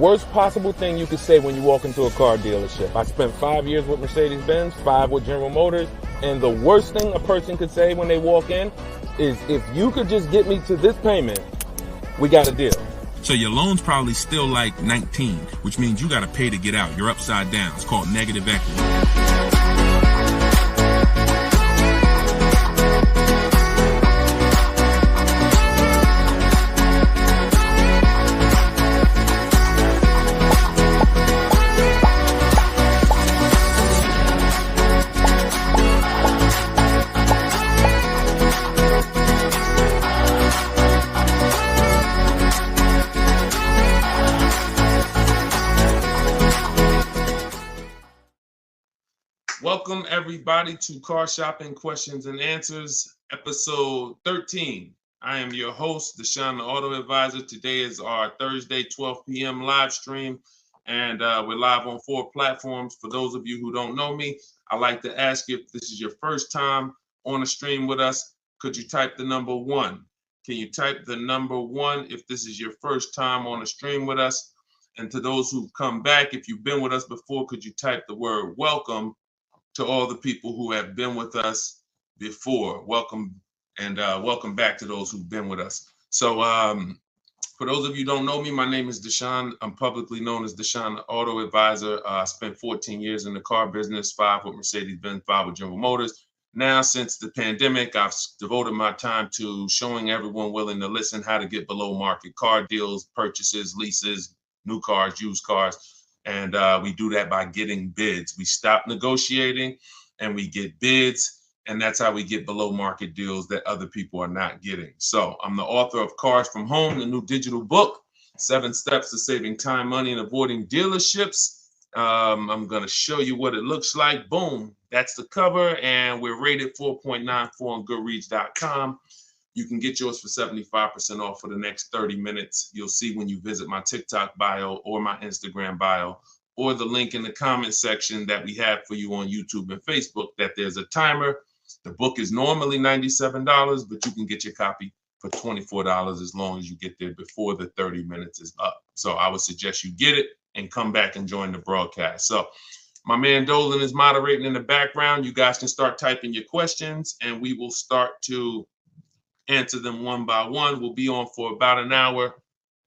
worst possible thing you could say when you walk into a car dealership. I spent 5 years with Mercedes-Benz, 5 with General Motors, and the worst thing a person could say when they walk in is, if you could just get me to this payment, we got a deal. So your loan's probably still like 19, which means you got to pay to get out. You're upside down. It's called negative equity. Welcome everybody to Car Shopping Questions and Answers, episode 13. I am your host, Deshone the Auto Advisor. Today is our Thursday, 12 p.m. live stream, and we're live on 4 platforms. For those of you who don't know me, I'd like to ask you, if this is your first time on a stream with us, could you type the number 1? Can you type the number 1 if this is your first time on a stream with us? And to those who've come back, if you've been with us before, could you type the word welcome to all the people who have been with us before? Welcome, and welcome back to those who've been with us. So for those of you who don't know me, my name is Deshone. I'm publicly known as Deshone the Auto Advisor. I spent 14 years in the car business, 5 with Mercedes-Benz, 5 with General Motors. Now, since the pandemic, I've devoted my time to showing everyone willing to listen how to get below market car deals, purchases, leases, new cars, used cars. And we do that by getting bids. We stop negotiating and we get bids. And that's how we get below market deals that other people are not getting. So I'm the author of Cars from Home, the new digital book, 7 Steps to Saving Time, Money, and Avoiding Dealerships. I'm going to show you what it looks like. Boom. That's the cover. And we're rated 4.94 on Goodreads.com. You can get yours for 75% off for the next 30 minutes. You'll see when you visit my TikTok bio or my Instagram bio or the link in the comment section that we have for you on YouTube and Facebook that there's a timer. The book is normally $97, but you can get your copy for $24 as long as you get there before the 30 minutes is up. So I would suggest you get it and come back and join the broadcast. So my man Dolan is moderating in the background. You guys can start typing your questions and we will start to answer them one by one. We'll be on for about an hour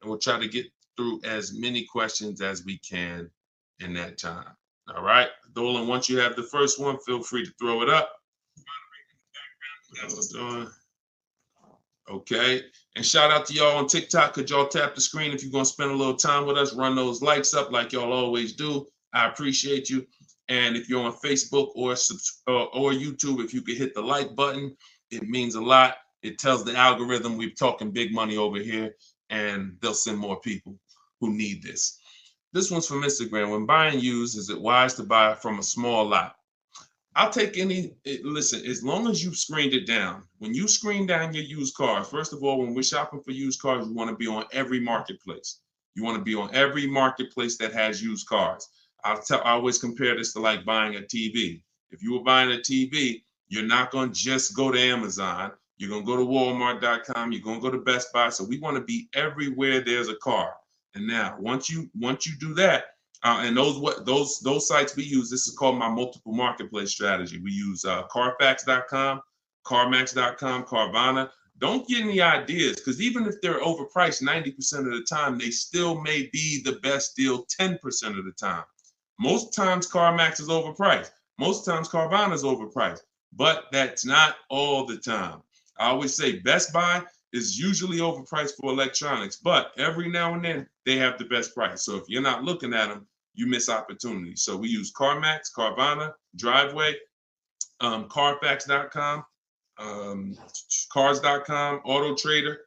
and we'll try to get through as many questions as we can in that time. All right, Dolan, once you have the first one, feel free to throw it up. That's what we're doing. Okay, and shout out to y'all on TikTok. Could y'all tap the screen if you're gonna spend a little time with us? Run those likes up like y'all always do. I appreciate you. And if you're on Facebook or YouTube, if you could hit the like button, it means a lot. It tells the algorithm we're talking big money over here, and they'll send more people who need this. This one's from Instagram. When buying used, is it wise to buy from a small lot? I'll take listen, as long as you've screened it down. When you screen down your used cars, first of all, when we're shopping for used cars, you want to be on every marketplace. You want to be on every marketplace that has used cars. I always compare this to like buying a TV. If you were buying a TV, you're not going to just go to Amazon. You're going to go to Walmart.com. You're going to go to Best Buy. So we want to be everywhere there's a car. And now, once you do that, and those sites we use, this is called my multiple marketplace strategy. We use Carfax.com, CarMax.com, Carvana. Don't get any ideas, because even if they're overpriced 90% of the time, they still may be the best deal 10% of the time. Most times CarMax is overpriced. Most times Carvana is overpriced, but that's not all the time. I always say Best Buy is usually overpriced for electronics, but every now and then they have the best price. So if you're not looking at them, you miss opportunities. So we use CarMax, Carvana, Driveway, Carfax.com, Cars.com, Auto Trader,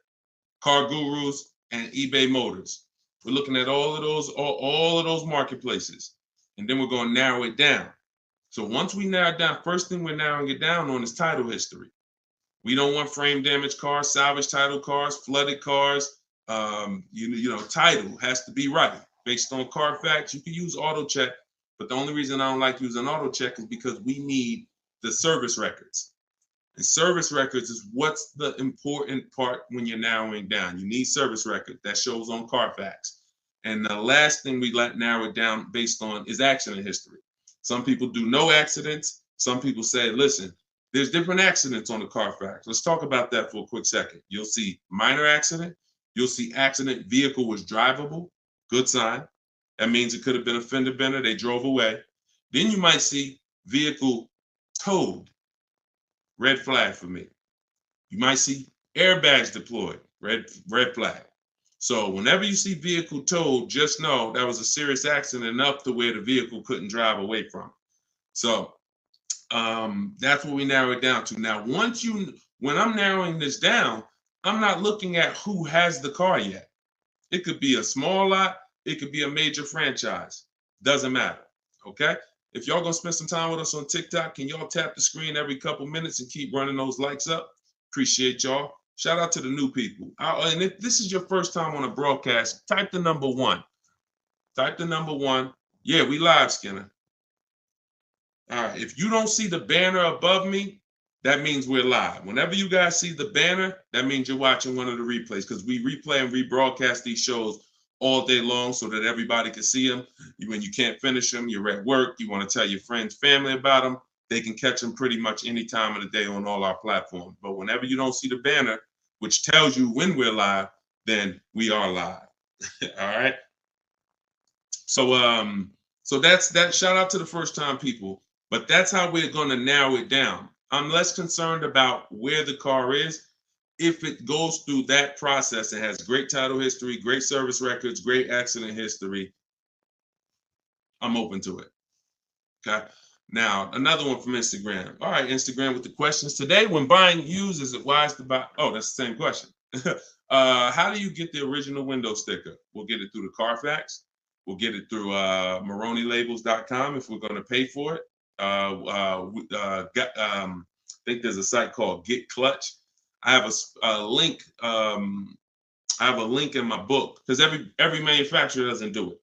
Car Gurus, and eBay Motors. We're looking at all of those marketplaces, and then we're going to narrow it down. So once we narrow it down, first thing we're narrowing it down on is title history. We don't want frame damage cars, salvage title cars, flooded cars. Title has to be right. Based on Carfax, you can use auto check, but the only reason I don't like using auto check is because we need the service records. And service records is what's the important part when you're narrowing down. You need service record that shows on Carfax. And the last thing we let narrow it down based on is accident history. Some people do no accidents. Some people say, listen, there's different accidents on the Carfax. Let's talk about that for a quick second. You'll see minor accident. You'll see accident, vehicle was drivable. Good sign. That means it could have been a fender bender. They drove away. Then you might see vehicle towed. Red flag for me. You might see airbags deployed. Red flag. So whenever you see vehicle towed, just know that was a serious accident enough to where the vehicle couldn't drive away from it. So that's what we narrow it down to. Now, when I'm narrowing this down, I'm not looking at who has the car yet. It could be a small lot. It could be a major franchise. Doesn't matter. Okay. If y'all gonna spend some time with us on TikTok, can y'all tap the screen every couple minutes and keep running those likes up? Appreciate y'all. Shout out to the new people. And if this is your first time on a broadcast, type the number 1. Type the number 1. Yeah, we live, Skinner. All right. If you don't see the banner above me, that means we're live. Whenever you guys see the banner, that means you're watching one of the replays, because we replay and rebroadcast these shows all day long so that everybody can see them. When you can't finish them, you're at work, you want to tell your friends, family about them, they can catch them pretty much any time of the day on all our platforms. But whenever you don't see the banner, which tells you when we're live, then we are live. All right. So that's that. Shout out to the first time people. But that's how we're going to narrow it down. I'm less concerned about where the car is. If it goes through that process and has great title history, great service records, great accident history, I'm open to it. Okay. Now, another one from Instagram. All right, Instagram with the questions today. When buying used, is it wise to buy? Oh, that's the same question. How do you get the original window sticker? We'll get it through the Carfax. We'll get it through MaroneyLabels.com if we're going to pay for it. I think there's a site called Get Clutch. I have a link. I have a link in my book, because every manufacturer doesn't do it.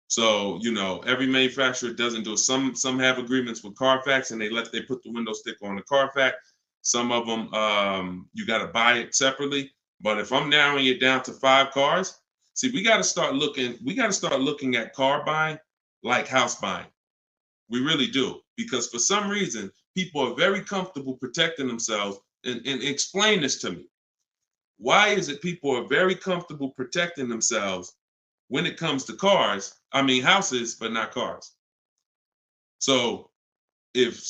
So, every manufacturer doesn't do it. Some have agreements with Carfax and they put the window sticker on the Carfax. Some of them, you got to buy it separately. But if I'm narrowing it down to 5 cars, see, we got to start looking at car buying like house buying. We really do. Because for some reason, people are very comfortable protecting themselves. And explain this to me. Why is it people are very comfortable protecting themselves when it comes to cars? I mean, houses, but not cars. So if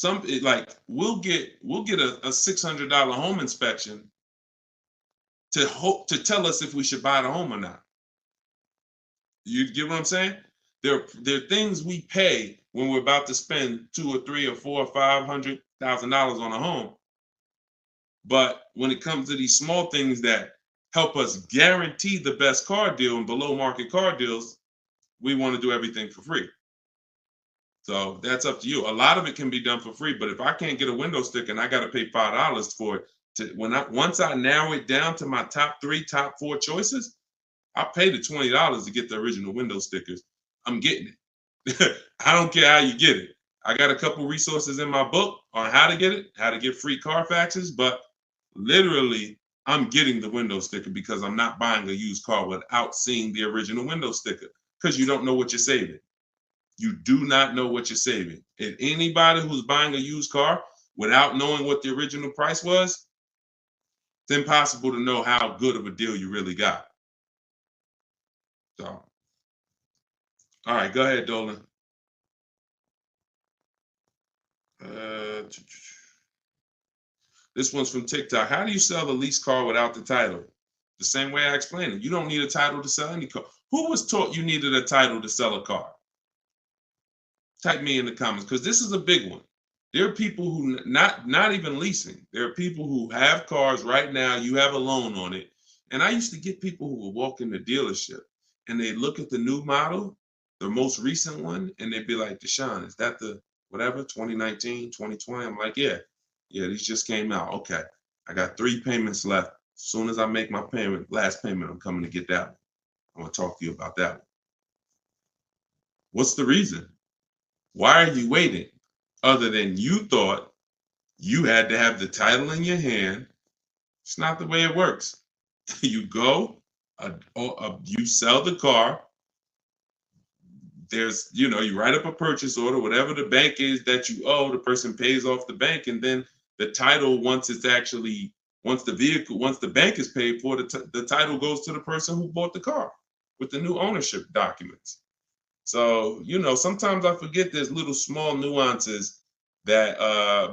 we'll get a $600 home inspection to tell us if we should buy the home or not. You get what I'm saying? There are things we pay when we're about to spend $200,000 or $300,000 or $400,000 or $500,000 on a home. But when it comes to these small things that help us guarantee the best car deal and below market car deals, we want to do everything for free. So that's up to you. A lot of it can be done for free, but if I can't get a window sticker and I got to pay $5 for it, once I narrow it down to my top 4 choices, I'll pay the $20 to get the original window stickers. I'm getting it. I don't care how you get it. I got a couple resources in my book on how to get it, how to get free Carfaxes, but literally I'm getting the window sticker because I'm not buying a used car without seeing the original window sticker, because you don't know what you're saving. You do not know what you're saving. If anybody who's buying a used car without knowing what the original price was, it's impossible to know how good of a deal you really got. So, all right, go ahead, Dolan. This one's from TikTok. How do you sell a lease car without the title? The same way I explained it. You don't need a title to sell any car. Who was taught you needed a title to sell a car? Type me in the comments, because this is a big one. There are people who not even leasing. There are people who have cars right now. You have a loan on it. And I used to get people who would walk in the dealership and they look at the new model, the most recent one, and they'd be like, Deshone, is that the whatever, 2019, 2020? I'm like, yeah, these just came out. Okay, I got 3 payments left. As soon as I make my last payment, I'm coming to get that one. I want to talk to you about that one. What's the reason? Why are you waiting? Other than you thought you had to have the title in your hand. It's not the way it works. You go, you sell the car, there's, you write up a purchase order, whatever the bank is that you owe, the person pays off the bank, and then the title, once the bank is paid for, the title goes to the person who bought the car with the new ownership documents. So, sometimes I forget there's little small nuances that,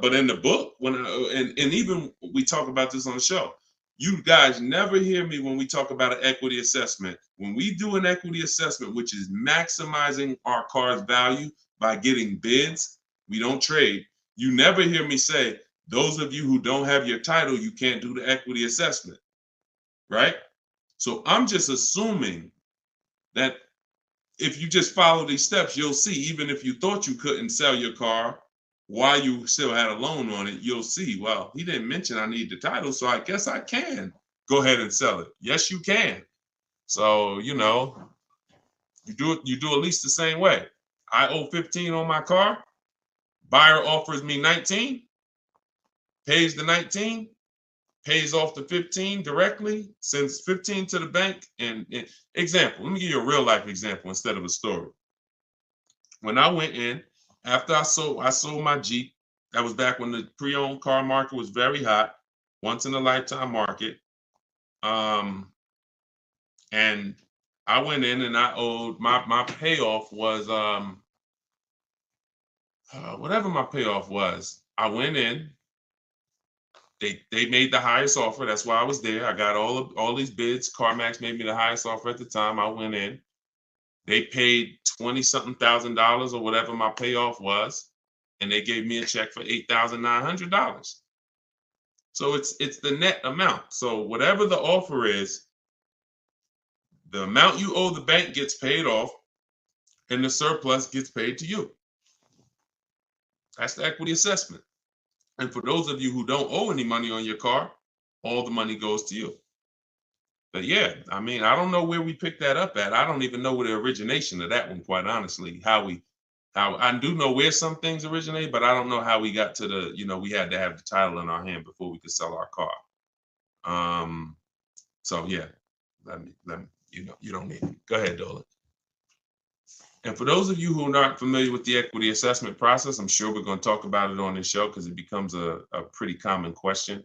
but in the book, and even we talk about this on the show, you guys never hear me when we talk about an equity assessment. When we do an equity assessment, which is maximizing our car's value by getting bids, we don't trade. You never hear me say, those of you who don't have your title, you can't do the equity assessment, right? So I'm just assuming that if you just follow these steps, you'll see, even if you thought you couldn't sell your car while you still had a loan on it, you'll see, well, he didn't mention I need the title, so I guess I can go ahead and sell it. Yes, you can. So, you do at least the same way. I owe 15 on my car. Buyer offers me 19, pays the 19, pays off the 15 directly, sends 15 to the bank. And example, let me give you a real life example instead of a story. When I went in, after I sold my Jeep, that was back when the pre-owned car market was very hot, once in a lifetime market. And I went in and I owed my payoff was whatever my payoff was. I went in. They made the highest offer. That's why I was there. I got all these bids. CarMax made me the highest offer at the time. I went in. They paid $20-something thousand or whatever my payoff was, and they gave me a check for $8,900. So it's the net amount. So whatever the offer is, the amount you owe the bank gets paid off, and the surplus gets paid to you. That's the equity assessment. And for those of you who don't owe any money on your car, all the money goes to you. But yeah, I mean, I don't know where we picked that up at. I don't even know where the origination of that one, quite honestly, how I do know where some things originate, but I don't know how we got to we had to have the title in our hand before we could sell our car. So yeah, let me, you don't need it. Go ahead, Dolan. And for those of you who are not familiar with the equity assessment process, I'm sure we're going to talk about it on this show because it becomes a pretty common question.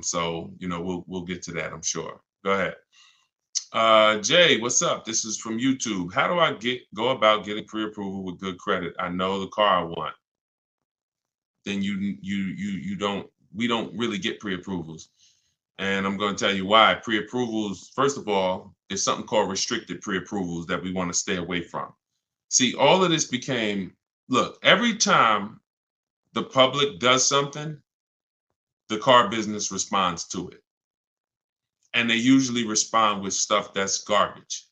So, we'll get to that, I'm sure. Go ahead. Jay, what's up? This is from YouTube. How do I go about getting pre-approval with good credit? I know the car I want. Then we don't really get pre-approvals. And I'm going to tell you why. Pre-approvals, first of all, there's something called restricted pre-approvals that we want to stay away from. See, all of this became, look, every time the public does something, the car business responds to it. And they usually respond with stuff that's garbage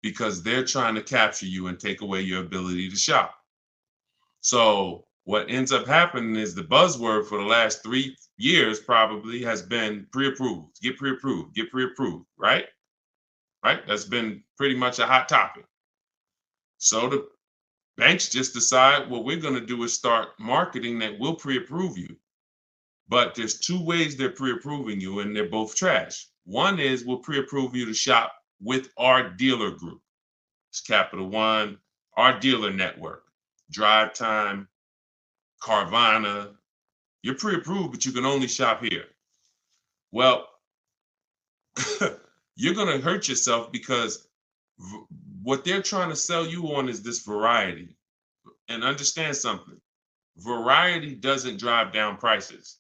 because they're trying to capture you and take away your ability to shop. So what ends up happening is the buzzword for the last 3 years probably has been pre-approved, get pre-approved, right? Right? That's been pretty much a hot topic. So the banks just decide what we're going to do is start marketing that we'll pre-approve you. But there's 2 ways they're pre-approving you, and they're both trash. One is we'll pre-approve you to shop with our dealer group. It's Capital One, our dealer network, Drive Time, Carvana. You're pre-approved, but you can only shop here. Well, you're going to hurt yourself because what they're trying to sell you on is this variety. And understand something. Variety doesn't drive down prices.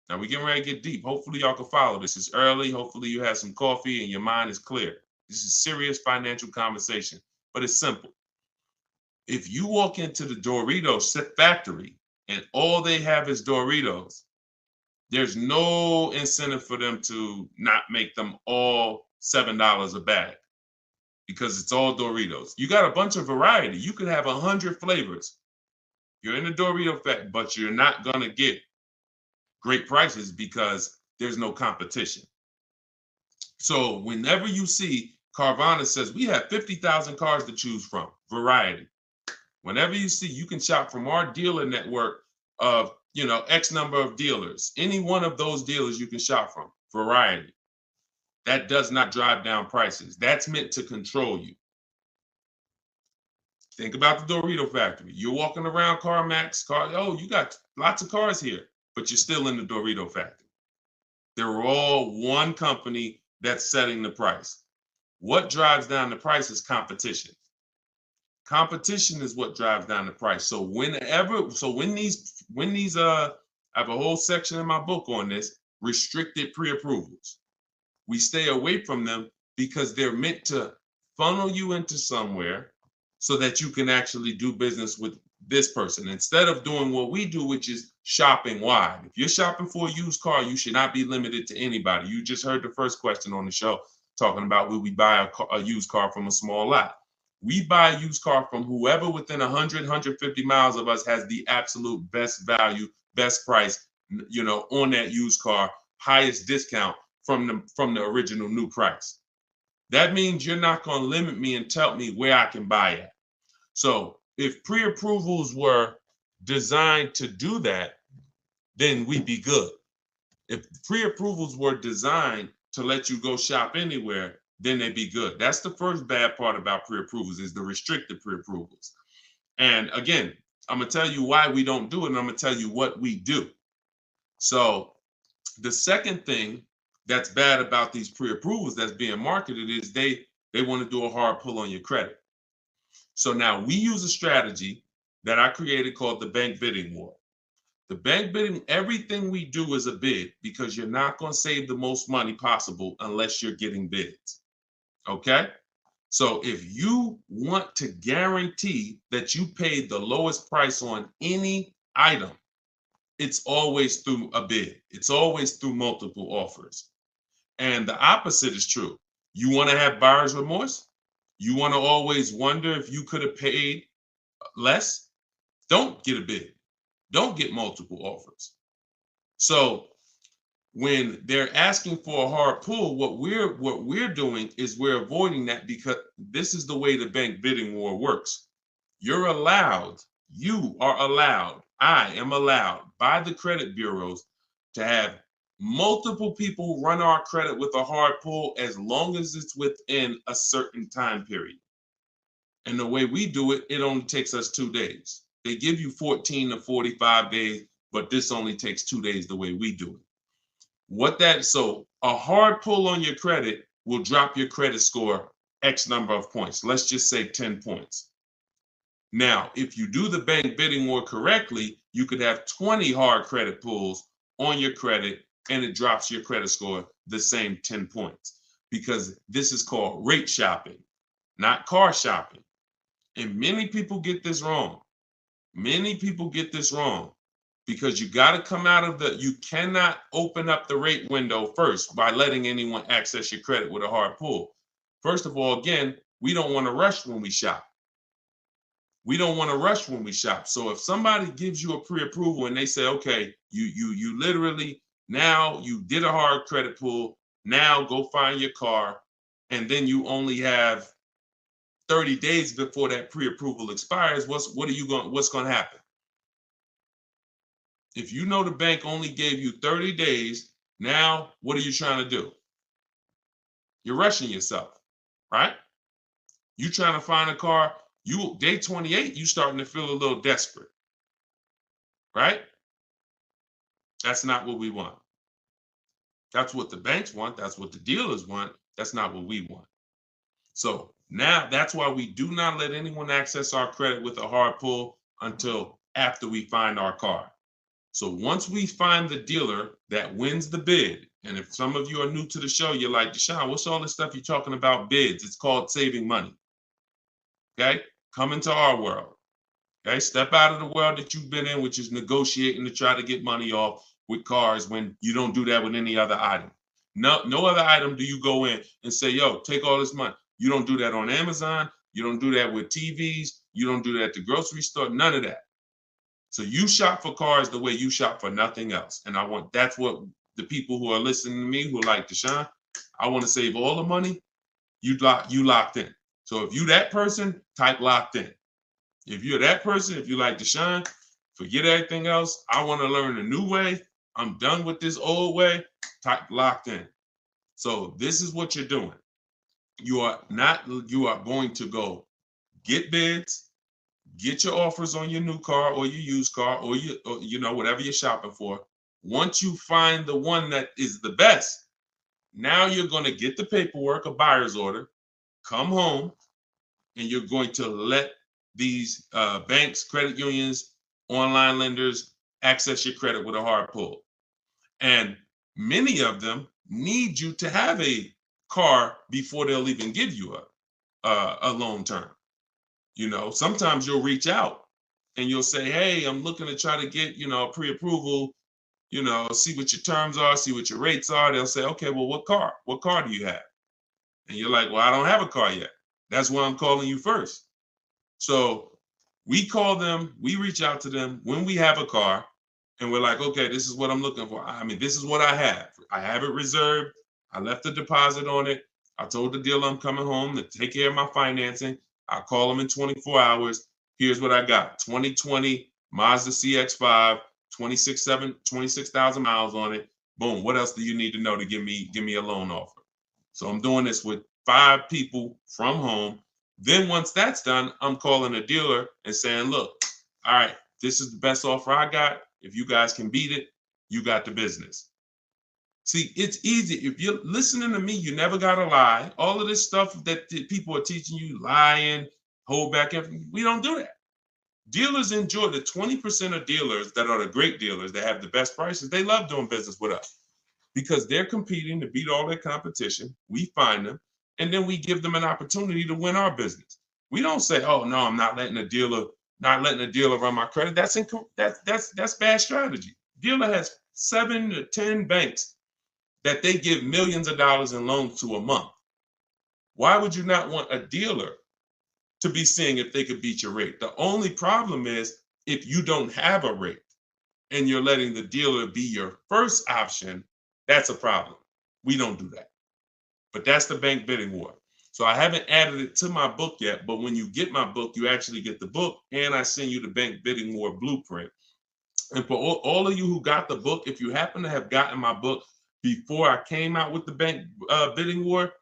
Now we're getting ready to get deep. Hopefully y'all can follow this. It's early. Hopefully you have some coffee and your mind is clear. This is serious financial conversation, but it's simple. If you walk into the Doritos factory and all they have is Doritos, there's no incentive for them to not make them all $7 a bag because it's all Doritos. You got a bunch of variety. You could have 100 flavors. You're in the Dorito factory, but you're not going to get great prices because there's no competition. So whenever you see Carvana says we have 50,000 cars to choose from, variety. Whenever you see you can shop from our dealer network of, X number of dealers, any one of those dealers you can shop from, variety. That does not drive down prices. That's meant to control you. Think about the Dorito factory. You're walking around CarMax, oh, you got lots of cars here, but you're still in the Dorito factory. They're all one company that's setting the price. What drives down the price is competition. Competition is what drives down the price. So when these I have a whole section in my book on this, restricted pre-approvals. We stay away from them because they're meant to funnel you into somewhere so that you can actually do business with this person instead of doing what we do, which is shopping wide. If you're shopping for a used car, you should not be limited to anybody. You just heard the first question on the show talking about will we buy a used car from a small lot. We buy a used car from whoever within 100, 150 miles of us has the absolute best value, best price, on that used car, highest discount from the original new price. That means you're not going to limit me and tell me where I can buy it. So if pre-approvals were designed to do that, then we'd be good. If pre-approvals were designed to let you go shop anywhere, then they'd be good. That's the first bad part about pre-approvals is the restricted pre-approvals. And again, I'm going to tell you why we don't do it, and I'm going to tell you what we do. So the second thing that's bad about these pre-approvals that's being marketed is they want to do a hard pull on your credit. So now we use a strategy that I created called the bank bidding war. The bank bidding, everything we do is a bid because you're not going to save the most money possible unless you're getting bids. Okay? So if you want to guarantee that you paid the lowest price on any item, it's always through a bid. It's always through multiple offers. And the opposite is true. You want to have buyer's remorse? You want to always wonder if you could have paid less? Don't get a bid. Don't get multiple offers. So when they're asking for a hard pull, what we're doing is we're avoiding that because this is the way the bank bidding war works. You are allowed, I am allowed by the credit bureaus to have multiple people run our credit with a hard pull as long as it's within a certain time period. And the way we do it, it only takes us 2 days. They give you 14 to 45 days, but this only takes 2 days the way we do it. So a hard pull on your credit will drop your credit score X number of points. Let's just say 10 points. Now, if you do the bank bidding war correctly, you could have 20 hard credit pulls on your credit and it drops your credit score the same 10 points because this is called rate shopping, not car shopping. And many people get this wrong. Many people get this wrong because you got to come out of you cannot open up the rate window first by letting anyone access your credit with a hard pull. First of all, again, we don't want to rush when we shop. We don't want to rush when we shop. So if somebody gives you a pre-approval and they say, okay, you literally, now you did a hard credit pull, now go find your car, and then you only have 30 days before that pre-approval expires, what's going to happen? If you know the bank only gave you 30 days, now what are you trying to do? You're rushing yourself, right? You trying to find a car, day 28, you starting to feel a little desperate, right? That's not what we want. That's what the banks want. That's what the dealers want. That's not what we want. So now that's why we do not let anyone access our credit with a hard pull until after we find our car. So once we find the dealer that wins the bid, and if some of you are new to the show, you're like, Deshone, what's all this stuff you're talking about bids? It's called saving money. Okay? Come into our world. Okay? Step out of the world that you've been in, which is negotiating to try to get money off with cars when you don't do that with any other item. No other item do you go in and say, yo, take all this money. You don't do that on Amazon. You don't do that with TVs. You don't do that at the grocery store. None of that. So you shop for cars the way you shop for nothing else. And that's what the people who are listening to me who are like, Deshone, I want to save all the money. You locked in. So if you that person, type locked in. If you're that person, if you like Deshone, forget everything else. I want to learn a new way. I'm done with this old way. Type locked in. So this is what you're doing. You are going to go get bids. get your offers on your new car or your used car or whatever you're shopping for. Once you find the one that is the best, now you're going to get the paperwork, a buyer's order, come home, and you're going to let these banks, credit unions, online lenders access your credit with a hard pull. And many of them need you to have a car before they'll even give you a loan term. Sometimes you'll reach out and you'll say, hey, I'm looking to try to get, pre-approval, see what your terms are, see what your rates are. They'll say, okay, well, what car? What car do you have? And you're like, well, I don't have a car yet. That's why I'm calling you first. So we call them, we reach out to them when we have a car, and we're like, okay, this is what I'm looking for. I mean, this is what I have. I have it reserved. I left a deposit on it. I told the dealer I'm coming home to take care of my financing. I call them in 24 hours. Here's what I got. 2020 Mazda CX-5, 26,000 miles on it. Boom. What else do you need to know to give me a loan offer? So I'm doing this with 5 people from home. Then once that's done, I'm calling a dealer and saying, look, all right, this is the best offer I got. If you guys can beat it, you got the business. See, it's easy. If you're listening to me, you never got to lie. All of this stuff that people are teaching you, lying, hold back, we don't do that. Dealers enjoy the 20% of dealers that are the great dealers that have the best prices. They love doing business with us because they're competing to beat all their competition. We find them, and then we give them an opportunity to win our business. We don't say, oh, no, I'm not letting a dealer run my credit. That's bad strategy. Dealer has 7 to 10 banks that they give millions of dollars in loans to a month. Why would you not want a dealer to be seeing if they could beat your rate? The only problem is if you don't have a rate and you're letting the dealer be your first option, that's a problem. We don't do that. But that's the bank bidding war. So I haven't added it to my book yet, but when you get my book, you actually get the book, and I send you the bank bidding war blueprint. And for all of you who got the book, if you happen to have gotten my book before I came out with the bank bidding war,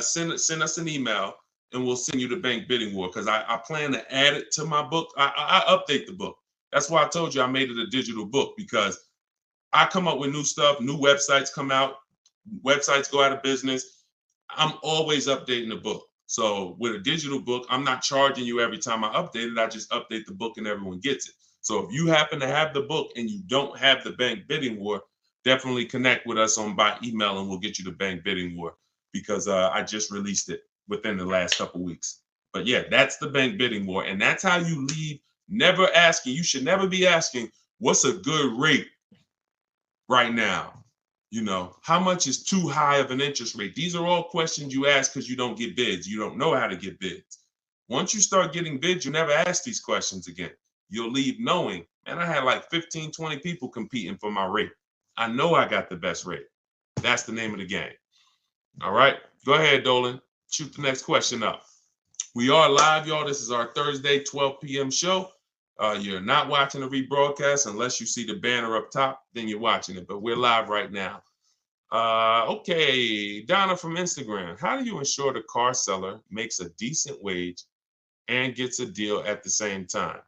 send us an email and we'll send you the bank bidding war, because I plan to add it to my book. I update the book. That's why I told you I made it a digital book, because I come up with new stuff, new websites come out, websites go out of business. I'm always updating the book. So with a digital book, I'm not charging you every time I update it. I just update the book and everyone gets it. So if you happen to have the book and you don't have the bank bidding war, definitely connect with us by email and we'll get you the bank bidding war, because I just released it within the last couple weeks. But yeah, that's the bank bidding war. And that's how you leave never asking. You should never be asking, what's a good rate right now? How much is too high of an interest rate? These are all questions you ask because you don't get bids. You don't know how to get bids. Once you start getting bids, you never ask these questions again. You'll leave knowing, man, I had like 15, 20 people competing for my rate. I know I got the best rate. That's the name of the game. All right, go ahead, Dolan. Shoot the next question up. We are live, y'all. This is our Thursday, 12 p.m. show. You're not watching the rebroadcast unless you see the banner up top, then you're watching it. But we're live right now. Okay, Donna from Instagram. How do you ensure the car seller makes a decent wage and gets a deal at the same time?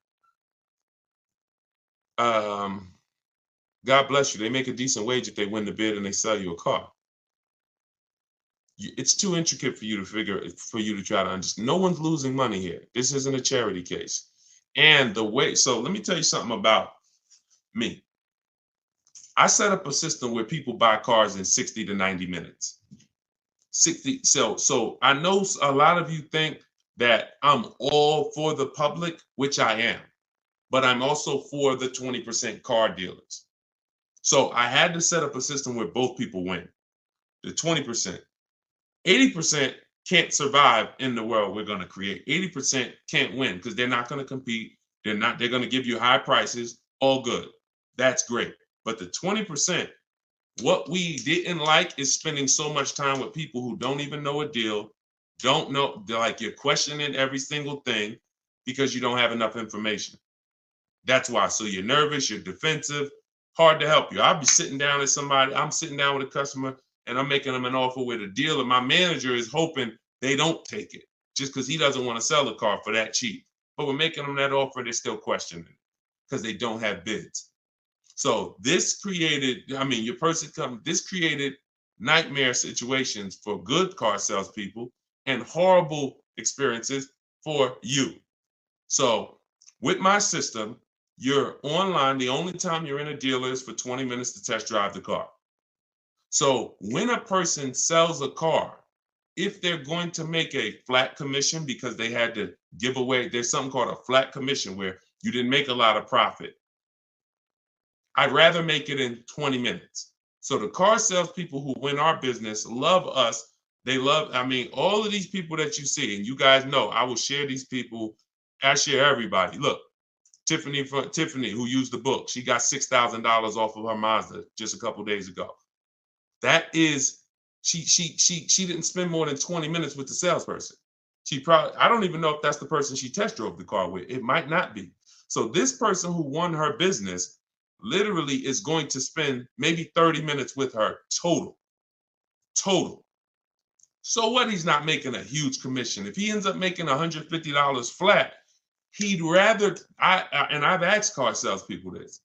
God bless you. They make a decent wage if they win the bid and they sell you a car. It's too intricate for you to try to understand. No one's losing money here. This isn't a charity case. And so let me tell you something about me. I set up a system where people buy cars in 60 to 90 minutes. So I know a lot of you think that I'm all for the public, which I am, but I'm also for the 20% car dealers. So I had to set up a system where both people win. The 20%. 80% can't survive in the world we're going to create. 80% can't win because they're not going to compete. They're going to give you high prices. All good. That's great. But the 20%, what we didn't like is spending so much time with people who don't even know a deal, don't know, like you're questioning every single thing because you don't have enough information. That's why. So you're nervous, you're defensive, hard to help you. I'll be sitting down with somebody, I'm sitting down with a customer and I'm making them an offer with a deal, and my manager is hoping they don't take it. just because he doesn't want to sell the car for that cheap. But we're making them that offer, they're still questioning it because they don't have bids. So this created, this created nightmare situations for good car salespeople and horrible experiences for you. So with my system, you're online. The only time you're in a dealer is for 20 minutes to test drive the car. So when a person sells a car, if they're going to make a flat commission because they had to give away, there's something called a flat commission where you didn't make a lot of profit. I'd rather make it in 20 minutes. So the car salespeople who win our business love us. They love, all of these people that you see, and you guys know, I will share these people. I share everybody. Look, Tiffany, who used the book, she got $6,000 off of her Mazda just a couple days ago. That is, she didn't spend more than 20 minutes with the salesperson. I don't even know if that's the person she test drove the car with. It might not be. So this person who won her business literally is going to spend maybe 30 minutes with her total. So what? He's not making a huge commission. If he ends up making $150 flat, he'd rather, and I've asked car salespeople this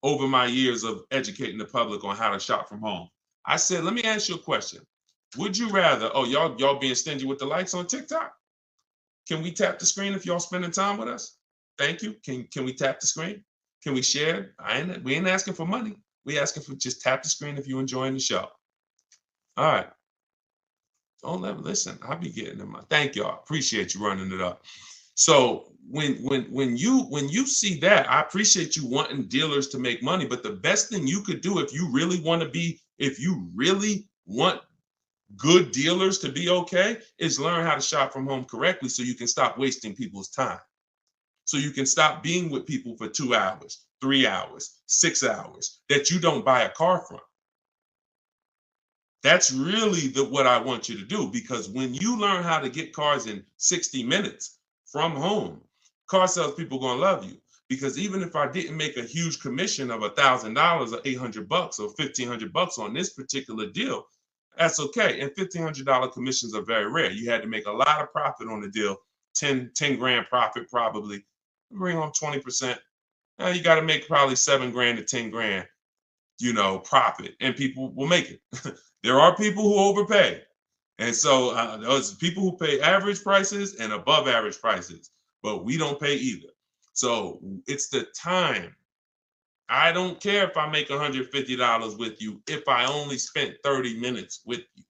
over my years of educating the public on how to shop from home. I said, let me ask you a question. Would you rather, y'all being stingy with the likes on TikTok? Can we tap the screen if y'all spending time with us? Thank you. Can we tap the screen? Can we share? We ain't asking for money. We asking for just tap the screen if you're enjoying the show. All right. Listen, I'll be getting them. Thank y'all. Appreciate you running it up. So when you see that, I appreciate you wanting dealers to make money, but the best thing you could do if you really want good dealers to be okay is learn how to shop from home correctly so you can stop wasting people's time. So you can stop being with people for 2 hours, 3 hours, 6 hours that you don't buy a car from. That's really what I want you to do, because when you learn how to get cars in 60 minutes from home, car salespeople are going to love you. Because even if I didn't make a huge commission of $1,000 or $800 or $1,500 on this particular deal, that's okay. And $1,500 commissions are very rare. You had to make a lot of profit on the deal, 10 grand profit probably. Bring home 20%. Now you got to make probably 7 grand to 10 grand, profit, and people will make it. There are people who overpay. And so there's people who pay average prices and above average prices, but we don't pay either. So it's the time. I don't care if I make $150 with you if I only spent 30 minutes with you.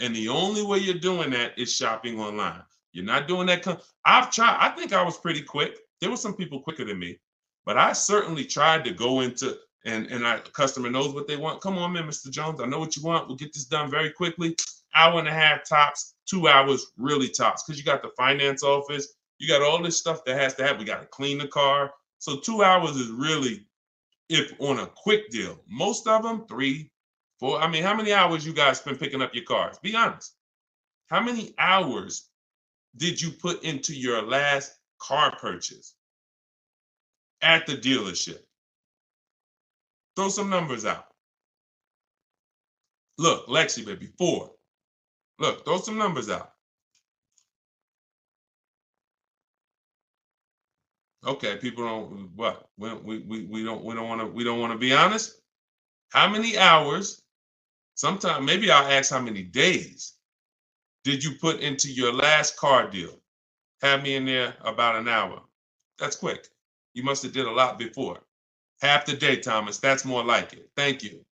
And the only way you're doing that is shopping online. You're not doing that. I've tried. I think I was pretty quick. There were some people quicker than me, but I certainly tried to go into, and a customer knows what they want. Come on, man, Mr. Jones. I know what you want. We'll get this done very quickly. Hour and a half tops, 2 hours really tops, because you got the finance office. You got all this stuff that has to happen. We got to clean the car. So 2 hours is really, if on a quick deal. Most of them, 3, 4. How many hours you guys spend picking up your cars? Be honest. How many hours did you put into your last car purchase at the dealership? Throw some numbers out. Look, Lexi, baby, 4. Look, throw some numbers out. Okay, people don't what? We don't want to be honest. How many hours? Sometimes maybe I'll ask how many days did you put into your last car deal? Have me in there about an hour. That's quick. You must have did a lot before. Half the day, Thomas. That's more like it. Thank you.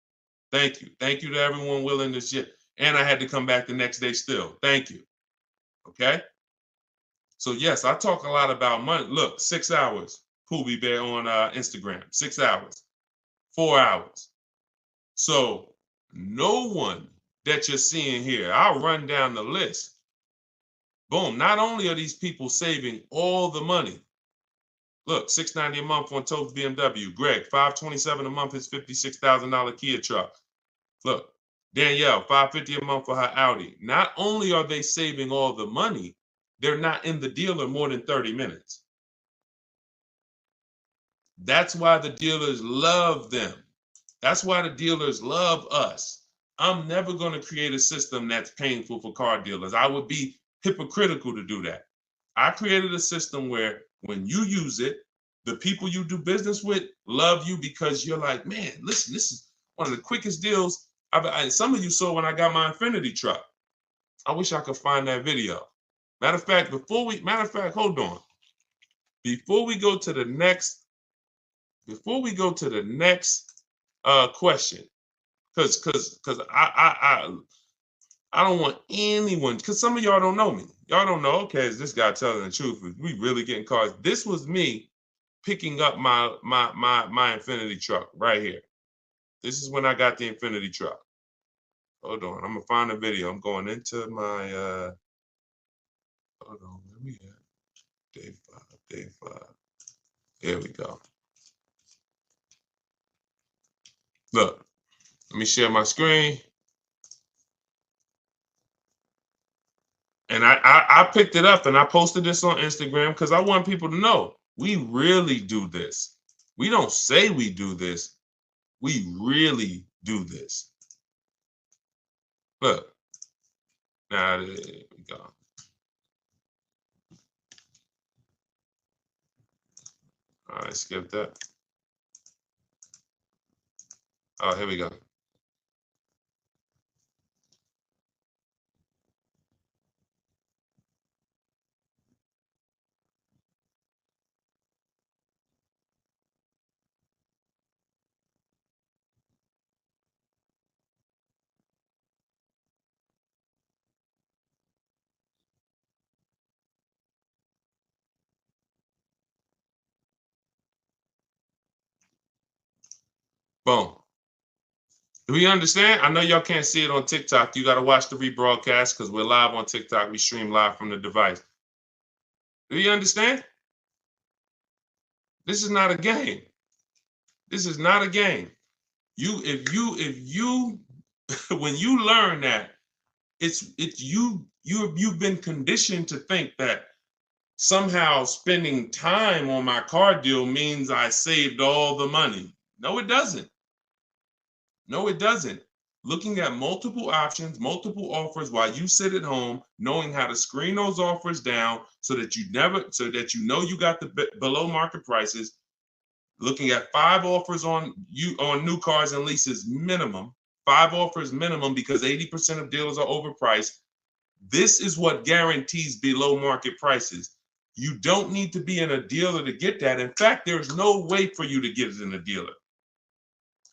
Thank you. Thank you to everyone willing to share. And I had to come back the next day still. Thank you. Okay. So yes, I talk a lot about money. Look, 6 hours. Poobie Bear on Instagram. 6 hours. 4 hours. So no one that you're seeing here, I'll run down the list. Boom. Not only are these people saving all the money. Look, $690 a month on Totes BMW. Greg, $527 a month, his $56,000 Kia truck. Look, Danielle, $550 a month for her Audi. Not only are they saving all the money, they're not in the dealer more than 30 minutes. That's why the dealers love them. That's why the dealers love us. I'm never going to create a system that's painful for car dealers. I would be hypocritical to do that. I created a system where when you use it, the people you do business with love you because you're like, man, listen, this is one of the quickest deals some of you saw when I got my Infinity truck. I wish I could find that video. Matter of fact, hold on. Before we go to the next question, because I don't want anyone, because some of y'all don't know me. Y'all don't know, okay, is this guy telling the truth? Is we really getting cars? This was me picking up my Infinity truck right here. This is when I got the Infinity truck. Hold on, I'm gonna find a video. I'm going into my hold on, where we at? Day 5. Here we go. Look, let me share my screen. And I picked it up and I posted this on Instagram because I want people to know we really do this. We don't say we do this. We really do this. Look. Now, there we go. All right, skip that. Oh, here we go. Boom. Do we understand? I know y'all can't see it on TikTok. You got to watch the rebroadcast because we're live on TikTok. We stream live from the device. Do you understand? This is not a game. This is not a game. If you when you learn that you've been conditioned to think that somehow spending time on my car deal means I saved all the money. No, it doesn't. No, it doesn't. Looking at multiple options, multiple offers while you sit at home, knowing how to screen those offers down so that you know you got the below market prices. Looking at 5 offers on new cars and leases minimum, 5 offers minimum because 80% of dealers are overpriced. This is what guarantees below market prices. You don't need to be in a dealer to get that. In fact, there's no way for you to get it in a dealer.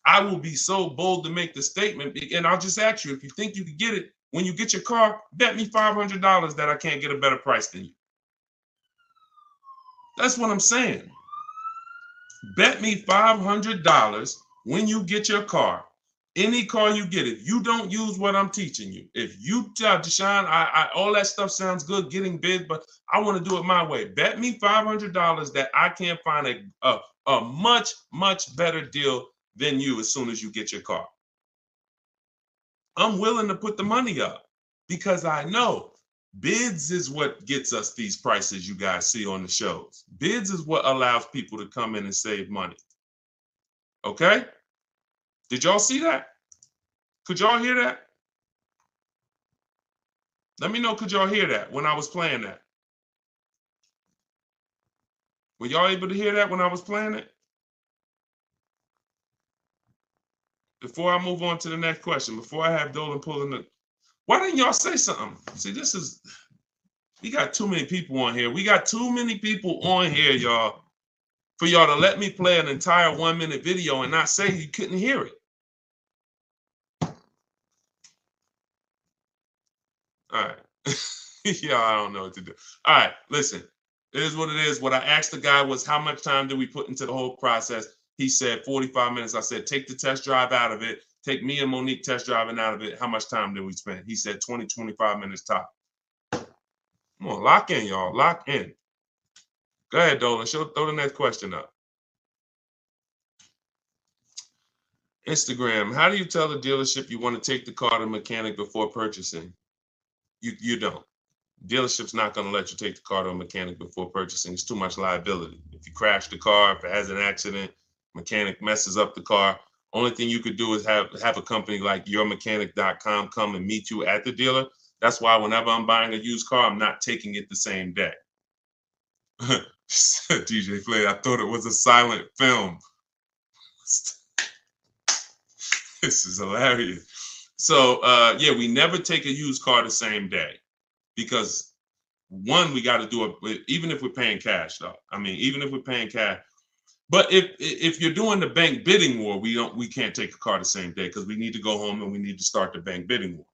I will be so bold to make the statement, and I'll just ask you, if you think you can get it, when you get your car, bet me $500 that I can't get a better price than you. That's what I'm saying. Bet me $500 when you get your car, any car you get, if you don't use what I'm teaching you, if you tell Deshone, all that stuff sounds good, getting bid, but I want to do it my way. Bet me $500 that I can't find a much, much better deal than you as soon as you get your car. I'm willing to put the money up because I know bids is what gets us these prices you guys see on the shows. Bids is what allows people to come in and save money. Okay? Did y'all see that? Could y'all hear that? Let me know, could y'all hear that when I was playing that? Were y'all able to hear that when I was playing it? Before I move on to the next question, before I have Dolan pulling the, why didn't y'all say something? See, we got too many people on here. We got too many people on here, y'all, for y'all to let me play an entire 1-minute video and not say you couldn't hear it. All right. Yeah, I don't know what to do. All right, listen. It is what it is. What I asked the guy was, how much time did we put into the whole process? He said 45 minutes. I said, take the test drive out of it. Take me and Monique test driving out of it. How much time did we spend? He said 20, 25 minutes top. Come on, lock in, y'all. Lock in. Go ahead, Dolan. Throw the next question up. Instagram. How do you tell the dealership you want to take the car to the mechanic before purchasing? You don't. Dealership's not going to let you take the car to a mechanic before purchasing. It's too much liability. If you crash the car, if it has an accident, mechanic messes up the car, only thing you could do is have a company like yourmechanic.com come and meet you at the dealer. That's why whenever I'm buying a used car, I'm not taking it the same day. DJ Flay, I thought it was a silent film. This is hilarious. So yeah, we never take a used car the same day because one, we got to do it even if we're paying cash though. I mean, even if we're paying cash. But if you're doing the bank bidding war, we can't take a car the same day because we need to go home and we need to start the bank bidding war.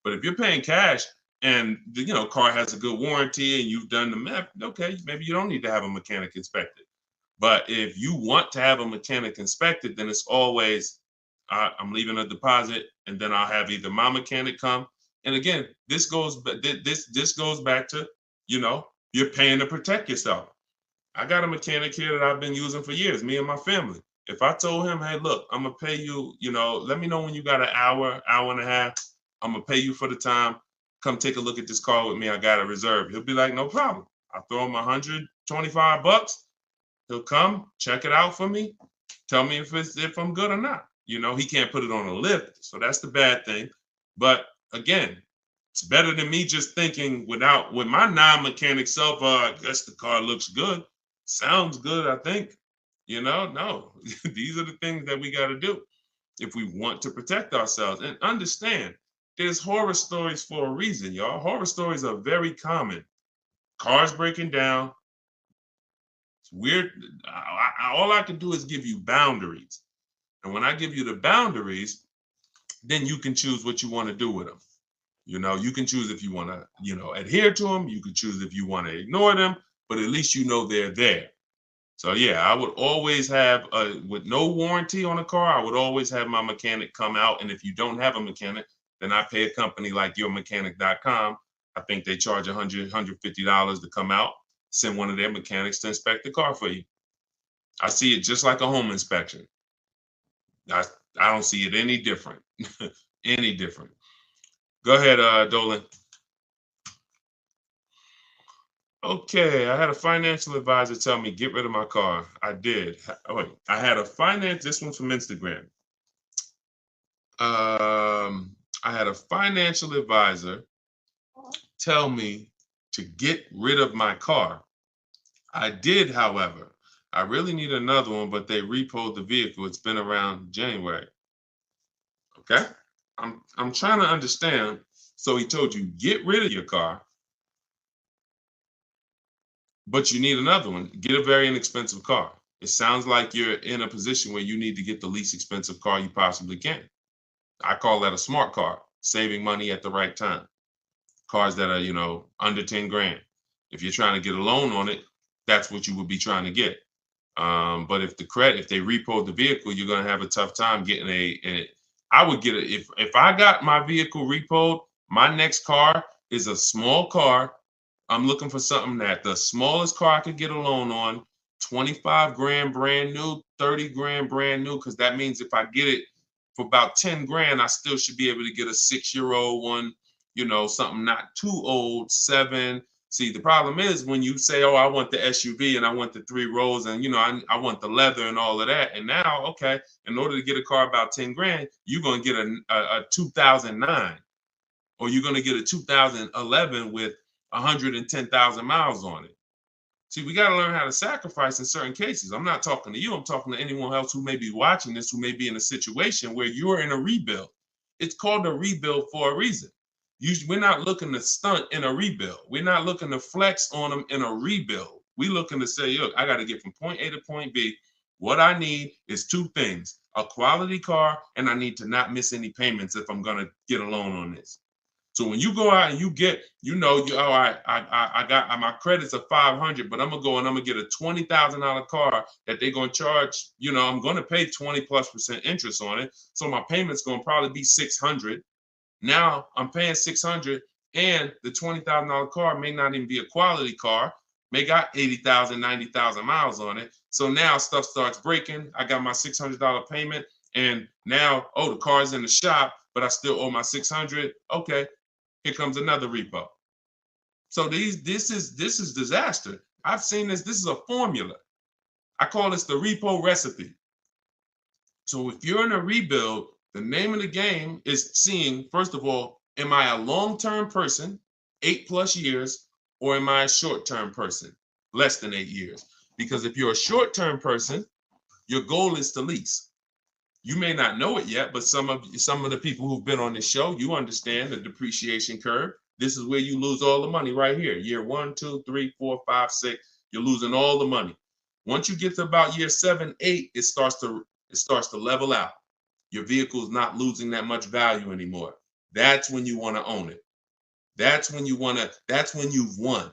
But if you're paying cash and the car has a good warranty and you've done the math, okay, maybe you don't need to have a mechanic inspected. But if you want to have a mechanic inspected, then it's always I'm leaving a deposit, and then I'll have either my mechanic come. And again, this goes back to you're paying to protect yourself. I got a mechanic here that I've been using for years, me and my family. If I told him, hey, look, I'm gonna pay you, let me know when you got an hour and a half. I'm gonna pay you for the time. Come take a look at this car with me. I got a reserve. He'll be like, no problem. I throw him $125. He'll come, check it out for me, tell me if I'm good or not. He can't put it on a lift, so that's the bad thing. But again, it's better than me just thinking with my non-mechanic self, I guess the car looks good. Sounds good, I think. No. These are the things that we got to do if we want to protect ourselves. And understand, there's horror stories for a reason, y'all. Horror stories are very common. Cars breaking down. It's weird. All I can do is give you boundaries. And when I give you the boundaries, then you can choose what you want to do with them. You can choose if you want to, adhere to them. You can choose if you want to ignore them, but at least they're there. So yeah, I would always have, with no warranty on a car, I would always have my mechanic come out. And if you don't have a mechanic, then I pay a company like yourmechanic.com. I think they charge $100, $150 to come out, send one of their mechanics to inspect the car for you. I see it just like a home inspection. I don't see it any different. Any different. Go ahead, Dolan. Okay, I had a financial advisor tell me get rid of my car. I did. Oh, wait, I had this one's from Instagram. I had a financial advisor tell me to get rid of my car. I did, however. I really need another one, but they repoed the vehicle. It's been around January. Okay, I'm trying to understand. So he told you get rid of your car, but you need another one. Get a very inexpensive car. It sounds like you're in a position where you need to get the least expensive car you possibly can. I call that a smart car, saving money at the right time. Cars that are, under 10 grand. If you're trying to get a loan on it, that's what you would be trying to get. But if they repo the vehicle, you're going to have a tough time getting I would get it. If I got my vehicle repoed, my next car is a small car. I'm looking for something that the smallest car I could get a loan on, 25 grand brand new, 30 grand brand new, because that means if I get it for about 10 grand, I still should be able to get a 6-year-old one, something not too old, 7. See, the problem is when you say, oh, I want the SUV and I want the 3 rows and, I want the leather and all of that. And now, okay, in order to get a car about 10 grand, you're going to get a 2009 or you're going to get a 2011 with 110,000 miles on it. See, we got to learn how to sacrifice in certain cases. I'm not talking to you. I'm talking to anyone else who may be watching this, who may be in a situation where you're in a rebuild. It's called a rebuild for a reason. We're not looking to stunt in a rebuild. We're not looking to flex on them in a rebuild. We're looking to say, look, I got to get from point A to point B. What I need is 2 things, a quality car, and I need to not miss any payments if I'm going to get a loan on this. So when you go out and you get, I got my credits are 500, but I'm going to go and I'm going to get a $20,000 car that they're going to charge, I'm going to pay 20+% interest on it. So my payment's going to probably be 600. Now I'm paying 600 and the $20,000 car may not even be a quality car, may got 80,000, 90,000 miles on it. So now stuff starts breaking. I got my $600 payment and now, the car's in the shop, but I still owe my 600. Okay, here comes another repo. So this is disaster. I've seen this. This is a formula. I call this the repo recipe. So if you're in a rebuild, the name of the game is seeing, first of all, Am I a long-term person, 8+ years, or am I a short-term person, less than 8 years? Because if you're a short-term person, your goal is to lease. You may not know it yet, but some of the people who've been on this show, you understand the depreciation curve. This is where you lose all the money right here. Year 1, 2, 3, 4, 5, 6, you're losing all the money. Once you get to about year 7, 8, it starts to level out. Your vehicle's not losing that much value anymore. That's when you want to own it. That's when you've won.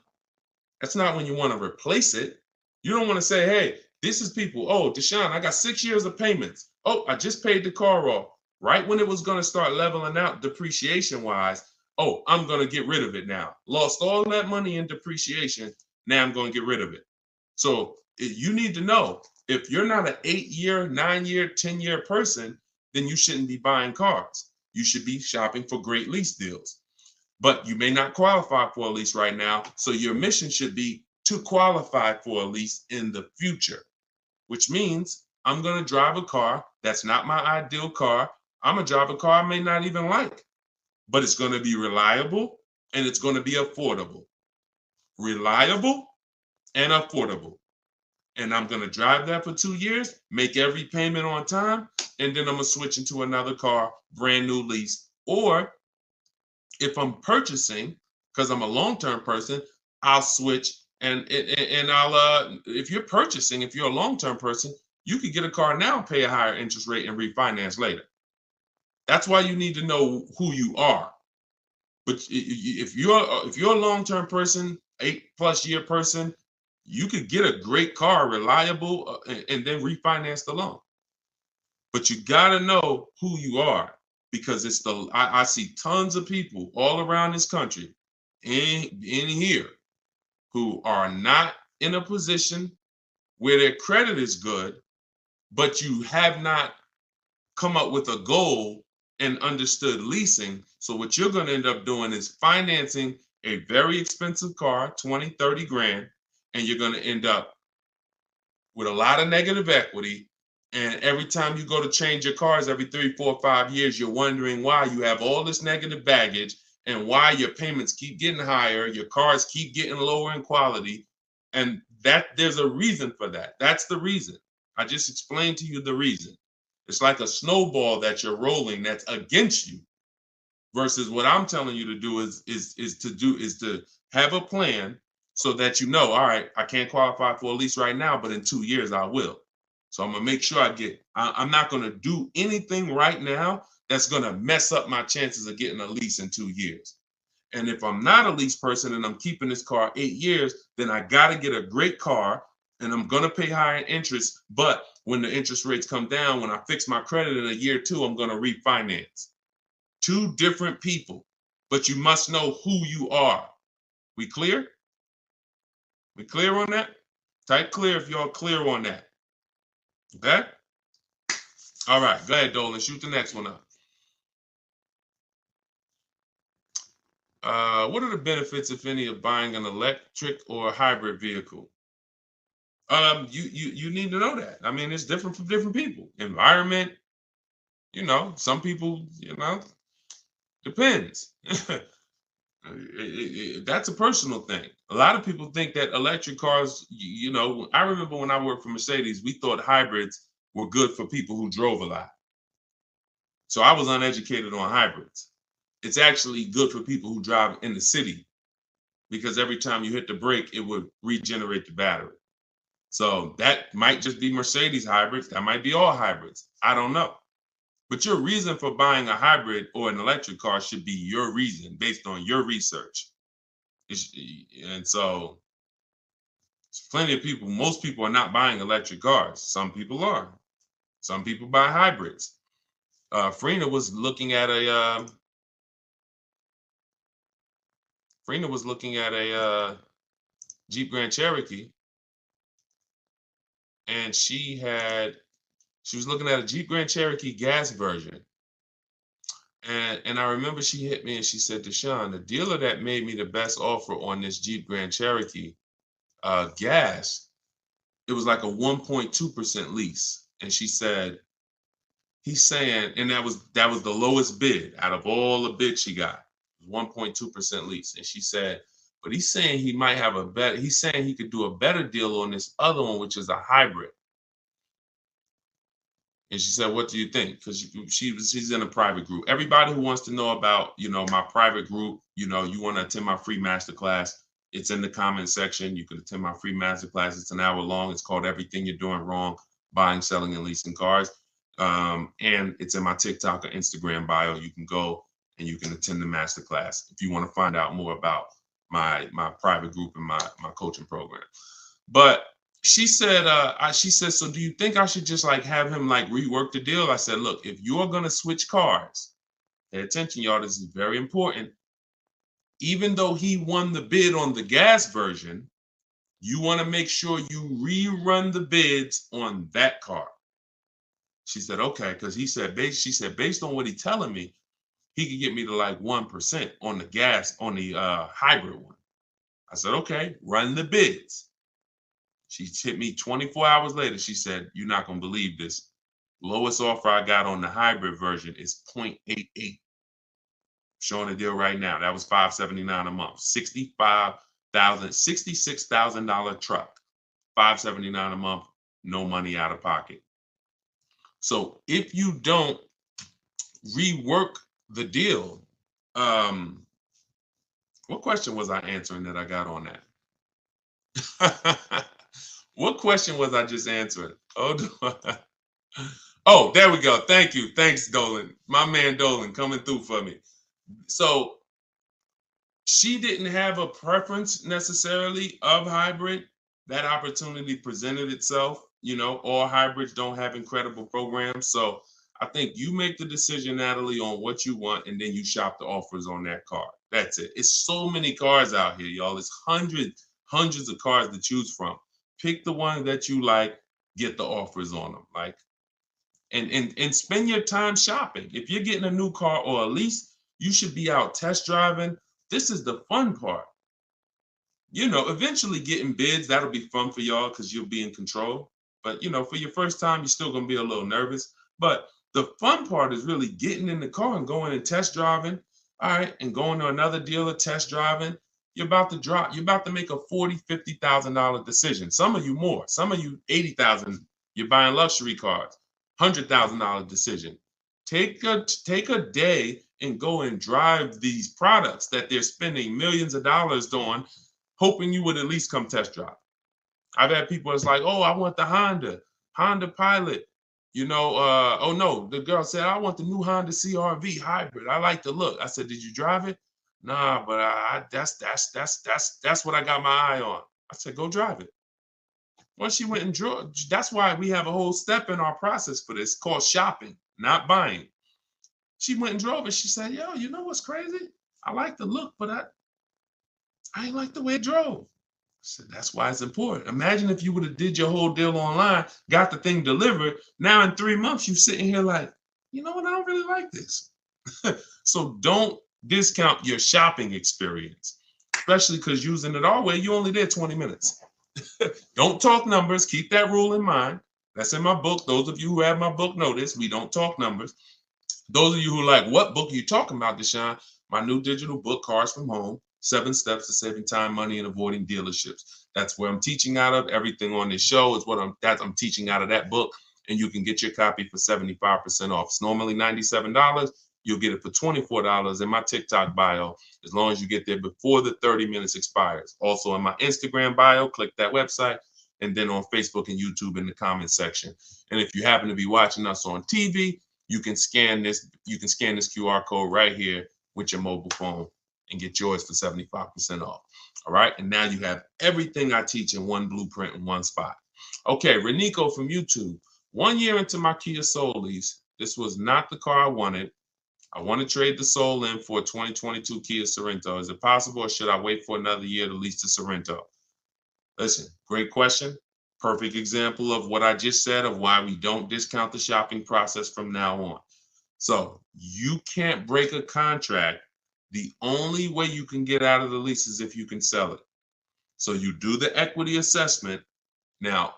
That's not when you want to replace it. You don't want to say, hey, this is people. Oh, Deshone, I got 6 years of payments. Oh, I just paid the car off. Right when it was going to start leveling out depreciation wise. Oh, I'm going to get rid of it now. Lost all that money in depreciation. Now I'm going to get rid of it. So you need to know, if you're not an 8-year, 9-year, 10-year person, then you shouldn't be buying cars. You should be shopping for great lease deals. But you may not qualify for a lease right now. So your mission should be to qualify for a lease in the future, which means I'm going to drive a car that's not my ideal car. I'm going to drive a car I may not even like, but it's going to be reliable and it's going to be affordable. Reliable and affordable. And I'm going to drive that for 2 years, make every payment on time, and then I'm going to switch into another car, brand new lease. Or if I'm purchasing, because I'm a long-term person, I'll switch and I'll if you're purchasing, if you're a long-term person, you could get a car now, pay a higher interest rate, and refinance later. That's why you need to know who you are. But if you're a long-term person, 8+ year person, you could get a great car, reliable, and then refinance the loan. But you got to know who you are, because it's I see tons of people all around this country in here who are not in a position where their credit is good, but you have not come up with a goal and understood leasing. So what you're going to end up doing is financing a very expensive car, 20, 30 grand, and you're going to end up with a lot of negative equity. And every time you go to change your cars every 3, 4, 5 years, you're wondering why you have all this negative baggage and why your payments keep getting higher, your cars keep getting lower in quality. And that there's a reason for that. That's the reason. I just explained to you the reason. It's like a snowball that you're rolling that's against you, versus what I'm telling you to do is to have a plan so that you know, all right, I can't qualify for a lease right now, but in 2 years I will. So I'm gonna make sure I'm not gonna do anything right now that's gonna mess up my chances of getting a lease in 2 years. And if I'm not a lease person and I'm keeping this car 8 years, then I gotta get a great car and I'm gonna pay higher interest. But when the interest rates come down, when I fix my credit in a year or two, I'm gonna refinance. 2 different people, but you must know who you are. We clear? We clear on that? Type clear if y'all clear on that. Okay? All right, go ahead, Dolan. Shoot the next one up. What are the benefits, if any, of buying an electric or a hybrid vehicle? You need to know that. I mean, it's different for different people. Environment, some people, depends. That's a personal thing. A lot of people think that electric cars, I remember when I worked for Mercedes, we thought hybrids were good for people who drove a lot. So I was uneducated on hybrids. It's actually good for people who drive in the city, because every time you hit the brake, it would regenerate the battery. So that might just be Mercedes hybrids. That might be all hybrids. I don't know. But your reason for buying a hybrid or an electric car should be your reason based on your research. And so plenty of people, most people are not buying electric cars. Some people are. Some people buy hybrids. Frina was looking at a Jeep Grand Cherokee, and she was looking at a Jeep Grand Cherokee gas version. And I remember she hit me and she said, Deshone, the dealer that made me the best offer on this Jeep Grand Cherokee gas, it was like a 1.2% lease. And she said, he's saying, and that was the lowest bid out of all the bids she got. 1.2% lease. And she said, but he's saying he might have he's saying he could do a better deal on this other one, which is a hybrid. And she said, what do you think? Because she's in a private group. Everybody who wants to know about, my private group, you want to attend my free masterclass, it's in the comment section. You can attend my free masterclass. It's an hour long. It's called Everything You're Doing Wrong, Buying, Selling, and Leasing Cars. And it's in my TikTok or Instagram bio. You can go and you can attend the masterclass if you want to find out more about my private group and my coaching program. But she said, so do you think I should just like have him like rework the deal? I said, look, if you're going to switch cars, pay attention, y'all, this is very important. Even though he won the bid on the gas version, you want to make sure you rerun the bids on that car. She said, okay, because she said, based on what he's telling me, he could get me to like 1% on the gas, on the hybrid one. I said, okay, run the bids. She hit me 24 hours later. She said, you're not going to believe this. Lowest offer I got on the hybrid version is 0.88. Showing the deal right now. That was $579 a month. $66,000 truck. $579 a month. No money out of pocket. So if you don't rework the deal, what question was I answering that I got on that? What question was I just answering? Oh, there we go. Thank you. Thanks, Dolan. My man Dolan coming through for me. So she didn't have a preference necessarily of hybrid. That opportunity presented itself. All hybrids don't have incredible programs. So I think you make the decision, Natalie, on what you want, and then you shop the offers on that car. That's it. It's so many cars out here, y'all. It's hundreds of cars to choose from. Pick the one that you like, get the offers on them. Like, and spend your time shopping. If you're getting a new car or a lease, you should be out test driving. This is the fun part. Eventually getting bids, that'll be fun for y'all because you'll be in control. But, for your first time, you're still going to be a little nervous. But the fun part is really getting in the car and going and test driving. All right. And going to another dealer, test driving. You're about to make a $40,000, $50,000 decision. Some of you more, some of you $80,000. You're buying luxury cars, $100,000 decision. Take a day and go and drive these products that they're spending millions of dollars on, hoping you would at least come test drive. I've had people that's like, oh, I want the Honda Pilot. Oh no, the girl said, I want the new Honda CR-V hybrid. I like the look. I said, did you drive it? Nah, but that's what I got my eye on. I said, go drive it. Once she went and drove, that's why we have a whole step in our process for this called shopping, not buying. She went and drove it. She said, yo, you know what's crazy? I like the look, but I ain't like the way it drove. I said, that's why it's important. Imagine if you would have did your whole deal online, got the thing delivered. Now in 3 months, you're sitting here like, you know what? I don't really like this. So don't discount your shopping experience, especially because using it our way, you only did 20 minutes. Don't talk numbers. Keep that rule in mind. That's in my book. Those of you who have my book know this. We don't talk numbers. Those of you who are like, what book are you talking about, Deshone? My new digital book, Cars from Home, 7 Steps to Saving Time, Money, and Avoiding Dealerships. That's where I'm teaching out of. Everything on this show is what I'm teaching out of that book. And you can get your copy for 75% off. It's normally $97. You'll get it for $24 in my TikTok bio, as long as you get there before the 30 minutes expires. Also in my Instagram bio, click that website, and then on Facebook and YouTube in the comment section. And if you happen to be watching us on TV, you can scan this QR code right here with your mobile phone and get yours for 75% off. All right. And now you have everything I teach in one blueprint in one spot. Okay, Renico from YouTube. 1 year into my Kia Soul lease, this was not the car I wanted. I want to trade the Soul in for a 2022 Kia Sorento. Is it possible, or should I wait for another year to lease the Sorento? Listen, great question. Perfect example of what I just said of why we don't discount the shopping process from now on. So you can't break a contract. The only way you can get out of the lease is if you can sell it. So you do the equity assessment. Now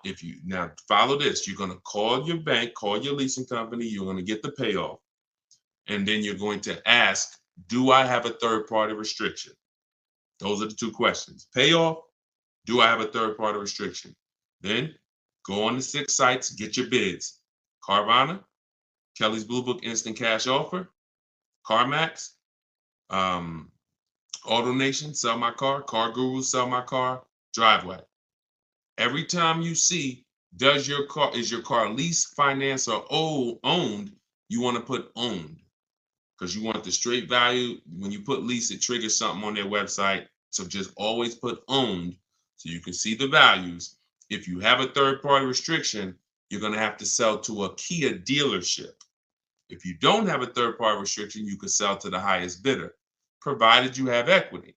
follow this. You're going to call your bank, call your leasing company. You're going to get the payoff. And then you're going to ask do I have a third-party restriction? Those are the two questions. Payoff, do I have a third-party restriction? Then go on the 6 sites, get your bids. Carvana, Kelly's Blue Book Instant Cash Offer, CarMax, AutoNation, Sell My Car, Car Guru, Sell My Car, Driveway. Every time you see, is your car leased, financed, or owned, you want to put owned, because you want the straight value. When you put lease, it triggers something on their website. So just always put owned so you can see the values. If you have a third-party restriction, you're going to have to sell to a Kia dealership. If you don't have a third-party restriction, you can sell to the highest bidder, provided you have equity.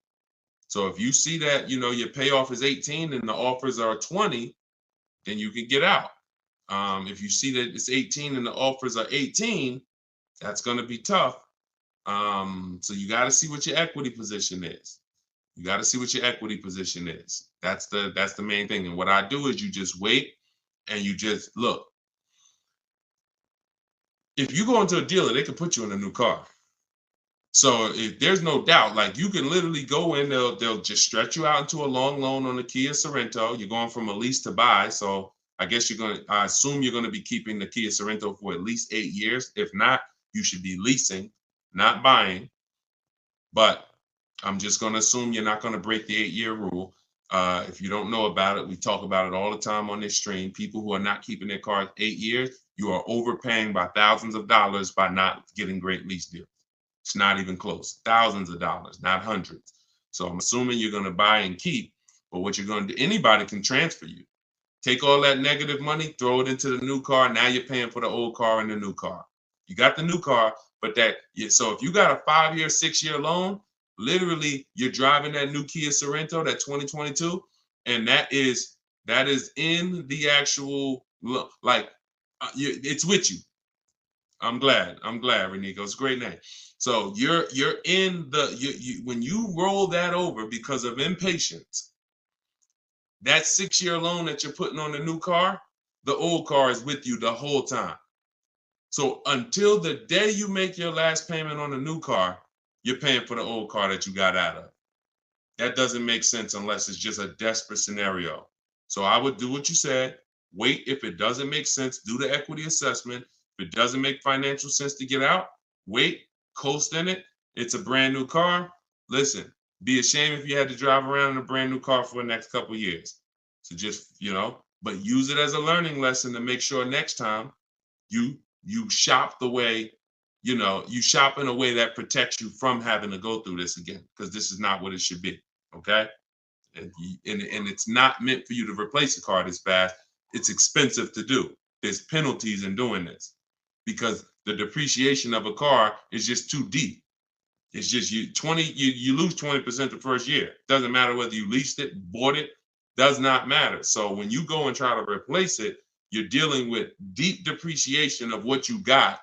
So if you see that, your payoff is 18 and the offers are 20, then you can get out. If you see that it's 18 and the offers are 18, that's going to be tough. So you got to see what your equity position is. That's the main thing. And what I do is you just wait and you just look. If you go into a dealer, they can put you in a new car. So if there's no doubt, like you can literally go in, they'll just stretch you out into a long loan on the Kia Sorento. You're going from a lease to buy. So I assume you're going to be keeping the Kia Sorento for at least 8 years. If not, you should be leasing, not buying. But I'm just going to assume you're not going to break the 8-year rule. If you don't know about it, we talk about it all the time on this stream. People who are not keeping their cars 8 years, you are overpaying by thousands of dollars by not getting great lease deals. It's not even close. Thousands of dollars, not hundreds. So I'm assuming you're going to buy and keep. But what you're going to do, anybody can transfer you. Take all that negative money, throw it into the new car. Now you're paying for the old car and the new car. You got the new car, but so if you got a 5-year, 6-year loan, literally you're driving that new Kia Sorento, that 2022, and that is in the actual, it's with you. I'm glad, Renico. It's a great name. So you're in when you roll that over because of impatience, that 6-year loan that you're putting on the new car, the old car is with you the whole time. So until the day you make your last payment on the new car, you're paying for the old car that you got out of. That doesn't make sense unless it's just a desperate scenario. So I would do what you said. Wait. If it doesn't make sense, do the equity assessment. If it doesn't make financial sense to get out, wait, coast in it. It's a brand new car. Listen, be ashamed if you had to drive around in a brand new car for the next couple of years. So just, but use it as a learning lesson to make sure next time you shop the way, you shop in a way that protects you from having to go through this again, because this is not what it should be. Okay. And it's not meant for you to replace a car this fast. It's expensive to do. There's penalties in doing this because the depreciation of a car is just too deep. It's just you lose 20% the first year. Doesn't matter whether you leased it, bought it, does not matter. So when you go and try to replace it, you're dealing with deep depreciation of what you got.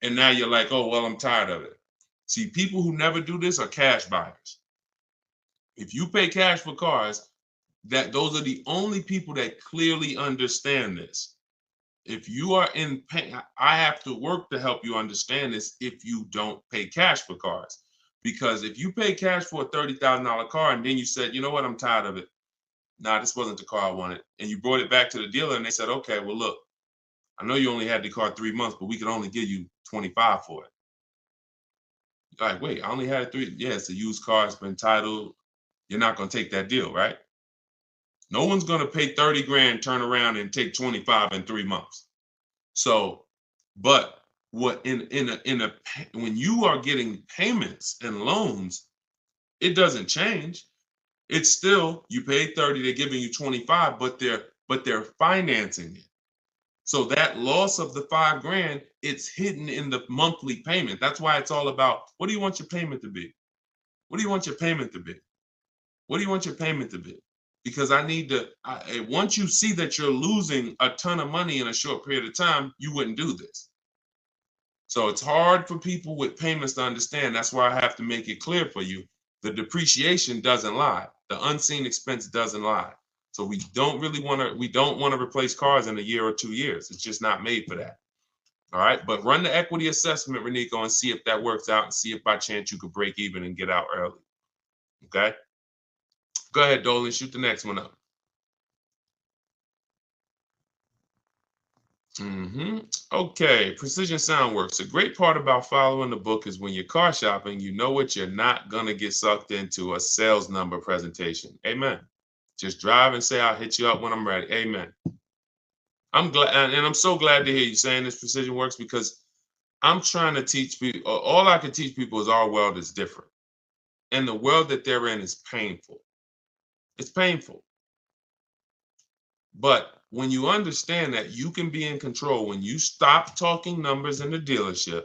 And now you're like, oh, well, I'm tired of it. See, people who never do this are cash buyers. If you pay cash for cars, those are the only people that clearly understand this. If you are in pain, I have to work to help you understand this if you don't pay cash for cars. Because if you pay cash for a $30,000 car and then you said, you know what, I'm tired of it. Nah, this wasn't the car I wanted. And you brought it back to the dealer and they said, okay, well, look, I know you only had the car 3 months, but we can only give you 25 for it. You're like, wait, I only had it 3. Yeah, it's a used car. It's been titled. You're not going to take that deal, right? No one's going to pay 30 grand, turn around and take 25 in 3 months. So, but what when you are getting payments and loans, it doesn't change. It's still, you paid 30, they're giving you 25, but they're financing it. So that loss of the 5 grand, it's hidden in the monthly payment. That's why it's all about, what do you want your payment to be? What do you want your payment to be? What do you want your payment to be? Because once you see that you're losing a ton of money in a short period of time, you wouldn't do this. So it's hard for people with payments to understand. That's why I have to make it clear for you. The depreciation doesn't lie. The unseen expense doesn't lie. So we don't want to replace cars in a year or 2 years. It's just not made for that. All right, but run the equity assessment, Renico, and see if that works out and see if by chance you could break even and get out early. Okay? Go ahead, Dolan, shoot the next one up. Okay, Precision Sound Works. A great part about following the book is when you're car shopping, you know what you're not going to get sucked into a sales number presentation. Amen. Just drive and say, I'll hit you up when I'm ready. Amen. I'm glad, and I'm so glad to hear you saying this, Precision Works, because I'm trying to teach people, all I can teach people is our world is different. And the world that they're in is painful. It's painful. But when you understand that you can be in control, when you stop talking numbers in the dealership,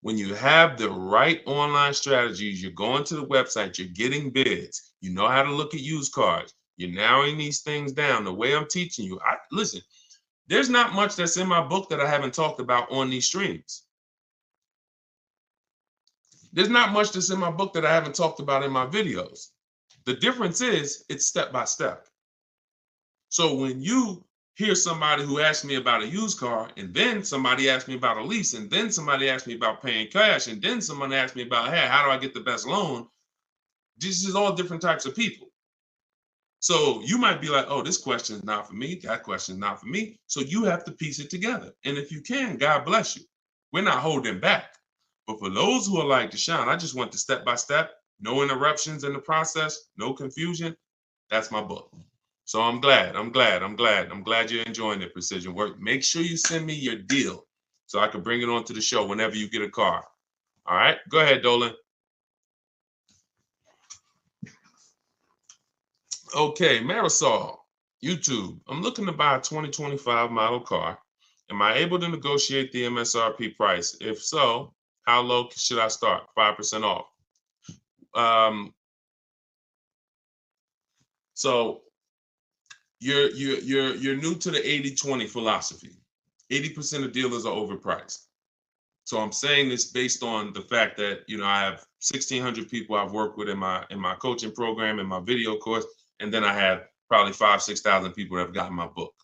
when you have the right online strategies, you're going to the website, you're getting bids, you know how to look at used cars, you're narrowing these things down the way I'm teaching you. Listen, there's not much that's in my book that I haven't talked about on these streams. There's not much that's in my book that I haven't talked about in my videos. The difference is it's step by step. So when you hear somebody who asks me about a used car, and then somebody asks me about a lease, and then somebody asks me about paying cash, and then someone asks me about, hey, how do I get the best loan? This is all different types of people. So you might be like, oh, this question is not for me. That question is not for me. So you have to piece it together. And if you can, God bless you. We're not holding back. But for those who are like, Deshone, I just want the step by step, no interruptions in the process, no confusion. That's my book. So I'm glad you're enjoying it, Precision Work. Make sure you send me your deal so I can bring it onto the show whenever you get a car. All right, go ahead, Dolan. Okay, Marisol, YouTube. I'm looking to buy a 2025 model car. Am I able to negotiate the MSRP price? If so, how low should I start? 5% off. So you're new to the 80-20 philosophy. 80% of dealers are overpriced. So I'm saying this based on the fact that, you know, I have 1,600 people I've worked with in my coaching program, in my video course, and then I have probably 5,000 to 6,000 people that have gotten my book.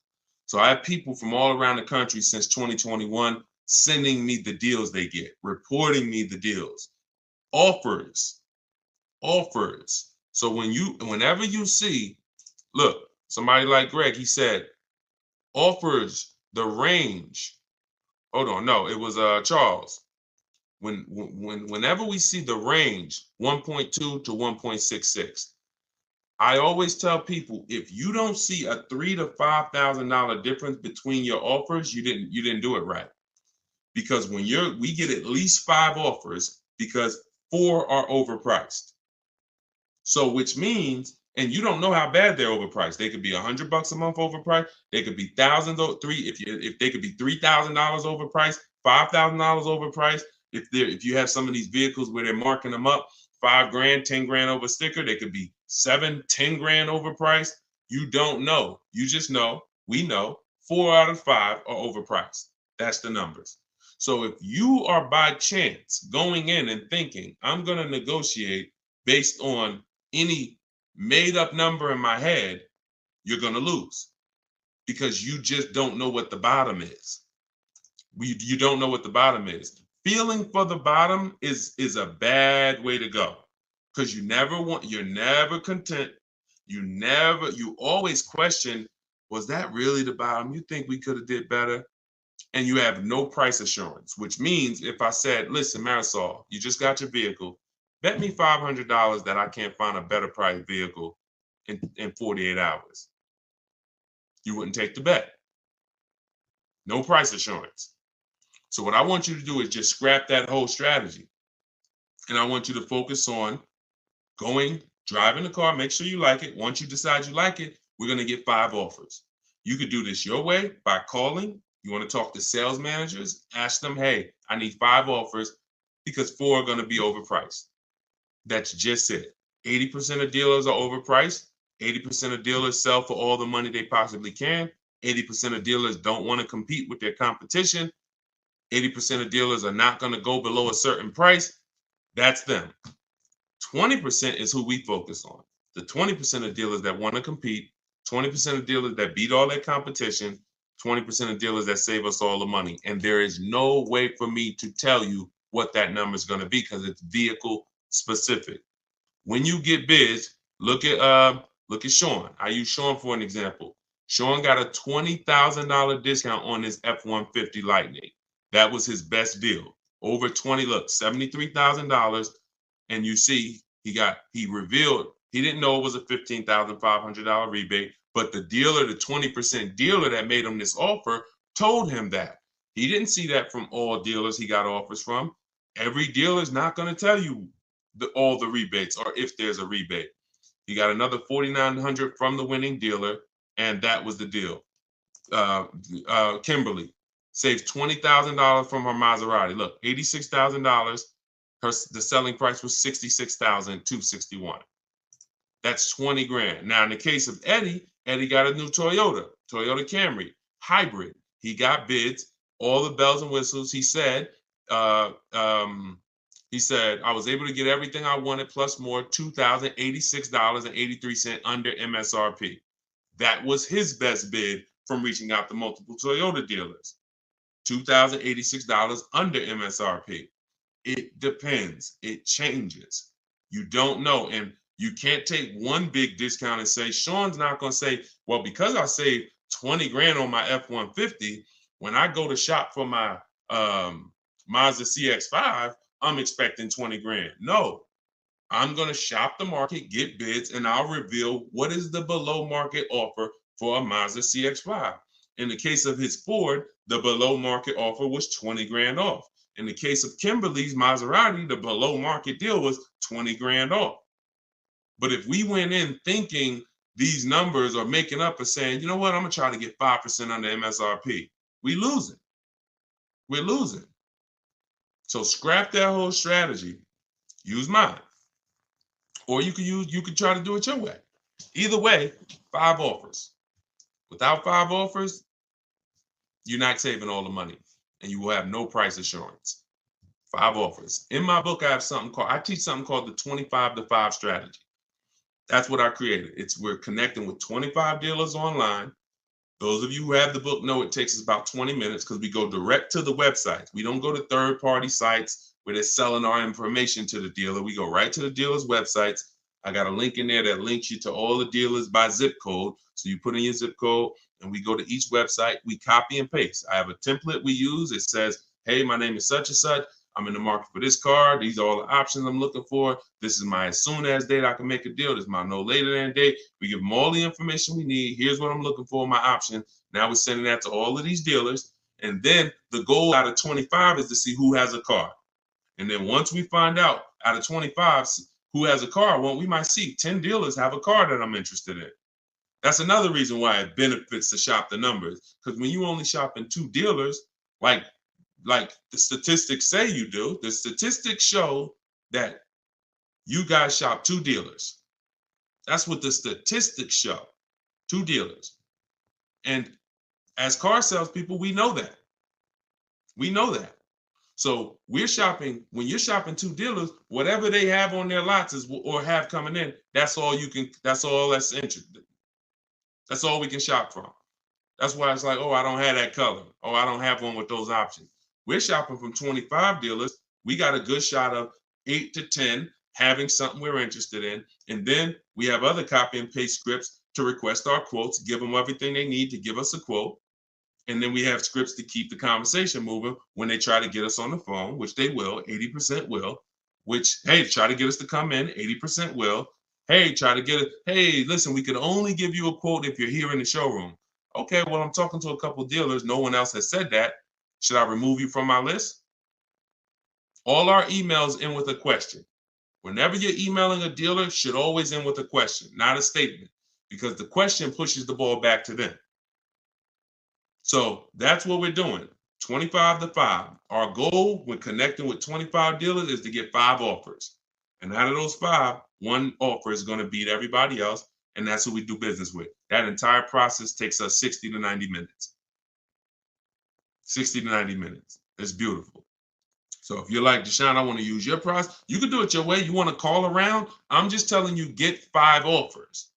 So I have people from all around the country since 2021 sending me the deals they get, reporting me the deals, offers. So whenever you see, look, somebody like Greg, he said, offers the range. Hold on, no, it was Charles. Whenever we see the range 1.2 to 1.66, I always tell people, if you don't see a $3,000 to $5,000 difference between your offers, you didn't do it right. Because we get at least 5 offers because 4 are overpriced. So which means, and you don't know how bad they're overpriced. They could be $100 a month overpriced. They could be thousands, if they could be $3,000 overpriced, $5,000 overpriced. If you have some of these vehicles where they're marking them up, $5,000, $10,000 over sticker, they could be $7,000, $10,000 overpriced. You don't know. You just know. We know 4 out of 5 are overpriced. That's the numbers. So if you are by chance going in and thinking, I'm going to negotiate based on any made up number in my head, you're going to lose because you just don't know what the bottom is. You don't know what the bottom is. Feeling for the bottom is a bad way to go because you're never content. You always question, was that really the bottom? You think we could have did better? And you have no price assurance, which means if I said, listen, Marisol, you just got your vehicle, bet me $500 that I can't find a better priced vehicle in 48 hours. You wouldn't take the bet. No price assurance. So what I want you to do is just scrap that whole strategy. And I want you to focus on driving the car, make sure you like it. Once you decide you like it, we're going to get 5 offers. You could do this your way by calling. You want to talk to sales managers, ask them, hey, I need 5 offers because 4 are going to be overpriced. That's just it. 80% of dealers are overpriced. 80% of dealers sell for all the money they possibly can. 80% of dealers don't want to compete with their competition. 80% of dealers are not going to go below a certain price. That's them. 20% is who we focus on. The 20% of dealers that want to compete, 20% of dealers that beat all their competition, 20% of dealers that save us all the money. And there is no way for me to tell you what that number is going to be because it's vehicle specific. When you get bids, look at Sean. I use Sean for an example. Sean got a $20,000 discount on his F-150 Lightning. That was his best deal. Over 20, look, $73,000. And you see, he revealed, he didn't know it was a $15,500 rebate, but the dealer, the 20% dealer that made him this offer, told him that. He didn't see that from all dealers he got offers from. Every dealer is not going to tell you all the rebates or if there's a rebate. He got another $4,900 from the winning dealer, and that was the deal. Kimberly saved $20,000 from her Maserati. Look, $86,000. The selling price was $66,261. That's 20 grand. Now, in the case of Eddie got a new Toyota Camry hybrid. He got bids, all the bells and whistles. He said, I was able to get everything I wanted plus more, $2,086.83 under MSRP. That was his best bid from reaching out to multiple Toyota dealers. $2,086 under MSRP. It depends. It changes. You don't know. And you can't take one big discount and say, Sean's not going to say, well, because I saved 20 grand on my F-150, when I go to shop for my Mazda CX-5, I'm expecting 20 grand. No, I'm going to shop the market, get bids, and I'll reveal what is the below market offer for a Mazda CX-5. In the case of his Ford, the below market offer was 20 grand off. In the case of Kimberly's Maserati, the below market deal was 20 grand off. But if we went in thinking these numbers are making up and saying, you know what, I'm going to try to get 5% under MSRP, we're losing. So scrap that whole strategy. Use mine. Or you could try to do it your way. Either way, 5 offers. Without 5 offers, you're not saving all the money and you will have no price assurance. 5 offers. In my book, I teach something called the 25-to-5 strategy. That's what I created. We're connecting with 25 dealers online. Those of you who have the book know it takes us about 20 minutes because we go direct to the websites. We don't go to third-party sites where they're selling our information to the dealer. We go right to the dealer's websites. I got a link in there that links you to all the dealers by zip code. So you put in your zip code and we go to each website. We copy and paste. I have a template we use. It says, hey, my name is such and such. I'm in the market for this car. These are all the options I'm looking for. This is my as soon as date I can make a deal. This is my no later than date. We give them all the information we need. Here's what I'm looking for, my option. Now we're sending that to all of these dealers. And then the goal out of 25 is to see who has a car. And then once we find out of 25 who has a car, well, we might see 10 dealers have a car that I'm interested in. That's another reason why it benefits to shop the numbers. Because when you only shop in 2 dealers, like the statistics say you do, the statistics show that you guys shop 2 dealers. That's what the statistics show, 2 dealers. And as car salespeople, we know that. So when you're shopping 2 dealers, whatever they have on their lots or have coming in, that's all that's interesting. That's all we can shop from. That's why it's like, oh, I don't have that color. Oh, I don't have one with those options. We're shopping from 25 dealers. We got a good shot of 8 to 10 having something we're interested in. And then we have other copy and paste scripts to request our quotes, give them everything they need to give us a quote. And then we have scripts to keep the conversation moving when they try to get us on the phone, which they will, 80% will, which, hey, try to get us to come in, 80% will. Hey, hey, listen, we can only give you a quote if you're here in the showroom. Okay, well, I'm talking to a couple dealers. No one else has said that. Should I remove you from my list? All our emails end with a question. Whenever you're emailing a dealer, should always end with a question, not a statement, because the question pushes the ball back to them. So that's what we're doing, 25-to-5. Our goal when connecting with 25 dealers is to get 5 offers. And out of those 5, 1 offer is going to beat everybody else, and that's who we do business with. That entire process takes us 60 to 90 minutes. 60 to 90 minutes. It's beautiful. So if you're like, Deshone, I want to use your process, you can do it your way. You want to call around? I'm just telling you, get 5 offers.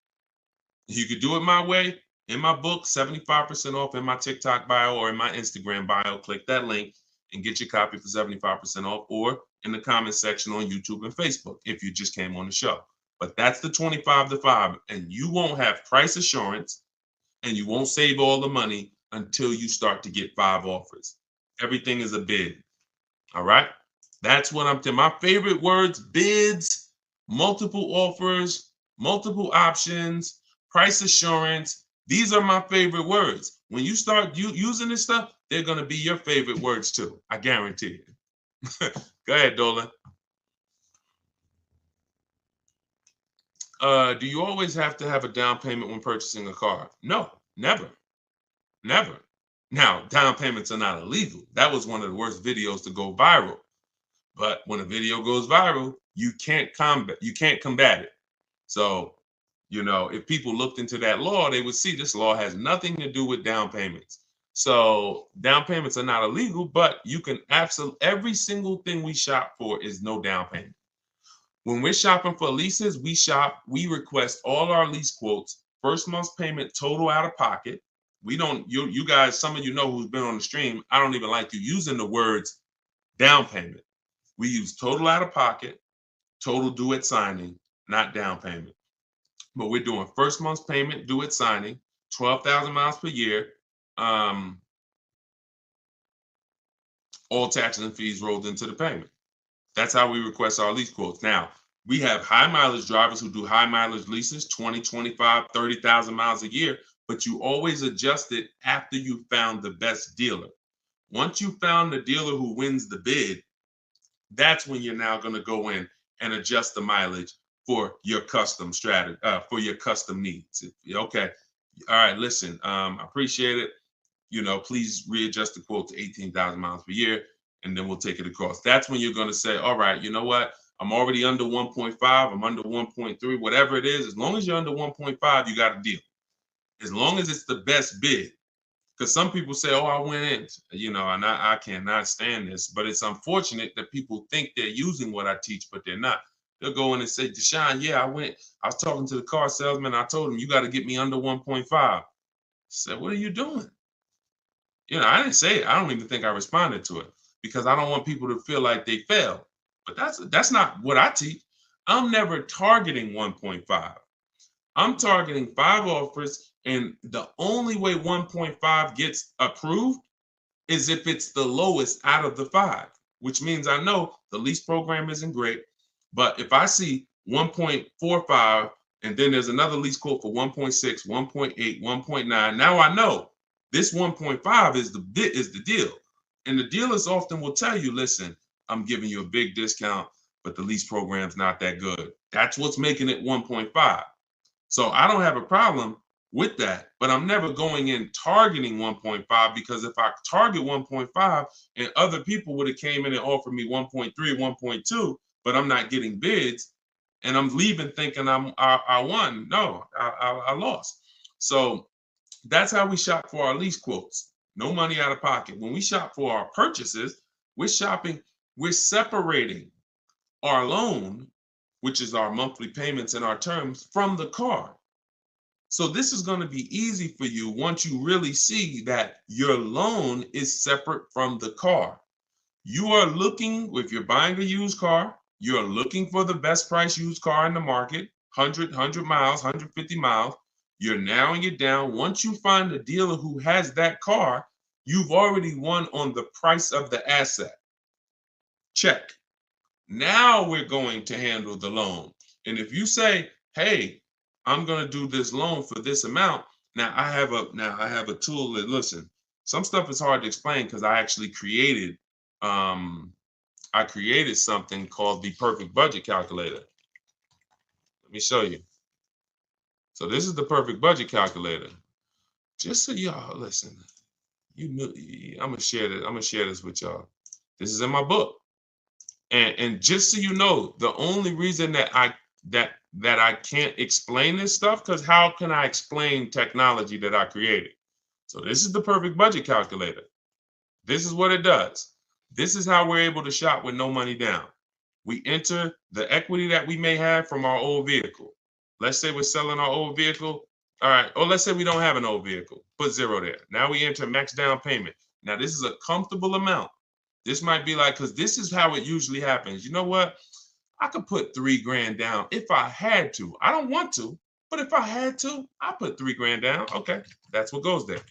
You could do it my way. In my book, 75% off in my TikTok bio or in my Instagram bio. Click that link and get your copy for 75% off, or in the comment section on YouTube and Facebook if you just came on the show. But that's the 25 to 5, and you won't have price assurance and you won't save all the money until you start to get 5 offers. Everything is a bid. All right? That's what I'm telling. My favorite words: bids, multiple offers, multiple options, price assurance. These are my favorite words. When you start using this stuff, they're going to be your favorite words too. I guarantee it. Go ahead, Dolan. Do you always have to have a down payment when purchasing a car? No, never. Never. Now, down payments are not illegal. That was one of the worst videos to go viral. But when a video goes viral, you can't combat it. So, if people looked into that law, they would see this law has nothing to do with down payments. So down payments are not illegal, but you can every single thing we shop for is no down payment. When we're shopping for leases, we request all our lease quotes, first month's payment total out of pocket. We don't, you guys, some of you know who's been on the stream, I don't even like you using the words down payment. We use total out of pocket, total due at signing, not down payment. But we're doing first month's payment due at signing, 12,000 miles per year, all taxes and fees rolled into the payment. That's how we request our lease quotes. Now, we have high mileage drivers who do high mileage leases, 20, 25, 30,000 miles a year, but you always adjust it after you found the best dealer. Once you found the dealer who wins the bid, that's when you're now going to go in and adjust the mileage for your custom strategy, for your custom needs. Okay. All right. Listen, I appreciate it. Please readjust the quote to 18,000 miles per year, and then we'll take it across. That's when you're going to say, all right, you know what? I'm already under 1.5. I'm under 1.3, whatever it is. As long as you're under 1.5, you got a deal. As long as it's the best bid. Because some people say, oh, I went in, and I cannot stand this. But it's unfortunate that people think they're using what I teach, but they're not. They'll go in and say, Deshone, yeah, I was talking to the car salesman. I told him, you got to get me under 1.5. I said, what are you doing? I didn't say it. I don't even think I responded to it because I don't want people to feel like they failed. But that's not what I teach. I'm never targeting 1.5. I'm targeting 5 offers, and the only way 1.5 gets approved is if it's the lowest out of the 5, which means I know the lease program isn't great. But if I see 1.45 and then there's another lease quote for 1.6, 1.8, 1.9, now I know this 1.5 is the deal. And the dealers often will tell you, listen, I'm giving you a big discount, but the lease program's not that good. That's what's making it 1.5. So I don't have a problem with that, but I'm never going in targeting 1.5, because if I target 1.5 and other people would have came in and offered me 1.3, 1.2, but I'm not getting bids, and I'm leaving thinking I won. No, I lost. So that's how we shop for our lease quotes. No money out of pocket. When we shop for our purchases, we're separating our loan, which is our monthly payments and our terms, from the car. So this is going to be easy for you once you really see that your loan is separate from the car. You are looking, if you're buying a used car, you're looking for the best price used car in the market, 100 miles, 150 miles. You're narrowing it down. Once you find a dealer who has that car, you've already won on the price of the asset. Check. Now we're going to handle the loan. And if you say, hey, I'm going to do this loan for this amount. Now I have a tool that, listen, some stuff is hard to explain because I actually created something called the perfect budget calculator. Let me show you. So this is the perfect budget calculator. Just so y'all listen, I'm gonna share this with y'all. This is in my book. And just so you know, the only reason that I can't explain this stuff, because how can I explain technology that I created? So this is the perfect budget calculator. This is what it does. This is how we're able to shop with no money down. We enter the equity that we may have from our old vehicle. Let's say we're selling our old vehicle. All right. Or let's say we don't have an old vehicle. Put 0 there. Now we enter max down payment. Now this is a comfortable amount. This might be like, because this is how it usually happens. You know what? I could put $3,000 down if I had to. I don't want to, but if I had to, I put $3,000 down. Okay, that's what goes there.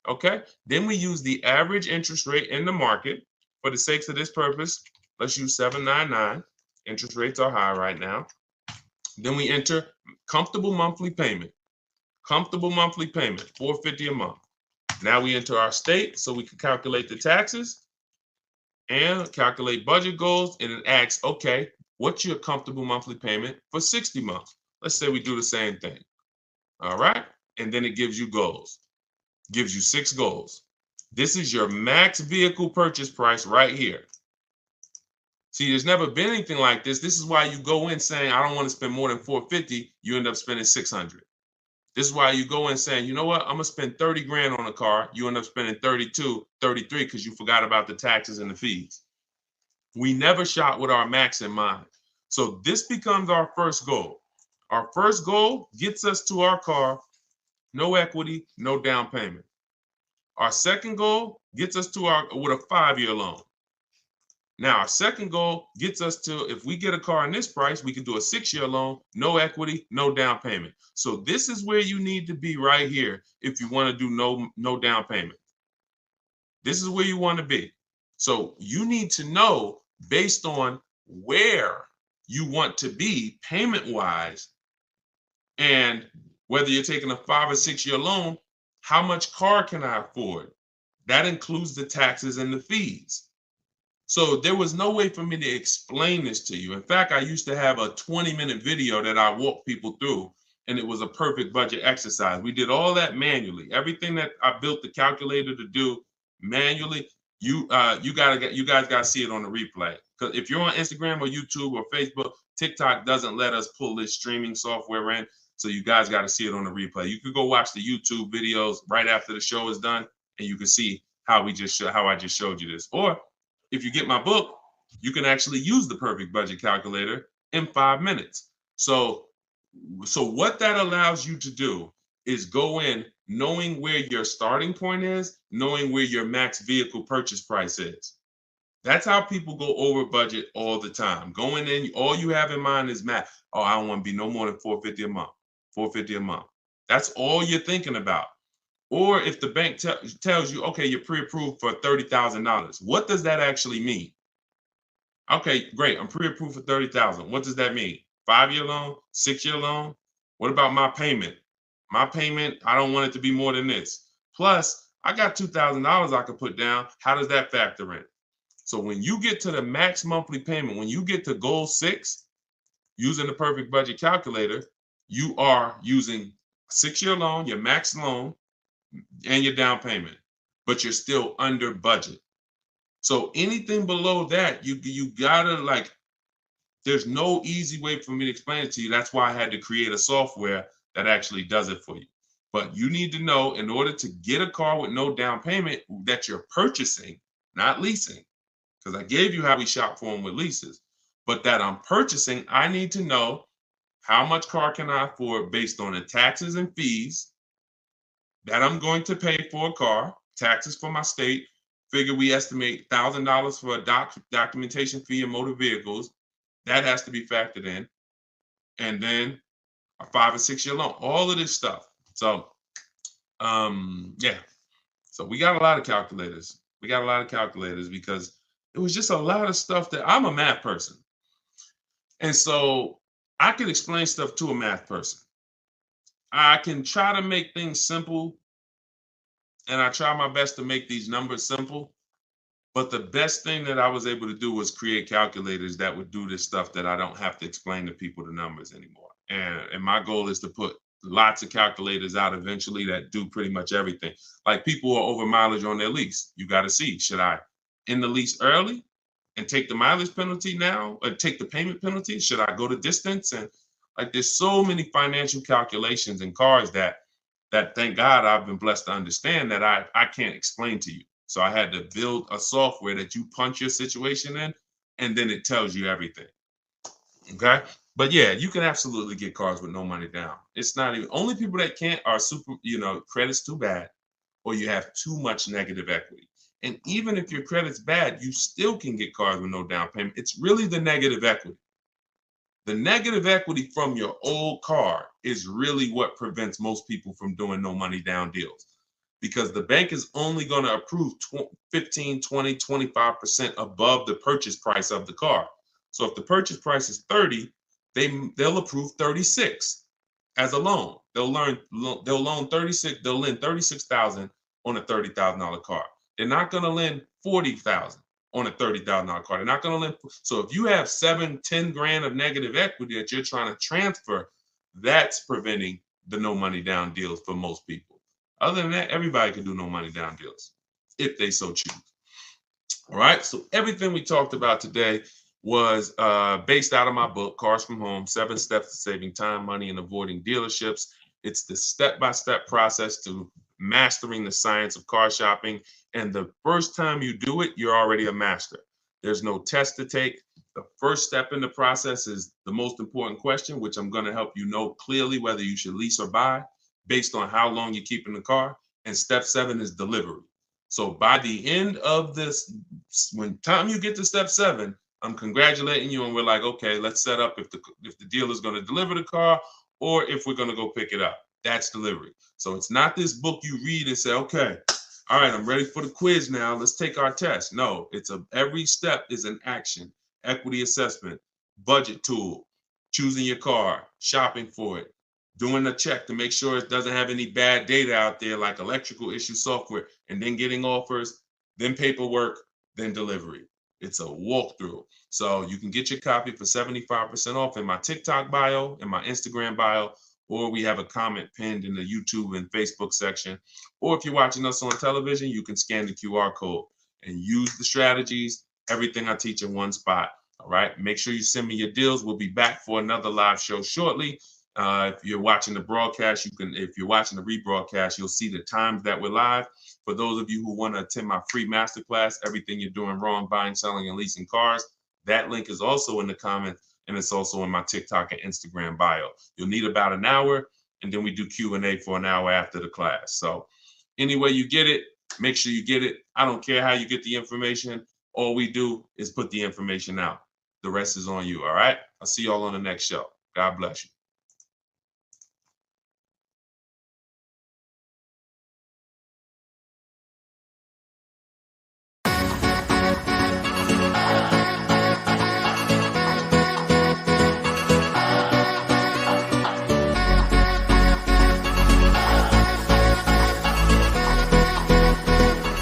Okay. Then we use the average interest rate in the market. For the sakes of this purpose, let's use 7.99. Interest rates are high right now. Then we enter comfortable monthly payment. Comfortable monthly payment, $450 a month. Now we enter our state so we can calculate the taxes and calculate budget goals. And it asks, okay, what's your comfortable monthly payment for 60 months? Let's say we do the same thing. All right. And then it gives you goals, gives you 6 goals. This is your max vehicle purchase price right here. See, there's never been anything like this. This is why you go in saying, I don't want to spend more than $450. You end up spending $600. This is why you go in saying, you know what, I'm gonna spend 30 grand on a car. You end up spending 32, 33 because you forgot about the taxes and the fees. We never shop with our max in mind. So this becomes our first goal. Our first goal gets us to our car, no equity, no down payment. Our second goal gets us to our with a 5-year loan. Now, our second goal gets us to, if we get a car in this price, we can do a 6-year loan, no equity, no down payment. So this is where you need to be right here if you want to do no down payment. This is where you want to be. So you need to know, based on where you want to be payment-wise, and whether you're taking a 5 or 6-year loan, how much car can I afford? That includes the taxes and the fees. So there was no way for me to explain this to you. In fact, I used to have a 20-minute video that I walked people through, and it was a perfect budget exercise. We did all that manually. Everything that I built the calculator to do manually, you guys gotta see it on the replay. Because if you're on Instagram or YouTube or Facebook, TikTok doesn't let us pull this streaming software in. So you guys got to see it on the replay. You could go watch the YouTube videos right after the show is done, and you can see how I just showed you this. Or if you get my book, you can actually use the perfect budget calculator in 5 minutes. So what that allows you to do is go in knowing where your starting point is, knowing where your max vehicle purchase price is. That's how people go over budget all the time. Going in, all you have in mind is math. Oh, I don't want to be no more than $450 a month. $450 a month. That's all you're thinking about. Or if the bank tells you, okay, you're pre-approved for $30,000. What does that actually mean? Okay, great. I'm pre-approved for $30,000. What does that mean? 5-year loan, 6-year loan? What about my payment? My payment, I don't want it to be more than this. Plus, I got $2,000 I could put down. How does that factor in? So when you get to the max monthly payment, when you get to goal 6, using the perfect budget calculator, you are using 6-year loan, your max loan, and your down payment, but you're still under budget. So anything below that, you gotta there's no easy way for me to explain it to you. That's why I had to create a software that actually does it for you. But you need to know, in order to get a car with no down payment that you're purchasing, not leasing, because I gave you how we shop for them with leases, but that I'm purchasing, I need to know how much car can I afford based on the taxes and fees that I'm going to pay for a car, taxes for my state. Figure we estimate $1,000 for a documentation fee in motor vehicles. That has to be factored in. And then a 5 or 6-year loan, all of this stuff. So, yeah. So we got a lot of calculators. Because it was just a lot of stuff that I'm a math person. And so I can explain stuff to a math person. I can try to make things simple, and I try my best to make these numbers simple. But the best thing that I was able to do was create calculators that would do this stuff that I don't have to explain to people the numbers anymore. And my goal is to put lots of calculators out eventually that do pretty much everything. Like people are over mileage on their lease. You got to see, should I end the lease early and take the mileage penalty now, or take the payment penalty? Should I go to distance? And there's so many financial calculations in cars that thank God I've been blessed to understand that I can't explain to you. So I had to build a software that you punch your situation in, and then it tells you everything. Okay. But yeah, you can absolutely get cars with no money down. It's not even, only people that can't are super, credit's too bad, or you have too much negative equity. And even if your credit's bad, you still can get cars with no down payment. It's really the negative equity. The negative equity from your old car is really what prevents most people from doing no money down deals, because the bank is only going to approve 15, 20, 25% above the purchase price of the car. So if the purchase price is 30, they'll approve 36 as a loan. They'll loan 36, they'll lend 36,000 on a $30,000 car. They're not going to lend 40,000 on a $30,000 car. They're not going to lend. So if you have 10 grand of negative equity that you're trying to transfer, that's preventing the no money down deals for most people. Other than that, everybody can do no money down deals if they so choose. All right. So everything we talked about today was based out of my book, Cars from Home, 7 Steps to Saving Time, Money, and Avoiding Dealerships. It's the step-by-step process to mastering the science of car shopping. And the first time you do it, you're already a master. There's no test to take. The first step in the process is the most important question, which I'm going to help you know clearly whether you should lease or buy based on how long you keep in the car. And step 7 is delivery. So by the end of this, when time you get to step 7, I'm congratulating you, and we're like, okay, let's set up if the dealer is going to deliver the car or if we're going to go pick it up. That's delivery. So it's not this book you read and say, okay, all right, I'm ready for the quiz now. Let's take our test. No, every step is an action. Equity assessment, budget tool, choosing your car, shopping for it, doing a check to make sure it doesn't have any bad data out there like electrical issue software, and then getting offers, then paperwork, then delivery. It's a walkthrough. So you can get your copy for 75% off in my TikTok bio, in my Instagram bio, or we have a comment pinned in the YouTube and Facebook section. Or if you're watching us on television, you can scan the QR code and use the strategies, everything I teach in one spot. All right. Make sure you send me your deals. We'll be back for another live show shortly. If you're watching the broadcast, if you're watching the rebroadcast, you'll see the times that we're live. For those of you who want to attend my free masterclass, Everything You're Doing Wrong, Buying, Selling, and Leasing Cars, that link is also in the comments, and it's also in my TikTok and Instagram bio. You'll need about an hour, and then we do Q&A for an hour after the class. So any way you get it, make sure you get it. I don't care how you get the information. All we do is put the information out. The rest is on you, all right? I'll see y'all on the next show. God bless you.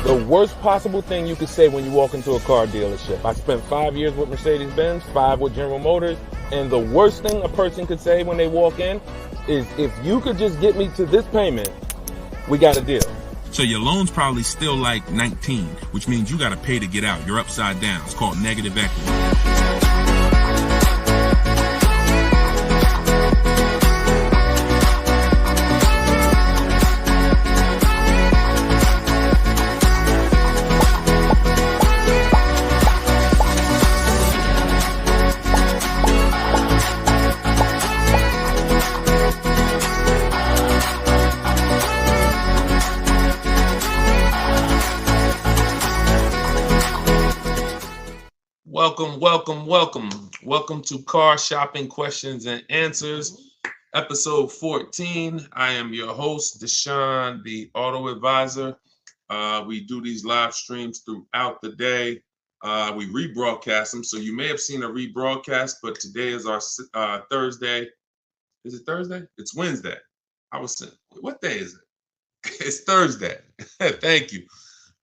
The worst possible thing you could say when you walk into a car dealership. I spent 5 years with Mercedes-Benz, 5 with General Motors, and the worst thing a person could say when they walk in is, if you could just get me to this payment, we got a deal. So your loan's probably still like 19, which means you got to pay to get out. You're upside down. It's called negative equity. Welcome to Car Shopping Questions and Answers, episode 14. I am your host, Deshone the Auto Advisor. We do these live streams throughout the day. We rebroadcast them, so you may have seen a rebroadcast, but today is our Thursday. Is it Thursday? It's Wednesday. I was saying, what day is it? It's Thursday. Thank you.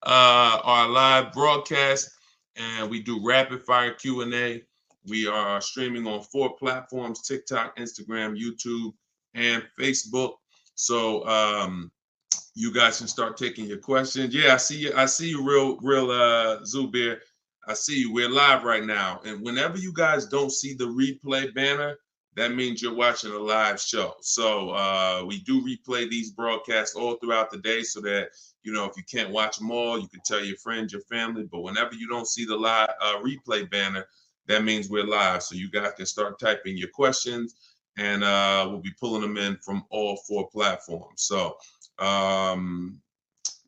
Our live broadcast. And we do rapid fire Q&A. We are streaming on 4 platforms: TikTok, Instagram, YouTube, and Facebook. So you guys can start taking your questions. Yeah, I see you. I see you, real Zubir. I see you. We're live right now. And whenever you guys don't see the replay banner, that means you're watching a live show. So we do replay these broadcasts all throughout the day so that, if you can't watch them all, you can tell your friends, your family. But whenever you don't see the live replay banner, that means we're live. So you guys can start typing your questions, and we'll be pulling them in from all 4 platforms. So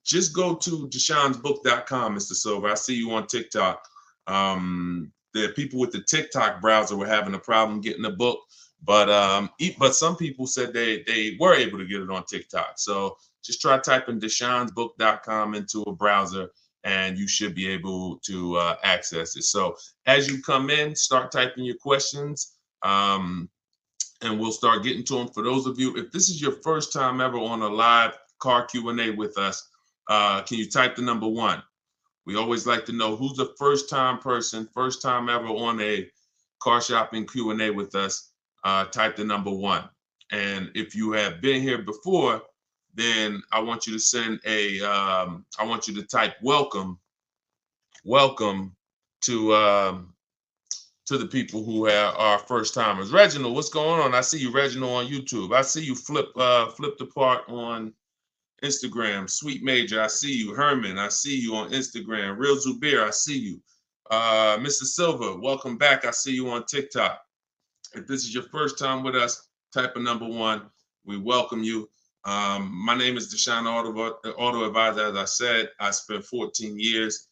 just go to Deshone'sBook.com, Mr. Silver. I see you on TikTok. The people with the TikTok browser were having a problem getting the book, but some people said they were able to get it on TikTok. So just try typing Deshone'sBook.com into a browser, and you should be able to access it. So as you come in, start typing your questions, and we'll start getting to them. For those of you, if this is your first time ever on a live car Q&A with us, can you type the number 1? We always like to know who's the first time person, first time ever on a car shopping Q&A with us. Type the number 1. And if you have been here before, then I want you to send a, I want you to type welcome to the people who are first timers. Reginald, what's going on? I see you, Reginald, on YouTube. I see you flipped apart on Instagram. Sweet Major, I see you. Herman, I see you on Instagram. Real Zubir, I see you. Mr. Silver, welcome back. I see you on TikTok. If this is your first time with us, type a number 1. We welcome you. My name is Deshone the Auto Advisor. As I said, I spent 14 years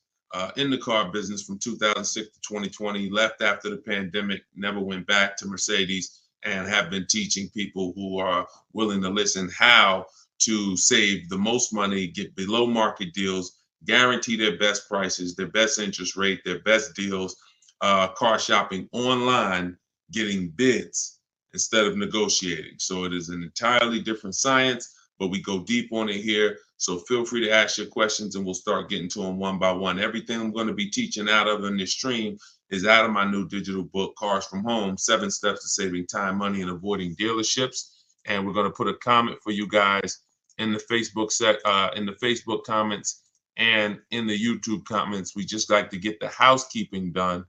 in the car business from 2006 to 2020, left after the pandemic, never went back to Mercedes, and have been teaching people who are willing to listen how to save the most money, get below market deals, guarantee their best prices, their best interest rate, their best deals, car shopping online, getting bids instead of negotiating. So it is an entirely different science, but we go deep on it here. So feel free to ask your questions, and we'll start getting to them one by one. Everything I'm going to be teaching out of in this stream is out of my new digital book, Cars from Home, 7 Steps to Saving Time, Money, and Avoiding Dealerships. And we're going to put a comment for you guys in the Facebook comments and in the YouTube comments. We just like to get the housekeeping done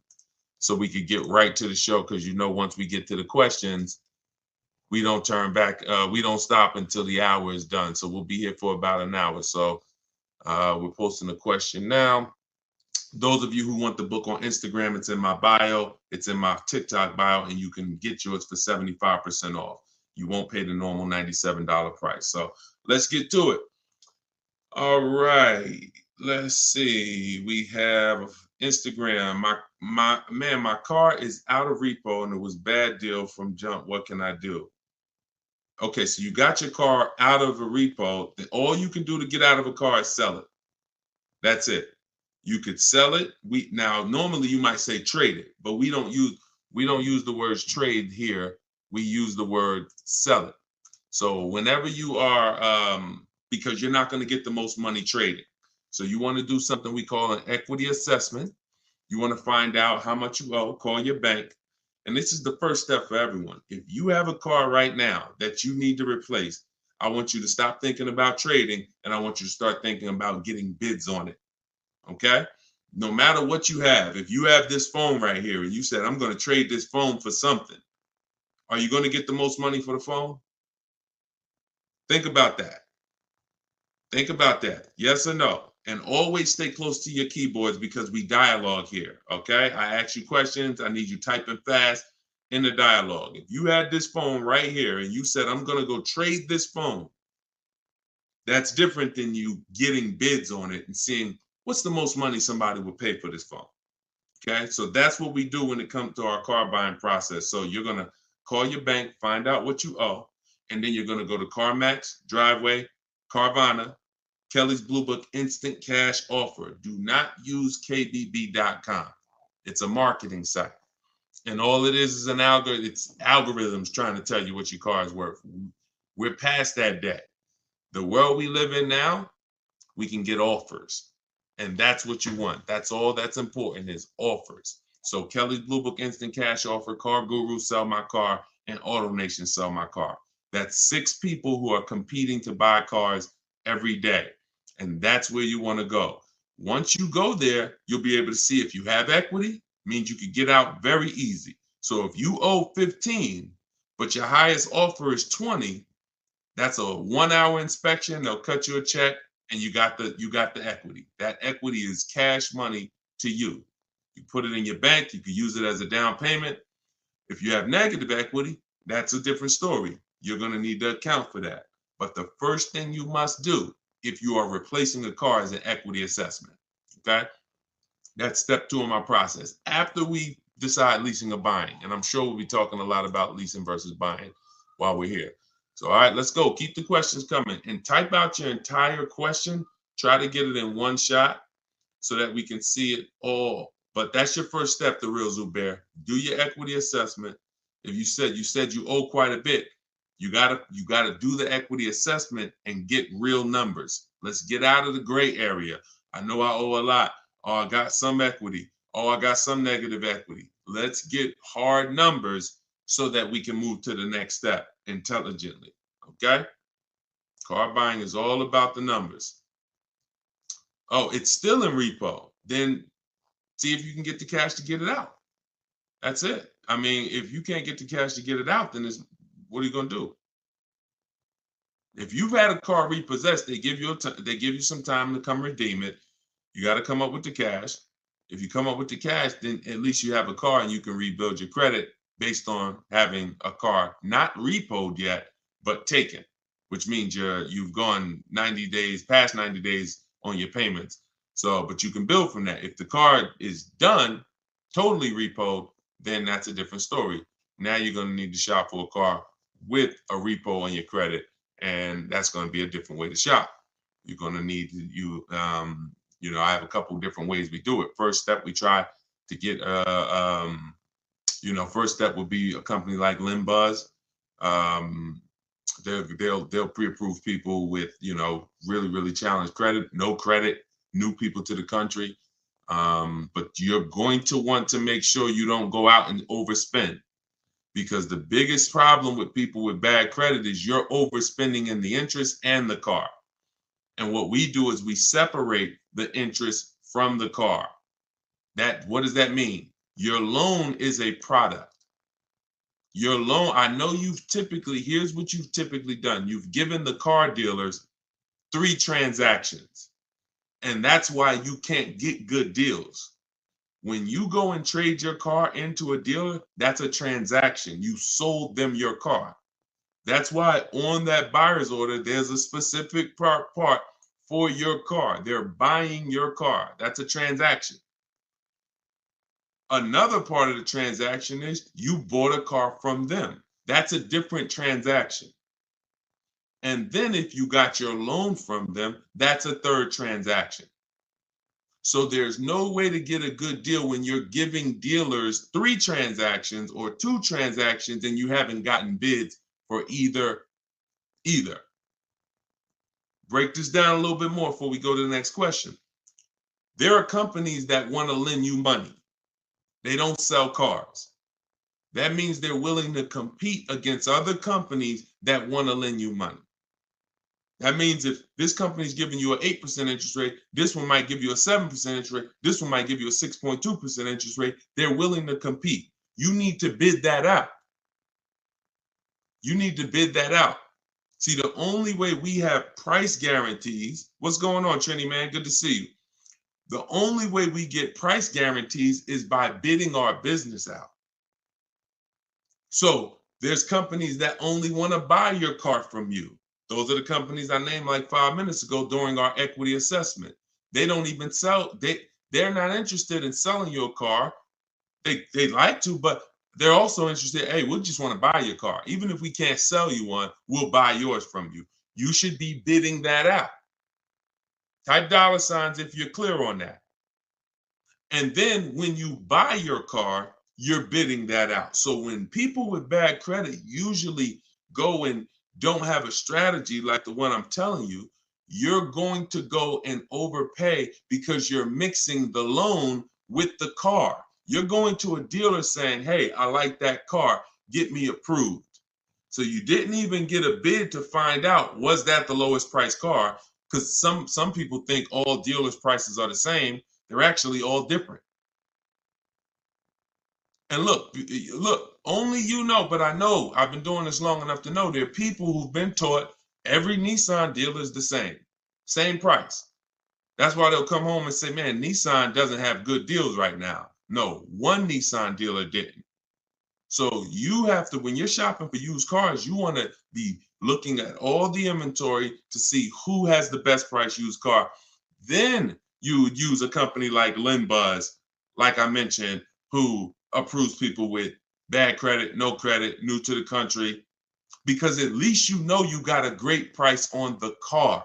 so we could get right to the show, because once we get to the questions, we don't turn back. We don't stop until the hour is done. So we'll be here for about an hour. So we're posting a question now. Those of you who want the book on Instagram, it's in my bio. It's in my TikTok bio, and you can get yours for 75% off. You won't pay the normal $97 price. So let's get to it. All right. Let's see. We have Instagram. My car is out of repo and it was bad deal from jump. What can I do? Okay, so you got your car out of a repo. All you can do to get out of a car is sell it. That's it. You could sell it. Now normally you might say trade it, but we don't use the words trade here. We use the word sell it. So whenever you are, because you're not going to get the most money trading. So you want to do something we call an equity assessment. You want to find out how much you owe, call your bank. And this is the first step for everyone. If you have a car right now that you need to replace, I want you to stop thinking about trading, and I want you to start thinking about getting bids on it. Okay? No matter what you have, if you have this phone right here and you said, I'm going to trade this phone for something, are you going to get the most money for the phone? Think about that. Think about that. Yes or no? And always stay close to your keyboards, because we dialogue here, okay? I ask you questions. I need you typing fast in the dialogue. If you had this phone right here and you said, I'm going to go trade this phone, that's different than you getting bids on it and seeing what's the most money somebody will pay for this phone, okay? So that's what we do when it comes to our car buying process. So you're going to call your bank, find out what you owe, and then you're going to go to CarMax, Driveway, Carvana, Kelly's Blue Book Instant Cash Offer. Do not use KBB.com. It's a marketing site. And all it is an algorithm. It's algorithms trying to tell you what your car is worth. We're past that day. The world we live in now, we can get offers. And that's what you want. That's all that's important is offers. So Kelly's Blue Book Instant Cash Offer, Car Guru, Sell My Car, and Auto Nation, Sell My Car. That's 6 people who are competing to buy cars every day. And that's where you want to go. Once you go there, you'll be able to see if you have equity, means you could get out very easy. So if you owe 15, but your highest offer is 20, that's a 1-hour inspection. They'll cut you a check, and you got the equity. That equity is cash money to you. You put it in your bank. You can use it as a down payment. If you have negative equity, that's a different story. You're going to need to account for that. But the first thing you must do if you are replacing a car is an equity assessment. Okay? That's step 2 in my process. After we decide leasing or buying, and I'm sure we'll be talking a lot about leasing versus buying while we're here. So, all right, let's go. Keep the questions coming and type out your entire question. Try to get it in one shot so that we can see it all. But that's your first step, the real Zubair. Do your equity assessment. If you said you owe quite a bit, you gotta do the equity assessment and get real numbers. Let's get out of the gray area. I know I owe a lot. Oh, I got some equity. Oh, I got some negative equity. Let's get hard numbers so that we can move to the next step intelligently. Okay? Car buying is all about the numbers. Oh, it's still in repo. Then see if you can get the cash to get it out. That's it. I mean, if you can't get the cash to get it out, then what are you going to do? If you've had a car repossessed, they give you some time to come redeem it. You got to come up with the cash. If you come up with the cash, then at least you have a car and you can rebuild your credit based on having a car not repoed yet, but taken, which means you've gone 90 days, past 90 days on your payments. So, but you can build from that. If the car is done, totally repoed, then that's a different story. Now you're going to need to shop for a car with a repo on your credit, and that's going to be a different way to shop. You're going to need I have a couple different ways we do it. First step, we try to get first step would be a company like Limbuzz. They'll pre-approve people with really, really challenged credit, no credit, new people to the country. But you're going to want to make sure you don't go out and overspend, because the biggest problem with people with bad credit is you're overspending in the interest and the car. And what we do is we separate the interest from the car. What does that mean? Your loan is a product. Your loan, I know here's what you've typically done. You've given the car dealers 3 transactions. And that's why you can't get good deals. When you go and trade your car into a dealer, that's a transaction. You sold them your car. That's why on that buyer's order, there's a specific part for your car. They're buying your car. That's a transaction. Another part of the transaction is you bought a car from them. That's a different transaction. And then if you got your loan from them, that's a third transaction. So there's no way to get a good deal when you're giving dealers 3 transactions or 2 transactions and you haven't gotten bids for either. Break this down a little bit more before we go to the next question. There are companies that want to lend you money. They don't sell cars. That means they're willing to compete against other companies that want to lend you money. That means if this company is giving you an 8% interest rate, this one might give you a 7% interest rate, this one might give you a 6.2% interest rate. They're willing to compete. You need to bid that out. You need to bid that out. See, the only way we have price guarantees, what's going on, Trini, man? Good to see you. The only way we get price guarantees is by bidding our business out. So there's companies that only want to buy your car from you. Those are the companies I named like 5 minutes ago during our equity assessment. They don't even sell. They're not interested in selling your car. They like to, but they're also interested. Hey, we just want to buy your car. Even if we can't sell you one, we'll buy yours from you. You should be bidding that out. Type $ if you're clear on that. And then when you buy your car, you're bidding that out. So when people with bad credit usually go and don't have a strategy like the one I'm telling you, you're going to go and overpay because you're mixing the loan with the car. You're going to a dealer saying, hey, I like that car, get me approved. So you didn't even get a bid to find out, was that the lowest price car? Because some people think all dealers' prices are the same. They're actually all different. And look, only you know, but I know, I've been doing this long enough to know there are people who've been taught every Nissan dealer is the same price. That's why they'll come home and say, man, Nissan doesn't have good deals right now. No, one Nissan dealer didn't. So you have to, when you're shopping for used cars, you want to be looking at all the inventory to see who has the best price used car. Then you would use a company like LendBuzz, like I mentioned, who approves people with bad credit, no credit, new to the country, because at least you know you got a great price on the car.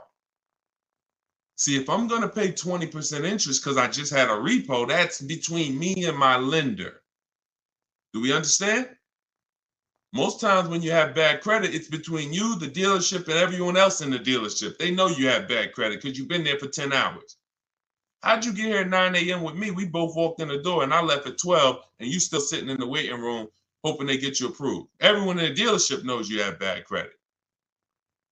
See, if I'm going to pay 20% interest because I just had a repo, that's between me and my lender. Do we understand? Most times when you have bad credit, it's between you, the dealership, and everyone else in the dealership. They know you have bad credit because you've been there for 10 hours. How'd you get here at 9 a.m. with me? We both walked in the door and I left at 12 and you still sitting in the waiting room hoping they get you approved. Everyone in the dealership knows you have bad credit.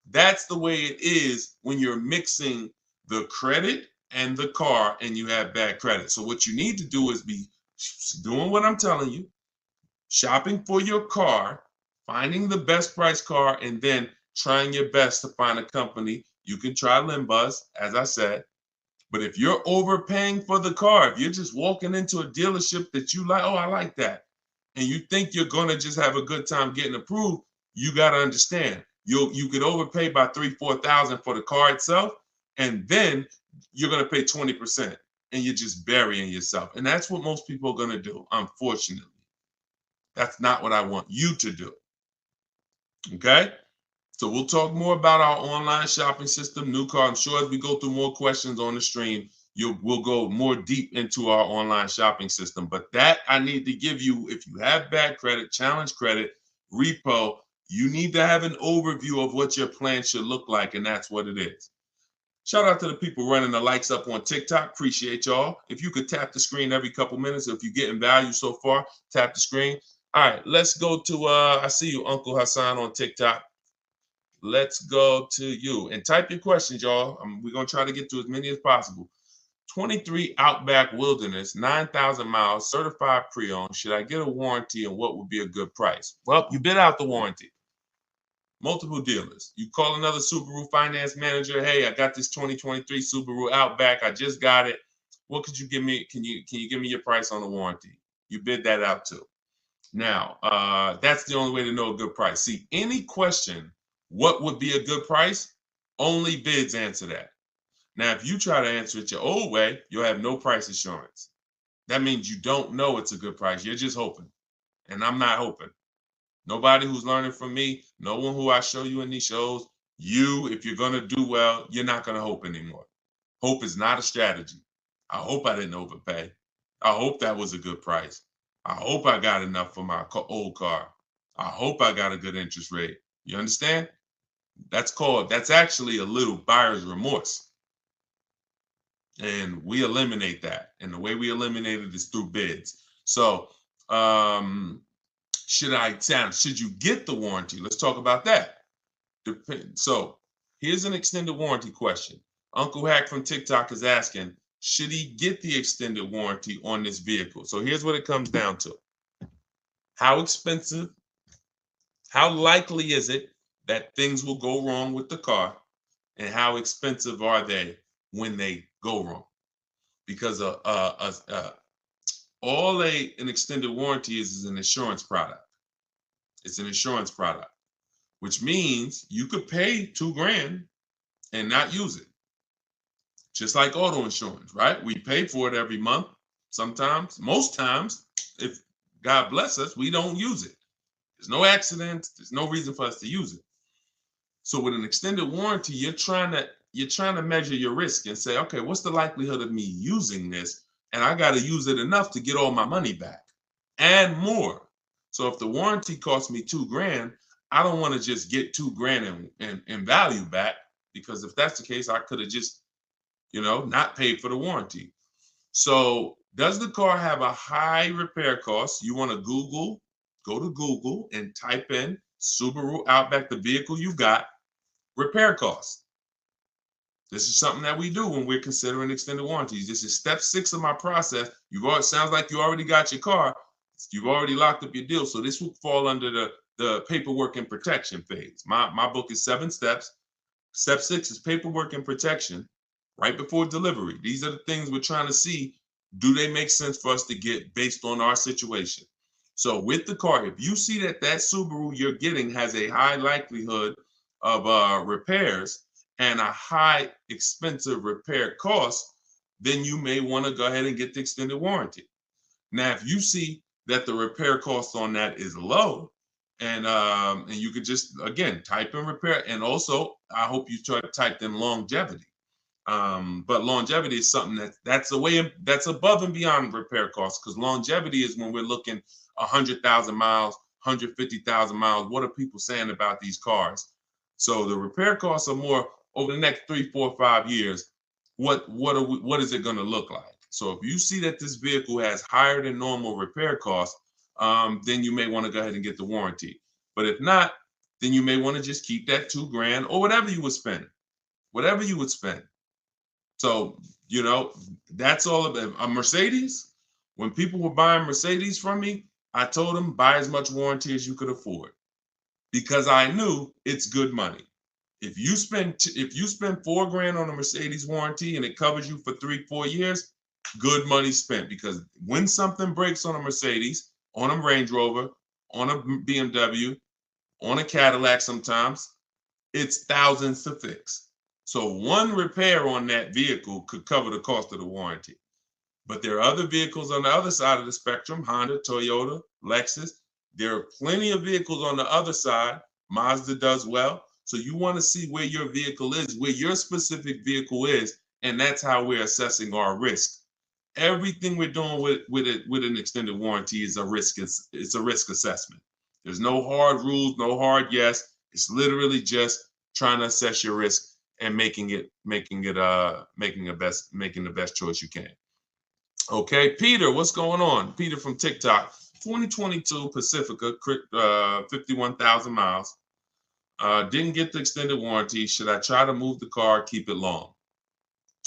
That's the way it is when you're mixing the credit and the car and you have bad credit. So what you need to do is be doing what I'm telling you, shopping for your car, finding the best price car, and then trying your best to find a company. You can try LendBuzz, as I said. But if you're overpaying for the car, if you're just walking into a dealership that you like, oh, I like that, and you think you're gonna just have a good time getting approved, you gotta understand you could overpay by $3,000-4,000 for the car itself, and then you're gonna pay 20%, and you're just burying yourself. And that's what most people are gonna do, unfortunately. That's not what I want you to do. Okay? So we'll talk more about our online shopping system, new car. I'm sure as we go through more questions on the stream, we'll go more deep into our online shopping system. But that I need to give you, if you have bad credit, challenge credit, repo, you need to have an overview of what your plan should look like, and that's what it is. Shout out to the people running the likes up on TikTok. Appreciate y'all. If you could tap the screen every couple minutes, if you're getting value so far, tap the screen. All right, let's go to, I see you, Uncle Hassan on TikTok. Let's go to you and type your questions, y'all. We're going to try to get to as many as possible. 23 Outback Wilderness, 9,000 miles, certified pre-owned. Should I get a warranty and what would be a good price? Well, you bid out the warranty. Multiple dealers. You call another Subaru finance manager. Hey, I got this 2023 Subaru Outback. I just got it. What could you give me? Can you give me your price on the warranty? You bid that out too. Now, that's the only way to know a good price. See, any question, what would be a good price? Only bids answer that. Now, if you try to answer it your old way, you'll have no price assurance. That means you don't know it's a good price. You're just hoping. And I'm not hoping. Nobody who's learning from me, no one who I show you in these shows, if you're going to do well, you're not going to hope anymore. Hope is not a strategy. I hope I didn't overpay. I hope that was a good price. I hope I got enough for my old car. I hope I got a good interest rate. You understand? That's actually a little buyer's remorse. And we eliminate that. And the way we eliminate it is through bids. So should you get the warranty? Let's talk about that. So here's an extended warranty question. Uncle Hack from TikTok is asking, should he get the extended warranty on this vehicle? So here's what it comes down to. How expensive, how likely is it that things will go wrong with the car? And how expensive are they when they go wrong? Because all an extended warranty is an insurance product. It's an insurance product, which means you could pay $2,000 and not use it. Just like auto insurance, right? We pay for it every month. Sometimes, most times, if God bless us, we don't use it. There's no accident. There's no reason for us to use it. So with an extended warranty, you're trying to measure your risk and say, okay, what's the likelihood of me using this? And I got to use it enough to get all my money back and more. So if the warranty costs me $2,000, I don't want to just get $2,000 in value back, because if that's the case, I could have just, not paid for the warranty. So does the car have a high repair cost? You want to go to Google and type in Subaru Outback, the vehicle you got, repair costs. This is something that we do when we're considering extended warranties. This is step 6 of my process. Sounds like you already got your car. You've already locked up your deal. So this will fall under the paperwork and protection phase. My book is 7 steps. Step 6 is paperwork and protection right before delivery. These are the things we're trying to see. Do they make sense for us to get based on our situation? So with the car, if you see that Subaru you're getting has a high likelihood of repairs and a high expensive repair cost, then you may want to go ahead and get the extended warranty. Now, if you see that the repair cost on that is low, and you could just again type in repair, and also I hope you try to type in longevity. But longevity is something that's above and beyond repair costs, because longevity is when we're looking 100,000 miles, 150,000 miles. What are people saying about these cars? So the repair costs are more over the next 3, 4, 5 years. What is it going to look like? So if you see that this vehicle has higher than normal repair costs, then you may want to go ahead and get the warranty. But if not, then you may want to just keep that $2,000 or whatever you would spend. Whatever you would spend. So, that's all about a Mercedes. When people were buying Mercedes from me, I told them buy as much warranty as you could afford, because I knew it's good money. If you spend $4,000 on a Mercedes warranty and it covers you for 3, 4 years, good money spent. Because when something breaks on a Mercedes, on a Range Rover, on a BMW, on a Cadillac, sometimes it's thousands to fix. So one repair on that vehicle could cover the cost of the warranty. But there are other vehicles on the other side of the spectrum, Honda, Toyota, Lexus. There are plenty of vehicles on the other side. Mazda does well. So you want to see where your vehicle is, where your specific vehicle is, and that's how we're assessing our risk. Everything we're doing with an extended warranty is a risk. It's a risk assessment. There's no hard rules, no hard yes. It's literally just trying to assess your risk and making the best choice you can. Okay, Peter, what's going on? Peter from TikTok. 2022 Pacifica, 51,000 miles. Didn't get the extended warranty. Should I try to move the car, keep it long?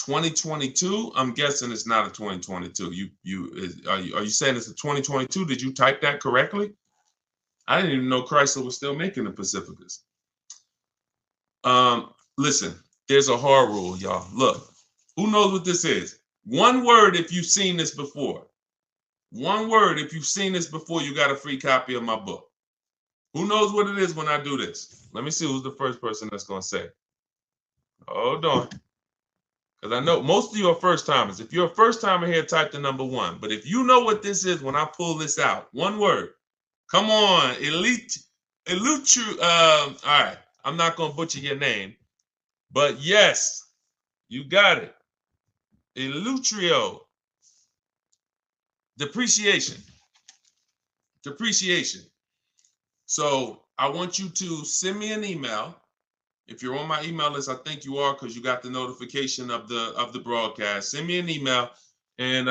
2022, I'm guessing it's not a 2022. Are you saying it's a 2022? Did you type that correctly? I didn't even know Chrysler was still making the Pacificas. Listen, there's a hard rule, y'all. Look, who knows what this is? One word if you've seen this before. One word if you've seen this before, you got a free copy of my book. Who knows what it is when I do this? Let me see who's the first person that's going to say. Hold on. Because I know most of you are first timers. If you're a first timer here, type the number 1. But if you know what this is when I pull this out, one word. Come on, all right. I'm not going to butcher your name. But yes, you got it. Elutrio. Depreciation. So I want you to send me an email. If you're on my email list, I think you are, because you got the notification of the broadcast. Send me an email, and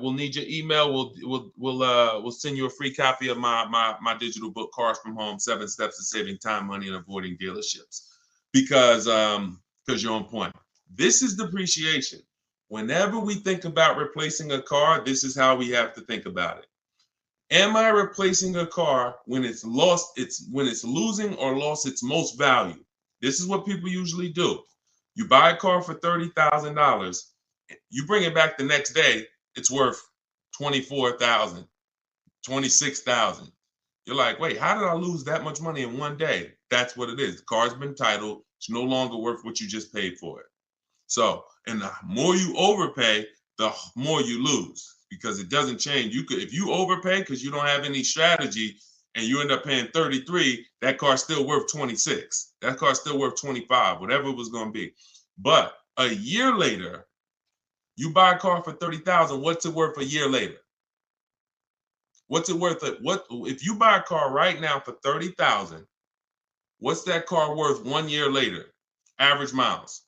we'll need your email. We'll send you a free copy of my digital book, Cars from Home: 7 Steps to Saving Time, Money, and Avoiding Dealerships. Because you're on point. This is depreciation. Whenever we think about replacing a car, this is how we have to think about it. Am I replacing a car when it's losing or lost its most value? This is what people usually do. You buy a car for $30,000. You bring it back the next day, it's worth $24,000, $26,000. You're like, wait, how did I lose that much money in one day? That's what it is. The car's been titled. It's no longer worth what you just paid for it. So, and the more you overpay, the more you lose, because it doesn't change. If you overpay because you don't have any strategy and you end up paying 33, that car's still worth 26. That car's still worth 25, whatever it was going to be. But a year later, you buy a car for 30,000. What's it worth a year later? What's it worth? If you buy a car right now for 30,000, what's that car worth 1 year later? Average miles.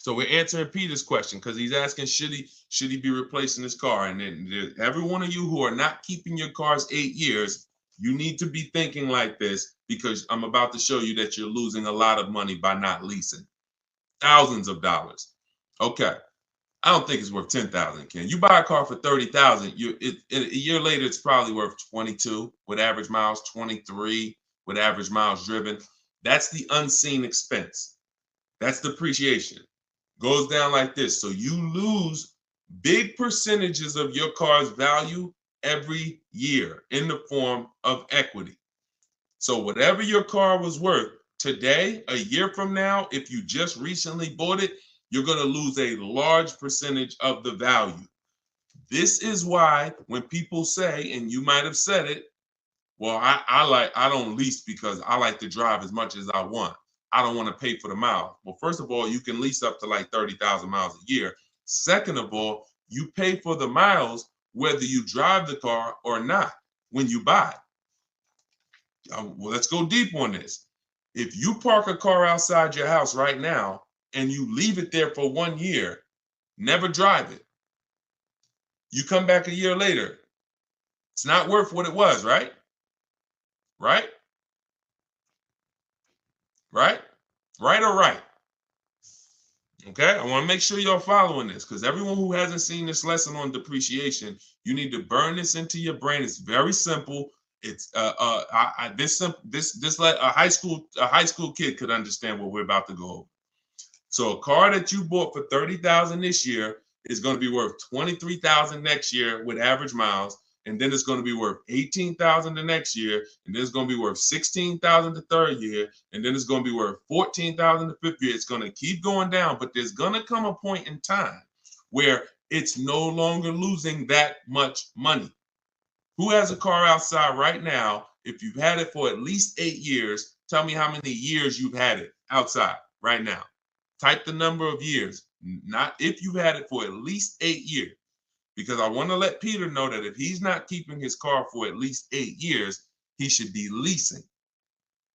So we're answering Peter's question, because he's asking, should he be replacing his car? And then every one of you who are not keeping your cars 8 years, you need to be thinking like this, because I'm about to show you that you're losing a lot of money by not leasing. Thousands of dollars. Okay. I don't think it's worth 10,000, Ken. You buy a car for 30,000, a year later it's probably worth 22 with average miles, 23 with average miles driven. That's the unseen expense. That's depreciation. Goes down like this. So you lose big percentages of your car's value every year in the form of equity. So whatever your car was worth today, a year from now, if you just recently bought it, you're going to lose a large percentage of the value. This is why when people say, and you might have said it, well, I don't lease because I like to drive as much as I want. I don't want to pay for the miles. Well, first of all, you can lease up to like 30,000 miles a year. Second of all, you pay for the miles whether you drive the car or not when you buy it. Well, let's go deep on this. If you park a car outside your house right now and you leave it there for 1 year, never drive it. You come back a year later, it's not worth what it was, right? Right? Right? Right or right? Okay, I want to make sure you're following this because everyone who hasn't seen this lesson on depreciation, you need to burn this into your brain. It's very simple. It's this a high school kid could understand what we're about to go over. So a car that you bought for 30,000 this year is going to be worth 23,000 next year with average miles, and then it's going to be worth 18,000 the next year, and then it's going to be worth 16,000 the third year, and then it's going to be worth 14,000 the fifth year. It's going to keep going down, but there's going to come a point in time where it's no longer losing that much money. Who has a car outside right now? If you've had it for at least 8 years, tell me how many years you've had it outside right now. Type the number of years, not if you've had it for at least 8 years. Because I want to let Peter know that if he's not keeping his car for at least 8 years, he should be leasing.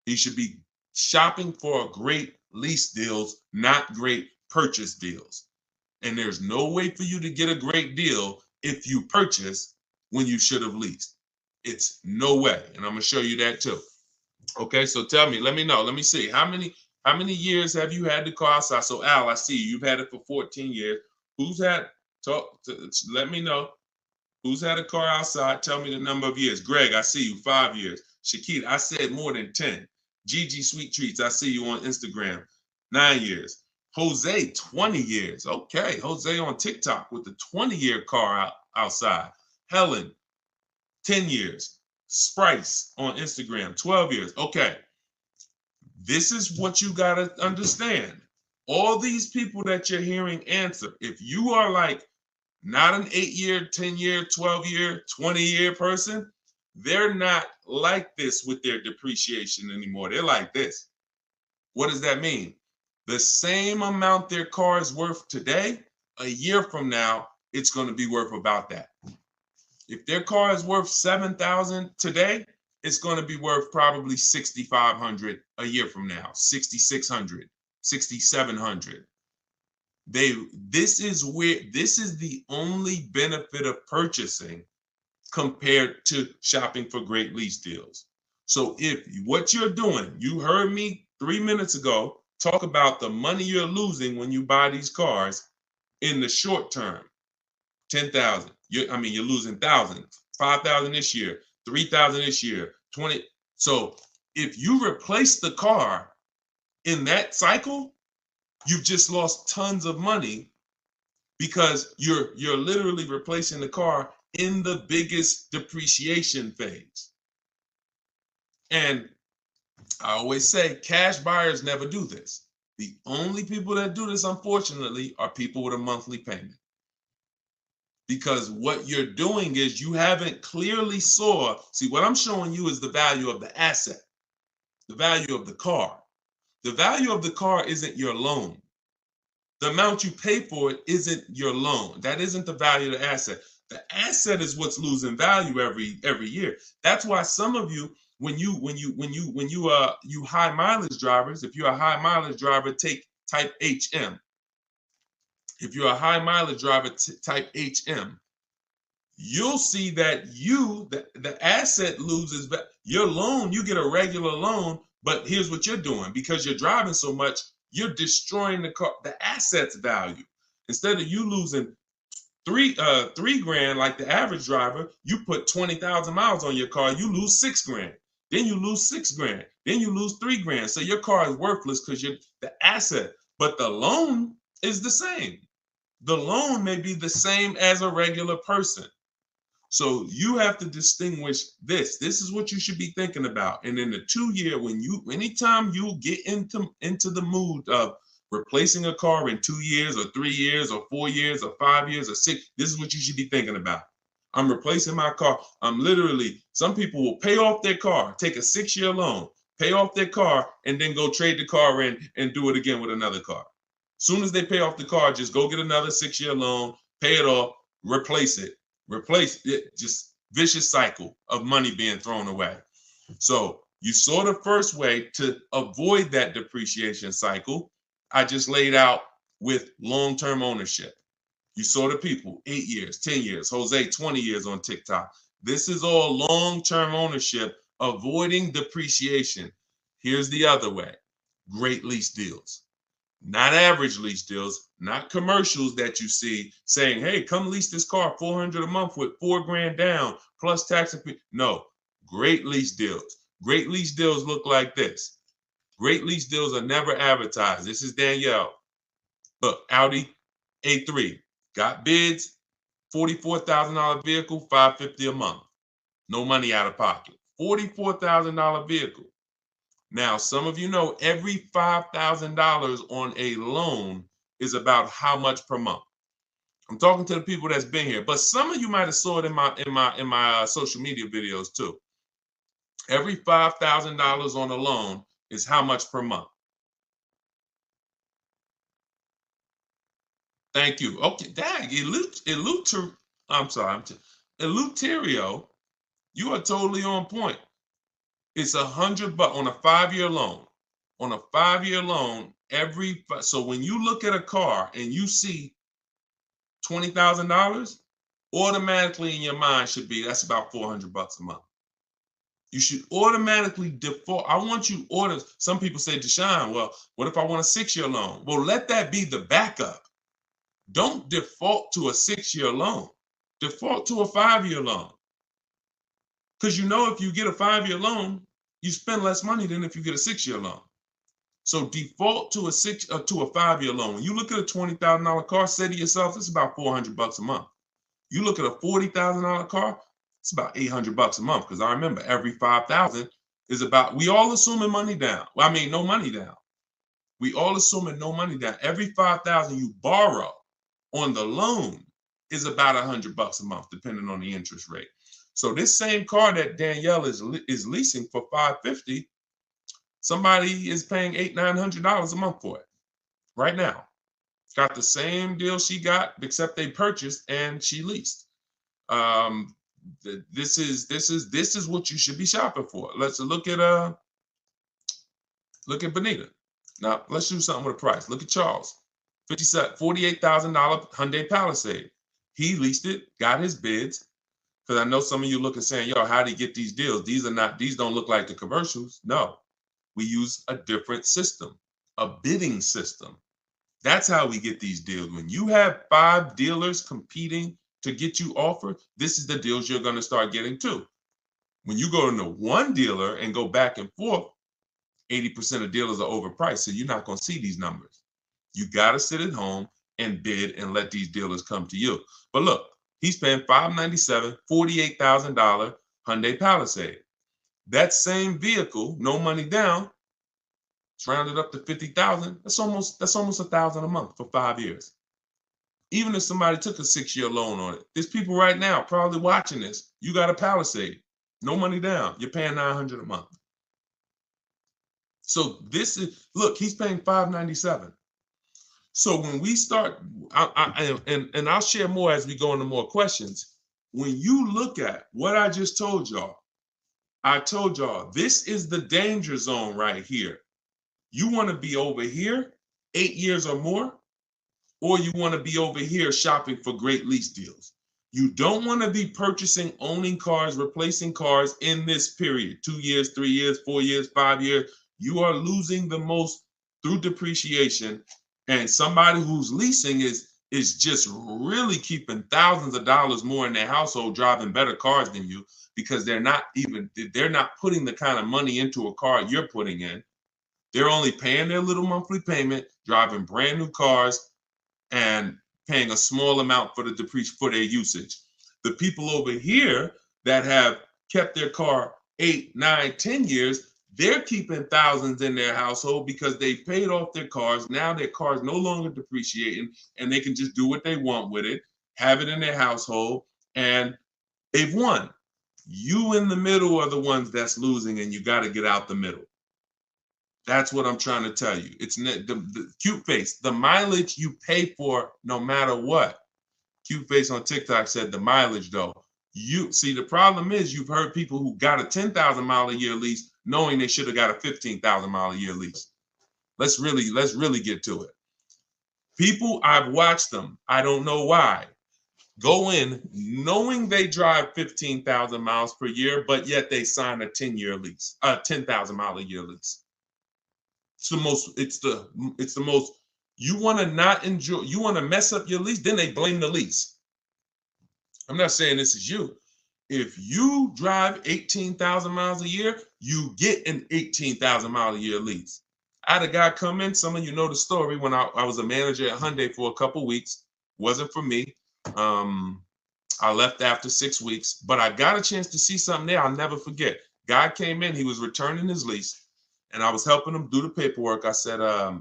He should be shopping for great lease deals, not great purchase deals. And there's no way for you to get a great deal if you purchase when you should have leased. It's no way. And I'm going to show you that too. Okay, so tell me, let me know. Let me see. How many years have you had the car outside? So Al, I see you've had it for 14 years. Who's had let me know who's had a car outside. Tell me the number of years. Greg, I see you 5 years. Shakita, I said more than 10. Gigi Sweet Treats, I see you on Instagram 9 years. Jose, 20 years. Okay, Jose on TikTok with the 20-year car outside. Helen, 10 years. Sprice on Instagram, 12 years. Okay, this is what you got to understand. All these people that you're hearing answer, if you are like not an 8-year, 10-year, 12-year, 20-year person, they're not like this with their depreciation anymore. They're like this. What does that mean? The same amount their car is worth today, a year from now, it's going to be worth about that. If their car is worth $7,000 today, it's going to be worth probably $6,500 a year from now, $6,600, $6,700. This is the only benefit of purchasing compared to shopping for great lease deals. So if what you're doing, you heard me 3 minutes ago talk about the money you're losing when you buy these cars in the short term, 10,000. You're losing thousands, 5,000 this year, 3,000 this year, 20. So if you replace the car in that cycle, you've just lost tons of money because you're literally replacing the car in the biggest depreciation phase. And I always say cash buyers never do this. The only people that do this, unfortunately, are people with a monthly payment. Because what you're doing is you haven't clearly see, what I'm showing you is the value of the asset, the value of the car. The value of the car isn't your loan. The amount you pay for it isn't your loan. That isn't the value of the asset. The asset is what's losing value every year. That's why some of you, when you high mileage drivers, if you're a high mileage driver, type HM. If you're a high mileage driver, type HM. You'll see that the asset loses your loan. You get a regular loan, but here's what you're doing. Because you're driving so much, you're destroying the asset's value. Instead of you losing $3,000 like the average driver, you put 20,000 miles on your car, you lose $6,000. Then you lose $6,000. Then you lose $3,000. So your car is worthless because you're the asset, but the loan is the same. the loan may be the same as a regular person. So you have to distinguish this. This is what you should be thinking about. And in the 2 year, anytime you get into the mood of replacing a car in 2 years or 3 years or 4 years or 5 years or 6, this is what you should be thinking about. I'm replacing my car. Some people will pay off their car, take a 6-year loan, pay off their car, and then go trade the car in and do it again with another car. Soon as they pay off the car, just go get another 6-year loan, pay it off, replace it, just vicious cycle of money being thrown away. So you saw the first way to avoid that depreciation cycle. I just laid out with long-term ownership. You saw the people, 8 years, 10 years, Jose, 20 years on TikTok. This is all long-term ownership, avoiding depreciation. Here's the other way. Great lease deals. Not average lease deals, not commercials that you see saying, hey, come lease this car, $400 a month with $4,000 down plus tax and fee. No, great lease deals. Great lease deals look like this. Great lease deals are never advertised. This is Danielle. Look, Audi A3, got bids, $44,000 vehicle, $550 a month. No money out of pocket. $44,000 vehicle. Now, some of you know every $5,000 on a loan is about how much per month. I'm talking to the people that's been here, but some of you might have saw it in my social media videos too. Every $5,000 on a loan is how much per month. Thank you. Okay, dang, Eleuterio, you are totally on point. It's $100 on a 5-year loan. On a 5-year loan, so when you look at a car and you see $20,000, automatically in your mind should be that's about $400 a month. You should automatically default. I want you order. Some people say, Deshone, well, what if I want a 6-year loan? Well, let that be the backup. Don't default to a 6-year loan. Default to a 5-year loan. Because you know if you get a 5-year loan, you spend less money than if you get a 6-year loan. So default to a 5-year loan. When you look at a $20,000 car, say to yourself, it's about $400 a month. You look at a $40,000 car, it's about $800 a month. Because I remember every $5,000 is about, we all assuming money down. Well, I mean, no money down. We all assuming no money down. Every $5,000 you borrow on the loan is about $100 a month, depending on the interest rate. So this same car that Danielle is leasing for $550, somebody is paying $800-900 a month for it right now. Got the same deal she got, except they purchased and she leased. This is what you should be shopping for. Let's look at Benita. Now let's do something with a price. Look at Charles, $48,000 Hyundai Palisade. He leased it, got his bids. Because I know some of you looking saying, yo, how do you get these deals? These don't look like the commercials. No, we use a different system, a bidding system. That's how we get these deals. When you have 5 dealers competing to get you offered, this is the deals you're going to start getting too. When you go into one dealer and go back and forth, 80% of dealers are overpriced. So you're not going to see these numbers. You got to sit at home and bid and let these dealers come to you. But look, he's paying $597, $48,000 Hyundai Palisade. That same vehicle, no money down, it's rounded up to $50,000. That's almost $1,000 a month for 5 years. Even if somebody took a 6-year loan on it, there's people right now probably watching this. You got a Palisade, no money down. You're paying $900 a month. So this is, look, he's paying $597. So when we start, I'll share more as we go into more questions. When you look at what I just told y'all, this is the danger zone right here. You want to be over here 8 years or more, or you want to be over here shopping for great lease deals. You don't want to be purchasing, owning cars, replacing cars in this period, 2 years, 3 years, 4 years, 5 years. You are losing the most through depreciation. And somebody who's leasing is just really keeping thousands of dollars more in their household, driving better cars than you, because they're not putting the kind of money into a car you're putting in. They're only paying their little monthly payment, driving brand new cars, and paying a small amount for their usage. The people over here that have kept their car 8, 9, 10 years, they're keeping thousands in their household because they paid off their cars. Now their car is no longer depreciating and they can just do what they want with it, have it in their household, and they've won. You in the middle are the ones that's losing, and you got to get out the middle. That's what I'm trying to tell you. It's the cute face, the mileage you pay for no matter what. Cute face on TikTok said the mileage though. You see, the problem is you've heard people who got a 10,000 mile a year lease knowing they should have got a 15,000 mile a year lease. Let's really get to it. People, I've watched them, I don't know why, go in knowing they drive 15,000 miles per year, but yet they sign a 10-year lease, a 10,000 mile a year lease. It's the most, you want to not enjoy, you want to mess up your lease, then they blame the lease. I'm not saying this is you. If you drive 18,000 miles a year, you get an 18,000 mile a year lease. I had a guy come in, some of you know the story, when I was a manager at Hyundai for a couple weeks. Wasn't for me. I left after 6 weeks, but I got a chance to see something there I'll never forget. Guy came in, he was returning his lease, and I was helping him do the paperwork. I said, I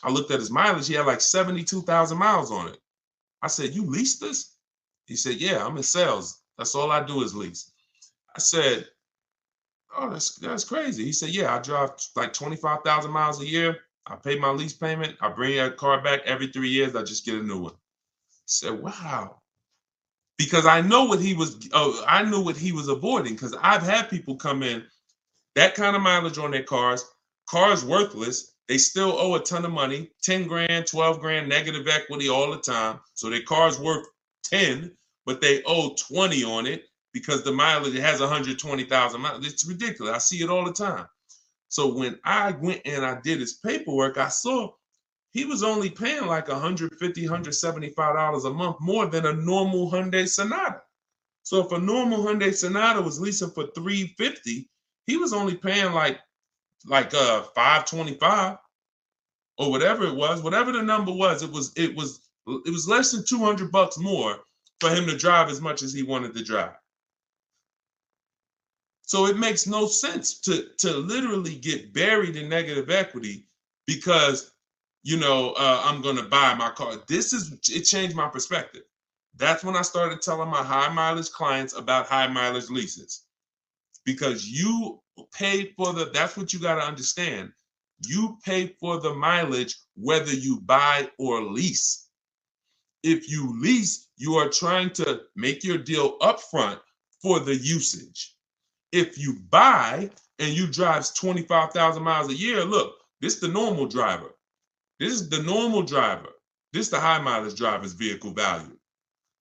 looked at his mileage. He had like 72,000 miles on it. I said, you leased this? He said, yeah, I'm in sales. That's all I do is lease. I said, oh, that's crazy. He said, yeah, I drive like 25,000 miles a year. I pay my lease payment. I bring a car back every 3 years. I just get a new one. I said, wow. Because I know what he was, I knew what he was avoiding, because I've had people come in, that kind of mileage on their cars worthless. They still owe a ton of money, 10 grand, 12 grand, negative equity all the time. So their car's worth 10, but they owe 20 on it because the mileage, it has 120,000 miles. It's ridiculous. I see it all the time. So when I went and I did his paperwork, I saw he was only paying like $150, $175 a month more than a normal Hyundai Sonata. So if a normal Hyundai Sonata was leasing for $350, he was only paying like $525 or whatever it was, whatever the number was. It was less than $200 more for him to drive as much as he wanted to drive. So it makes no sense to literally get buried in negative equity because, I'm going to buy my car. It changed my perspective. That's when I started telling my high mileage clients about high mileage leases, because you pay for that's what you got to understand. You pay for the mileage whether you buy or lease. If you lease, you are trying to make your deal upfront for the usage. If you buy and you drive 25,000 miles a year, look, this is the normal driver. This is the normal driver. This is the high mileage driver's vehicle value.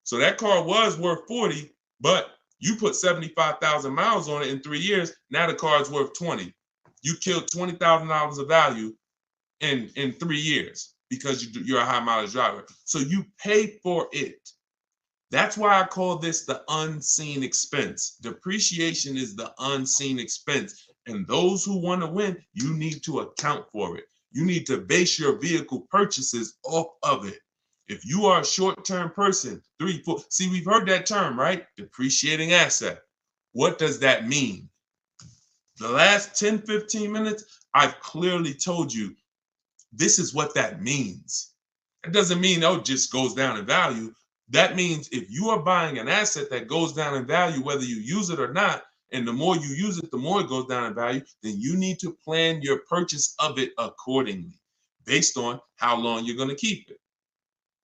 So that car was worth 40, but you put 75,000 miles on it in 3 years. Now the car is worth 20. You killed $20,000 of value in 3 years because you're a high mileage driver. So you pay for it. That's why I call this the unseen expense. Depreciation is the unseen expense. And those who want to win, you need to account for it. You need to base your vehicle purchases off of it. If you are a short-term person, 3, 4, see, we've heard that term, right? Depreciating asset. What does that mean? The last 10, 15 minutes, I've clearly told you this is what that means. It doesn't mean, it just goes down in value. That means if you are buying an asset that goes down in value, whether you use it or not, and the more you use it, the more it goes down in value, then you need to plan your purchase of it accordingly based on how long you're going to keep it.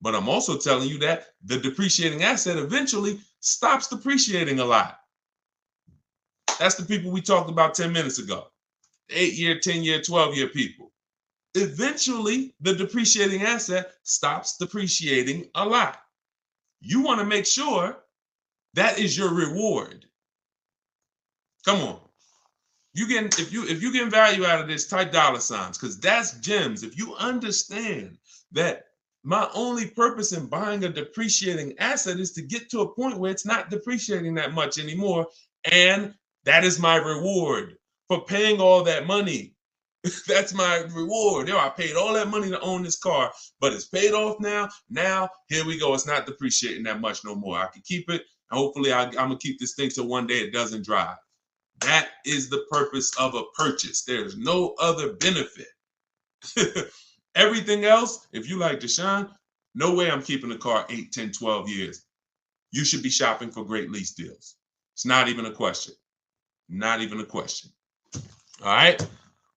But I'm also telling you that the depreciating asset eventually stops depreciating a lot. That's the people we talked about 10 minutes ago. 8-year, 10-year, 12-year people. Eventually, the depreciating asset stops depreciating a lot. You want to make sure that is your reward. Come on. If you get value out of this, type dollar signs, because that's gems. If you understand that my only purpose in buying a depreciating asset is to get to a point where it's not depreciating that much anymore, and that is my reward for paying all that money. That's my reward. I paid all that money to own this car, but it's paid off now. Now, here we go. It's not depreciating that much no more. I can keep it. And hopefully, I'm going to keep this thing so one day it doesn't drive. That is the purpose of a purchase. There's no other benefit. Everything else, if you like Deshone, no way I'm keeping the car 8, 10, 12 years. You should be shopping for great lease deals. It's not even a question. Not even a question. All right?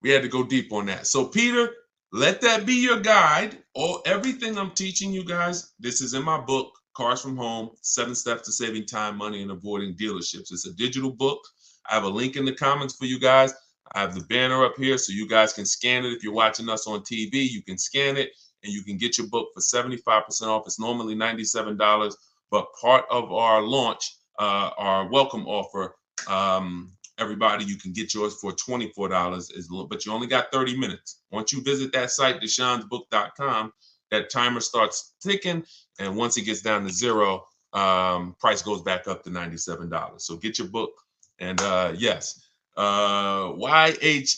We had to go deep on that. So, Peter, let that be your guide. Everything I'm teaching you guys, this is in my book, Cars from Home, 7 Steps to Saving Time, Money, and Avoiding Dealerships. It's a digital book. I have a link in the comments for you guys. I have the banner up here so you guys can scan it. If you're watching us on TV, you can scan it and you can get your book for 75% off. It's normally $97, but part of our launch, our welcome offer, everybody, you can get yours for $24, but you only got 30 minutes. Once you visit that site, DeshonesBook.com, that timer starts ticking, and once it gets down to 0, price goes back up to $97. So get your book, and yes, YHLDQ.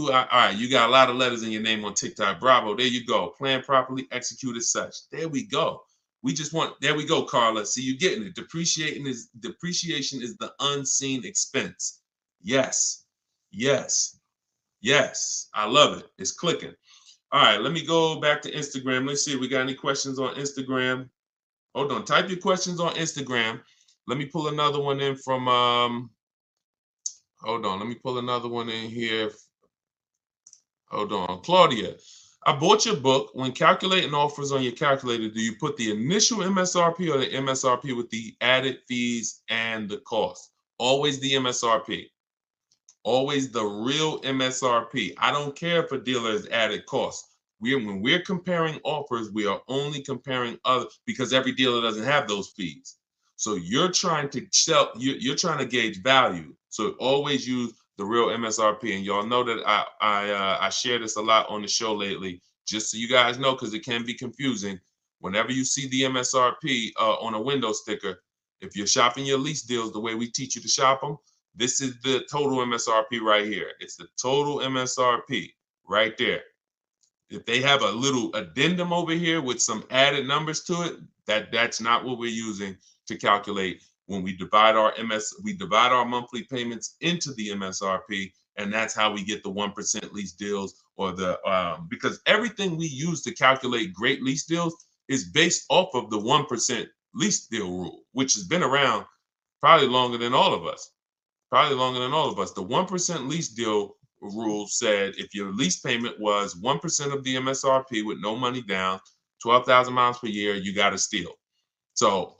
All right, you got a lot of letters in your name on TikTok. Bravo. There you go. Plan properly, execute as such. There we go. There we go, Carla. See, you getting it. Depreciation is the unseen expense. Yes. Yes. Yes. I love it. It's clicking. All right, let me go back to Instagram. Let's see if we got any questions on Instagram. Hold on. Type your questions on Instagram. Let me pull another one in from hold on. Let me pull another one in here. Hold on. Claudia. I bought your book. When calculating offers on your calculator, do you put the initial MSRP or the MSRP with the added fees and the cost? Always the MSRP. Always the real MSRP. I don't care if a dealer has added costs. When we're comparing offers, we are only comparing other, because every dealer doesn't have those fees. So you're trying to you're trying to gauge value. So always use the real MSRP. And y'all know that I share this a lot on the show lately, just so you guys know, because it can be confusing. Whenever you see the MSRP on a window sticker, if you're shopping your lease deals the way we teach you to shop them, this is the total MSRP right here. It's the total MSRP right there. If they have a little addendum over here with some added numbers to it, that's not what we're using to calculate when we divide our monthly payments into the MSRP, and that's how we get the 1% lease deals, or the because everything we use to calculate great lease deals is based off of the 1% lease deal rule, which has been around probably longer than all of us. The 1% lease deal rule said if your lease payment was 1% of the MSRP with no money down, 12,000 miles per year, you got a steal. So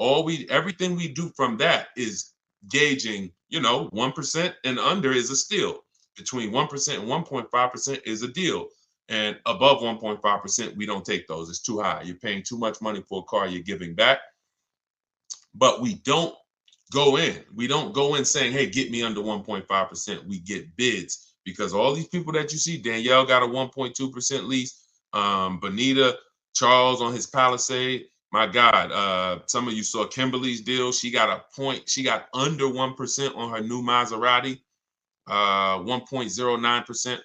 everything we do from that is gauging, 1% and under is a steal. Between 1% and 1.5% is a deal. And above 1.5%, we don't take those. It's too high. You're paying too much money for a car you're giving back. But we don't go in. We don't go in saying, hey, get me under 1.5%. We get bids, because all these people that you see, Danielle got a 1.2% lease. Bonita, Charles on his Palisade. My God, some of you saw Kimberly's deal. She got under 1% on her new Maserati, 1.09%.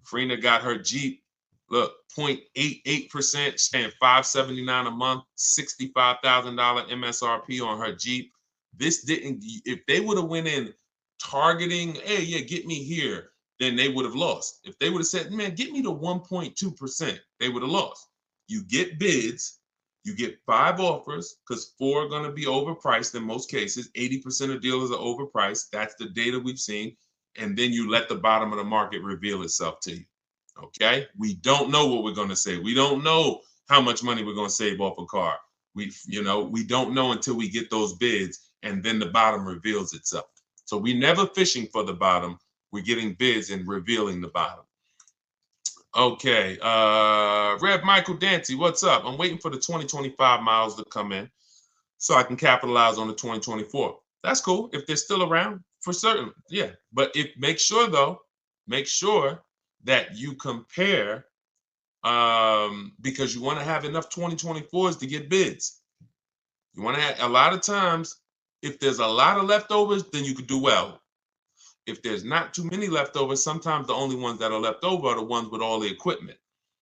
Frina got her Jeep. Look, 0.88%, staying $579 a month, $65,000 MSRP on her Jeep. If they would have went in targeting, hey, yeah, get me here, then they would have lost. If they would have said, man, get me to 1.2%, they would have lost. You get bids, you get 5 offers, because 4 are going to be overpriced in most cases. 80% of dealers are overpriced. That's the data we've seen. And then you let the bottom of the market reveal itself to you. Okay, we don't know what we're going to say. We don't know how much money we're going to save off a car. We don't know until we get those bids, and then the bottom reveals itself. So we're never fishing for the bottom. We're getting bids and revealing the bottom. Okay, Rev Michael Dancy, what's up? I'm waiting for the 2025 miles to come in so I can capitalize on the 2024. That's cool if they're still around, for certain. Yeah, but make sure that you compare, because you want to have enough 2024s to get bids. You want to have, a lot of times, if there's a lot of leftovers, then you could do well. if there's not too many leftovers, sometimes the only ones that are left over are the ones with all the equipment.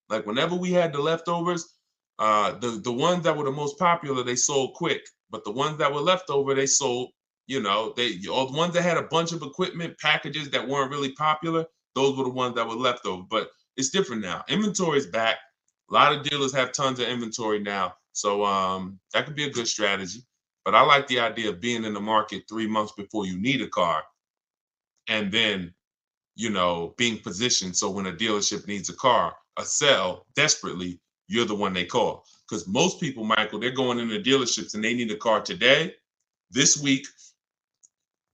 Like whenever we had the leftovers, the ones that were the most popular, they sold quick. But the ones that were left over, they sold, all the ones that had a bunch of equipment packages that weren't really popular, those were the ones that were left over. But it's different now. Inventory is back. A lot of dealers have tons of inventory now. So that could be a good strategy. But I like the idea of being in the market 3 months before you need a car, and then, being positioned so when a dealership needs a car, a sell desperately, you're the one they call. Because most people, Michael, they're going into dealerships and they need a car today, this week,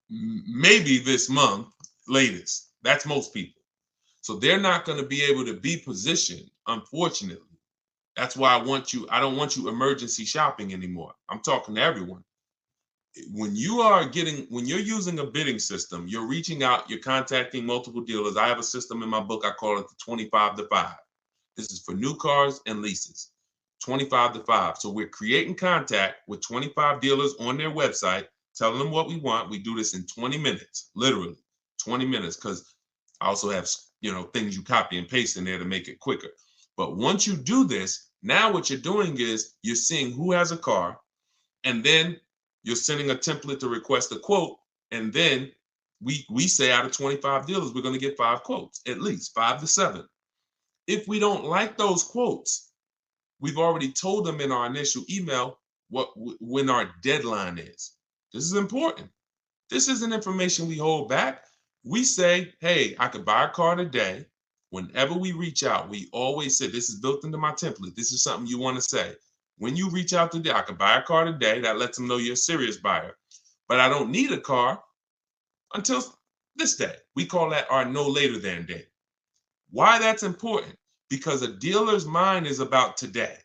maybe this month, latest. That's most people. So they're not going to be able to be positioned, unfortunately. That's why I don't want you emergency shopping anymore. I'm talking to everyone. When you're using a bidding system, you're reaching out, you're contacting multiple dealers. I have a system in my book, I call it the 25 to 5. This is for new cars and leases, 25 to 5. So we're creating contact with 25 dealers on their website, telling them what we want. We do this in 20 minutes, literally 20 minutes, because I also have, things you copy and paste in there to make it quicker. But once you do this, now what you're doing is you're seeing who has a car, and then you're sending a template to request a quote, and then we say out of 25 dealers, we're going to get 5 quotes, at least 5 to 7. If we don't like those quotes, we've already told them in our initial email when our deadline is. This is important. This isn't information we hold back. We say, hey, I could buy a car today. Whenever we reach out, we always say, this is built into my template. This is something you want to say. When you reach out today, I could buy a car today. That lets them know you're a serious buyer. But I don't need a car until this day. We call that our no later than date. Why that's important? Because a dealer's mind is about today.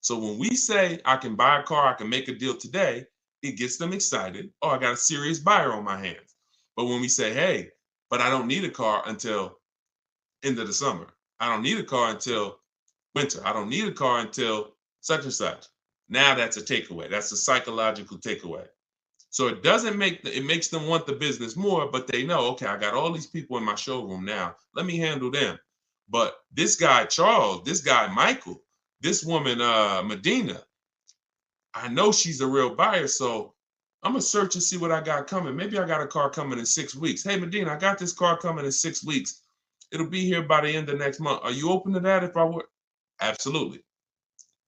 So when we say I can buy a car, I can make a deal today, it gets them excited. Oh, I got a serious buyer on my hands. But when we say, hey, but I don't need a car until end of the summer. I don't need a car until winter. I don't need a car until such and such. Now that's a takeaway. That's a psychological takeaway. So it makes them want the business more, but they know, okay, I got all these people in my showroom now. Let me handle them. But this guy, Charles, this guy, Michael, this woman, Medina, I know she's a real buyer. So I'm going to search and see what I got coming. Maybe I got a car coming in 6 weeks. Hey, Medina, I got this car coming in 6 weeks. It'll be here by the end of next month. Are you open to that if I were? Absolutely.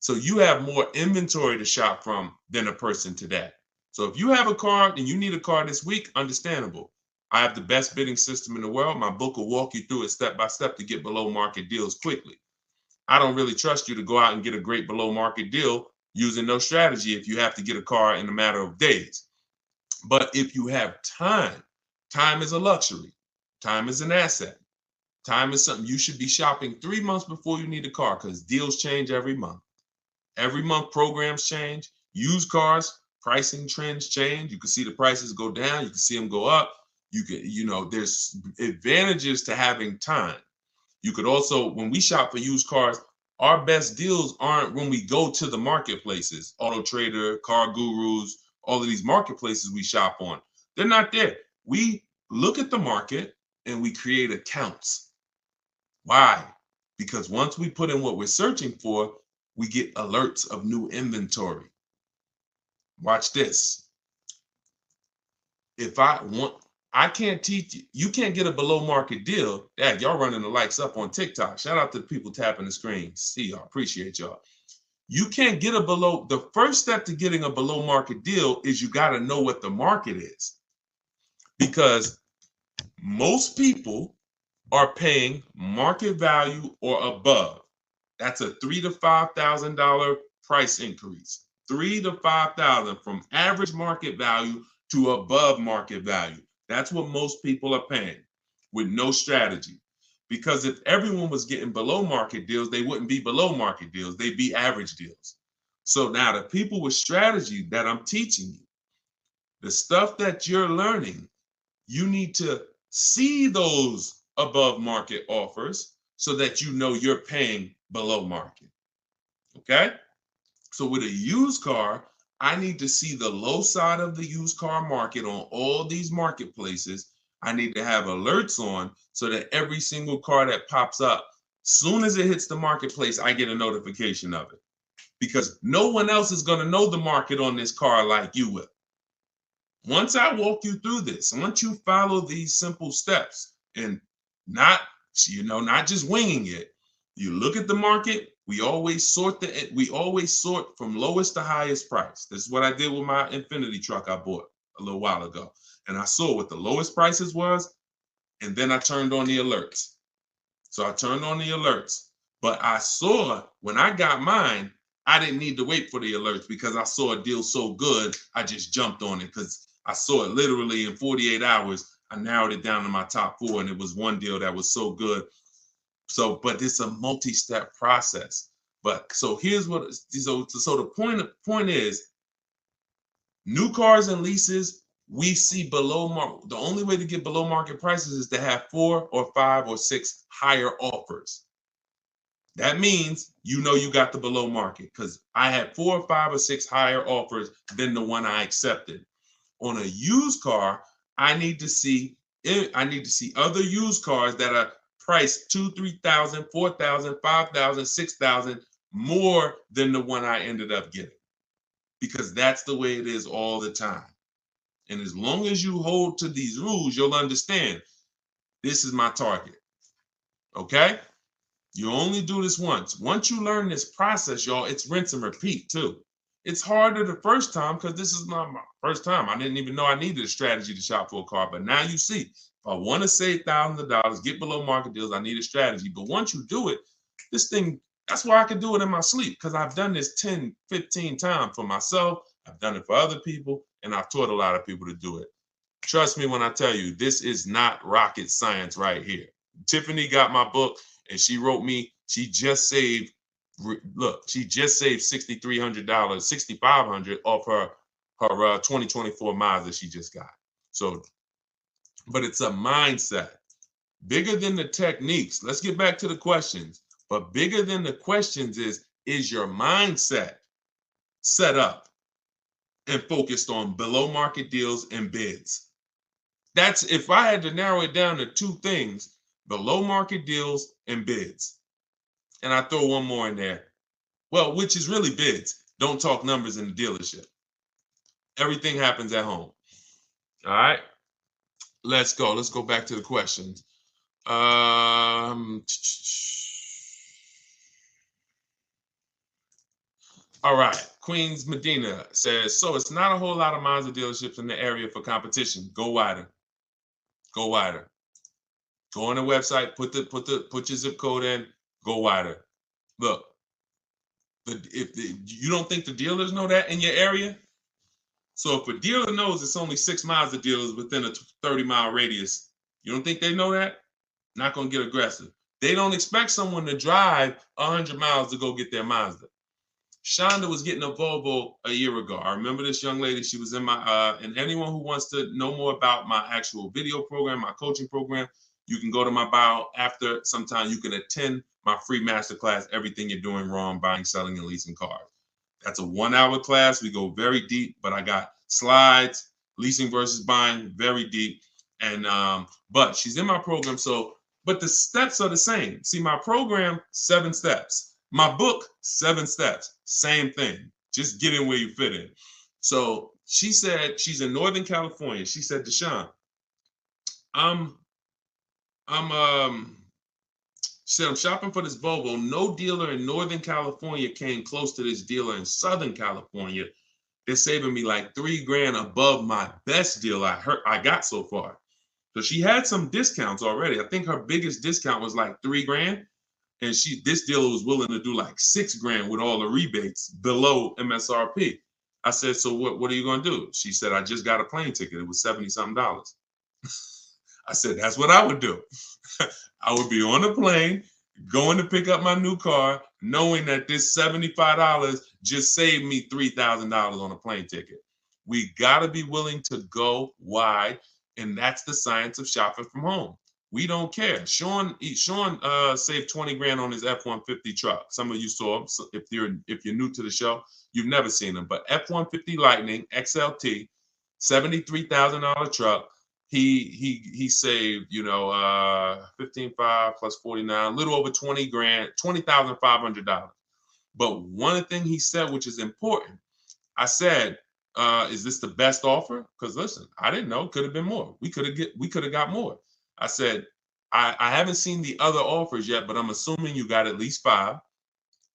So you have more inventory to shop from than a person today. So if you have a car and you need a car this week, understandable. I have the best bidding system in the world. My book will walk you through it step by step to get below market deals quickly. I don't really trust you to go out and get a great below market deal using no strategy if you have to get a car in a matter of days. But if you have time is a luxury. Time is an asset. Time is something you should be shopping 3 months before you need a car, because deals change every month. Every month programs change. Used cars, pricing trends change. You can see the prices go down. You can see them go up. There's advantages to having time. You could also, when we shop for used cars, our best deals aren't when we go to the marketplaces, Auto Trader, Car Gurus, all of these marketplaces we shop on. They're not there. We look at the market and we create accounts. Why? Because once we put in what we're searching for, we get alerts of new inventory. Watch this. If I can't teach you, you can't get a below market deal. Dad, y'all running the lights up on TikTok. Shout out to the people tapping the screen. See y'all, appreciate y'all. You can't get the first step to getting a below market deal is you got to know what the market is. Because most people are paying market value or above. That's a $3,000 to $5,000 price increase. $3,000 to $5,000 from average market value to above market value. That's what most people are paying with no strategy. Because if everyone was getting below market deals, they wouldn't be below market deals. They'd be average deals. So now the people with strategy that I'm teaching you, the stuff that you're learning, you need to see those above market offers so that you know you're paying below market. Okay? So with a used car, I need to see the low side of the used car market on all these marketplaces. I need to have alerts on so that every single car that pops up, soon as it hits the marketplace, I get a notification of it. Because no one else is going to know the market on this car like you will. Once I walk you through this, once you follow these simple steps and not just winging it, you look at the market. We always sort from lowest to highest price. This is what I did with my Infinity truck I bought a little while ago. And I saw what the lowest prices was, and then I turned on the alerts. So I turned on the alerts, but I saw when I got mine, I didn't need to wait for the alerts because I saw a deal so good, I just jumped on it because I saw it literally in 48 hours. I narrowed it down to my top 4, and it was one deal that was so good. So, but it's a multi-step process. But so here's what, so the point is, new cars and leases, we see below market. The only way to get below market prices is to have 4 or 5 or 6 higher offers. That means you got the below market because I had 4 or 5 or 6 higher offers than the one I accepted. On a used car, I need to see other used cars that are priced $2,000, $3,000, $4,000, $5,000, $6,000 more than the one I ended up getting, because that's the way it is all the time. And as long as you hold to these rules, you'll understand this is my target. Okay? You only do this once. Once you learn this process, y'all, it's rinse and repeat too. It's harder the first time because this is not my first time. I didn't even know I needed a strategy to shop for a car. But now you see, if I want to save thousands of dollars, get below market deals, I need a strategy. But once you do it, this thing, that's why I can do it in my sleep, because I've done this 10, 15 times for myself. I've done it for other people, and I've taught a lot of people to do it. Trust me when I tell you, this is not rocket science right here. Tiffany got my book, and she wrote me, she just saved $6,300, $6,500 off her 2024 Mazda she just got. So, but it's a mindset. Bigger than the techniques. Let's get back to the questions. But bigger than the questions is your mindset set up and focused on below market deals and bids? That's, if I had to narrow it down to 2 things, below market deals and bids. And I throw one more in there. Well, which is really bids. Don't talk numbers in the dealership. Everything happens at home. All right. Let's go. Let's go back to the questions. All right. Queens Medina says, so it's not a whole lot of Mazda dealerships in the area for competition. Go wider. Go wider. Go on the website, put your zip code in, go wider. Look, you don't think the dealers know that in your area? So if a dealer knows it's only 6 Mazda dealers within a 30-mile radius, you don't think they know that? Not going to get aggressive. They don't expect someone to drive 100 miles to go get their Mazda. Shonda was getting a Volvo a year ago. I remember this young lady. She was in my, and anyone who wants to know more about my actual video program, my coaching program, you can go to my bio after. Sometime you can attend my free masterclass, Everything You're Doing Wrong, Buying, Selling, and Leasing Cars. That's a 1-hour class. We go very deep, but I got slides, leasing versus buying, very deep. And, but she's in my program. So, but the steps are the same. See, my program, 7 steps. My book, 7 steps, same thing. Just get in where you fit in. So she said she's in Northern California. She said, Deshone, I'm shopping for this Volvo. No dealer in Northern California came close to this dealer in Southern California. They're saving me like $3,000 above my best deal I got so far. So she had some discounts already. I think her biggest discount was like $3,000. And this dealer was willing to do like $6,000 with all the rebates below MSRP. I said, so what are you going to do? She said, I just got a plane ticket. It was $70-something. I said, that's what I would do. I would be on a plane, going to pick up my new car, knowing that this $75 just saved me $3,000 on a plane ticket. We got to be willing to go wide, and that's the science of shopping from home. We don't care. Sean saved $20,000 on his F-150 truck. Some of you saw him. So if you're new to the show, you've never seen him. But F-150 Lightning XLT, $73,000 truck. he saved, 15.5 plus 49, a little over 20 grand, $20,500. But one thing he said, which is important, I said, is this the best offer? Because listen, I didn't know. Could have been more. We could have got more. I said, I haven't seen the other offers yet, but I'm assuming you got at least 5.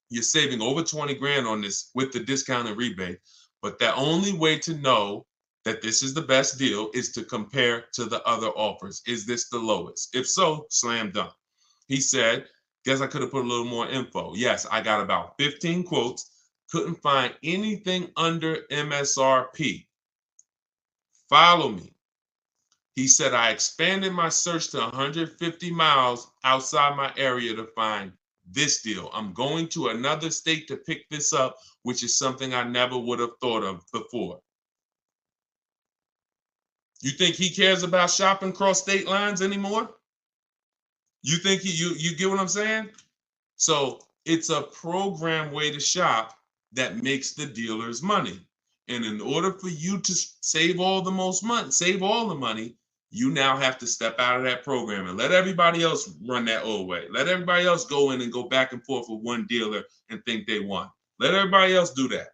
You're saving over 20 grand on this with the discount and rebate. But the only way to know that this is the best deal is to compare to the other offers. Is this the lowest? If so, slam dunk. He said, guess I could have put a little more info. Yes, I got about 15 quotes. Couldn't find anything under MSRP. Follow me. He said, I expanded my search to 150 miles outside my area to find this deal. I'm going to another state to pick this up, which is something I never would have thought of before. You think he cares about shopping across state lines anymore? You think you get what I'm saying? So it's a program way to shop that makes the dealers money. And in order for you to save all the money, you now have to step out of that program and let everybody else run that old way. Let everybody else go in and go back and forth with one dealer and think they won. Let everybody else do that.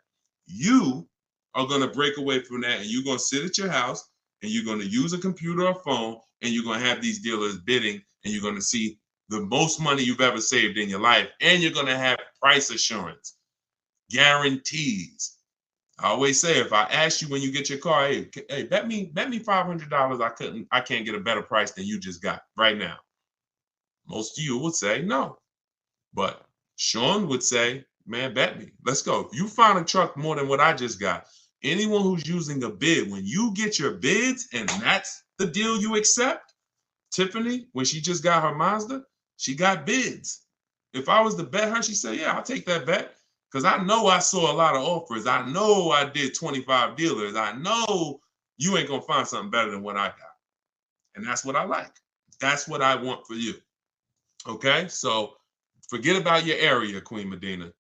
You are going to break away from that, and you're going to sit at your house and you're going to use a computer or phone, and you're going to have these dealers bidding, and you're going to see the most money you've ever saved in your life, and you're going to have price assurance, guarantees. I always say, if I ask you when you get your car, hey, bet me $500 I can't get a better price than you just got right now. Most of you would say no. But Sean would say, man, bet me. Let's go. If you find a truck more than what I just got, anyone who's using a bid, when you get your bids and that's the deal you accept, Tiffany, when she just got her Mazda, she got bids. If I was to bet her, she'd say, yeah, I'll take that bet. Because I know I saw a lot of offers. I know I did 25 dealers. I know you ain't going to find something better than what I got. And that's what I like. That's what I want for you. Okay? So forget about your area, Queen Medina.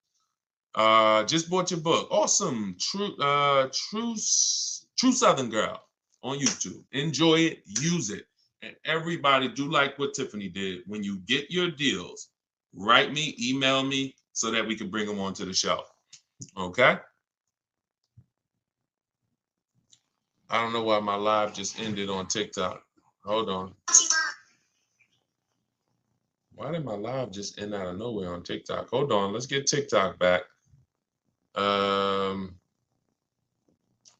Just bought your book. Awesome. True Southern Girl on YouTube. Enjoy it. Use it. And everybody do like what Tiffany did. When you get your deals, write me, email me, so that we can bring them onto the show. Okay? I don't know why my live just ended on TikTok. Hold on. Why did my live just end out of nowhere on TikTok? Hold on. Let's get TikTok back.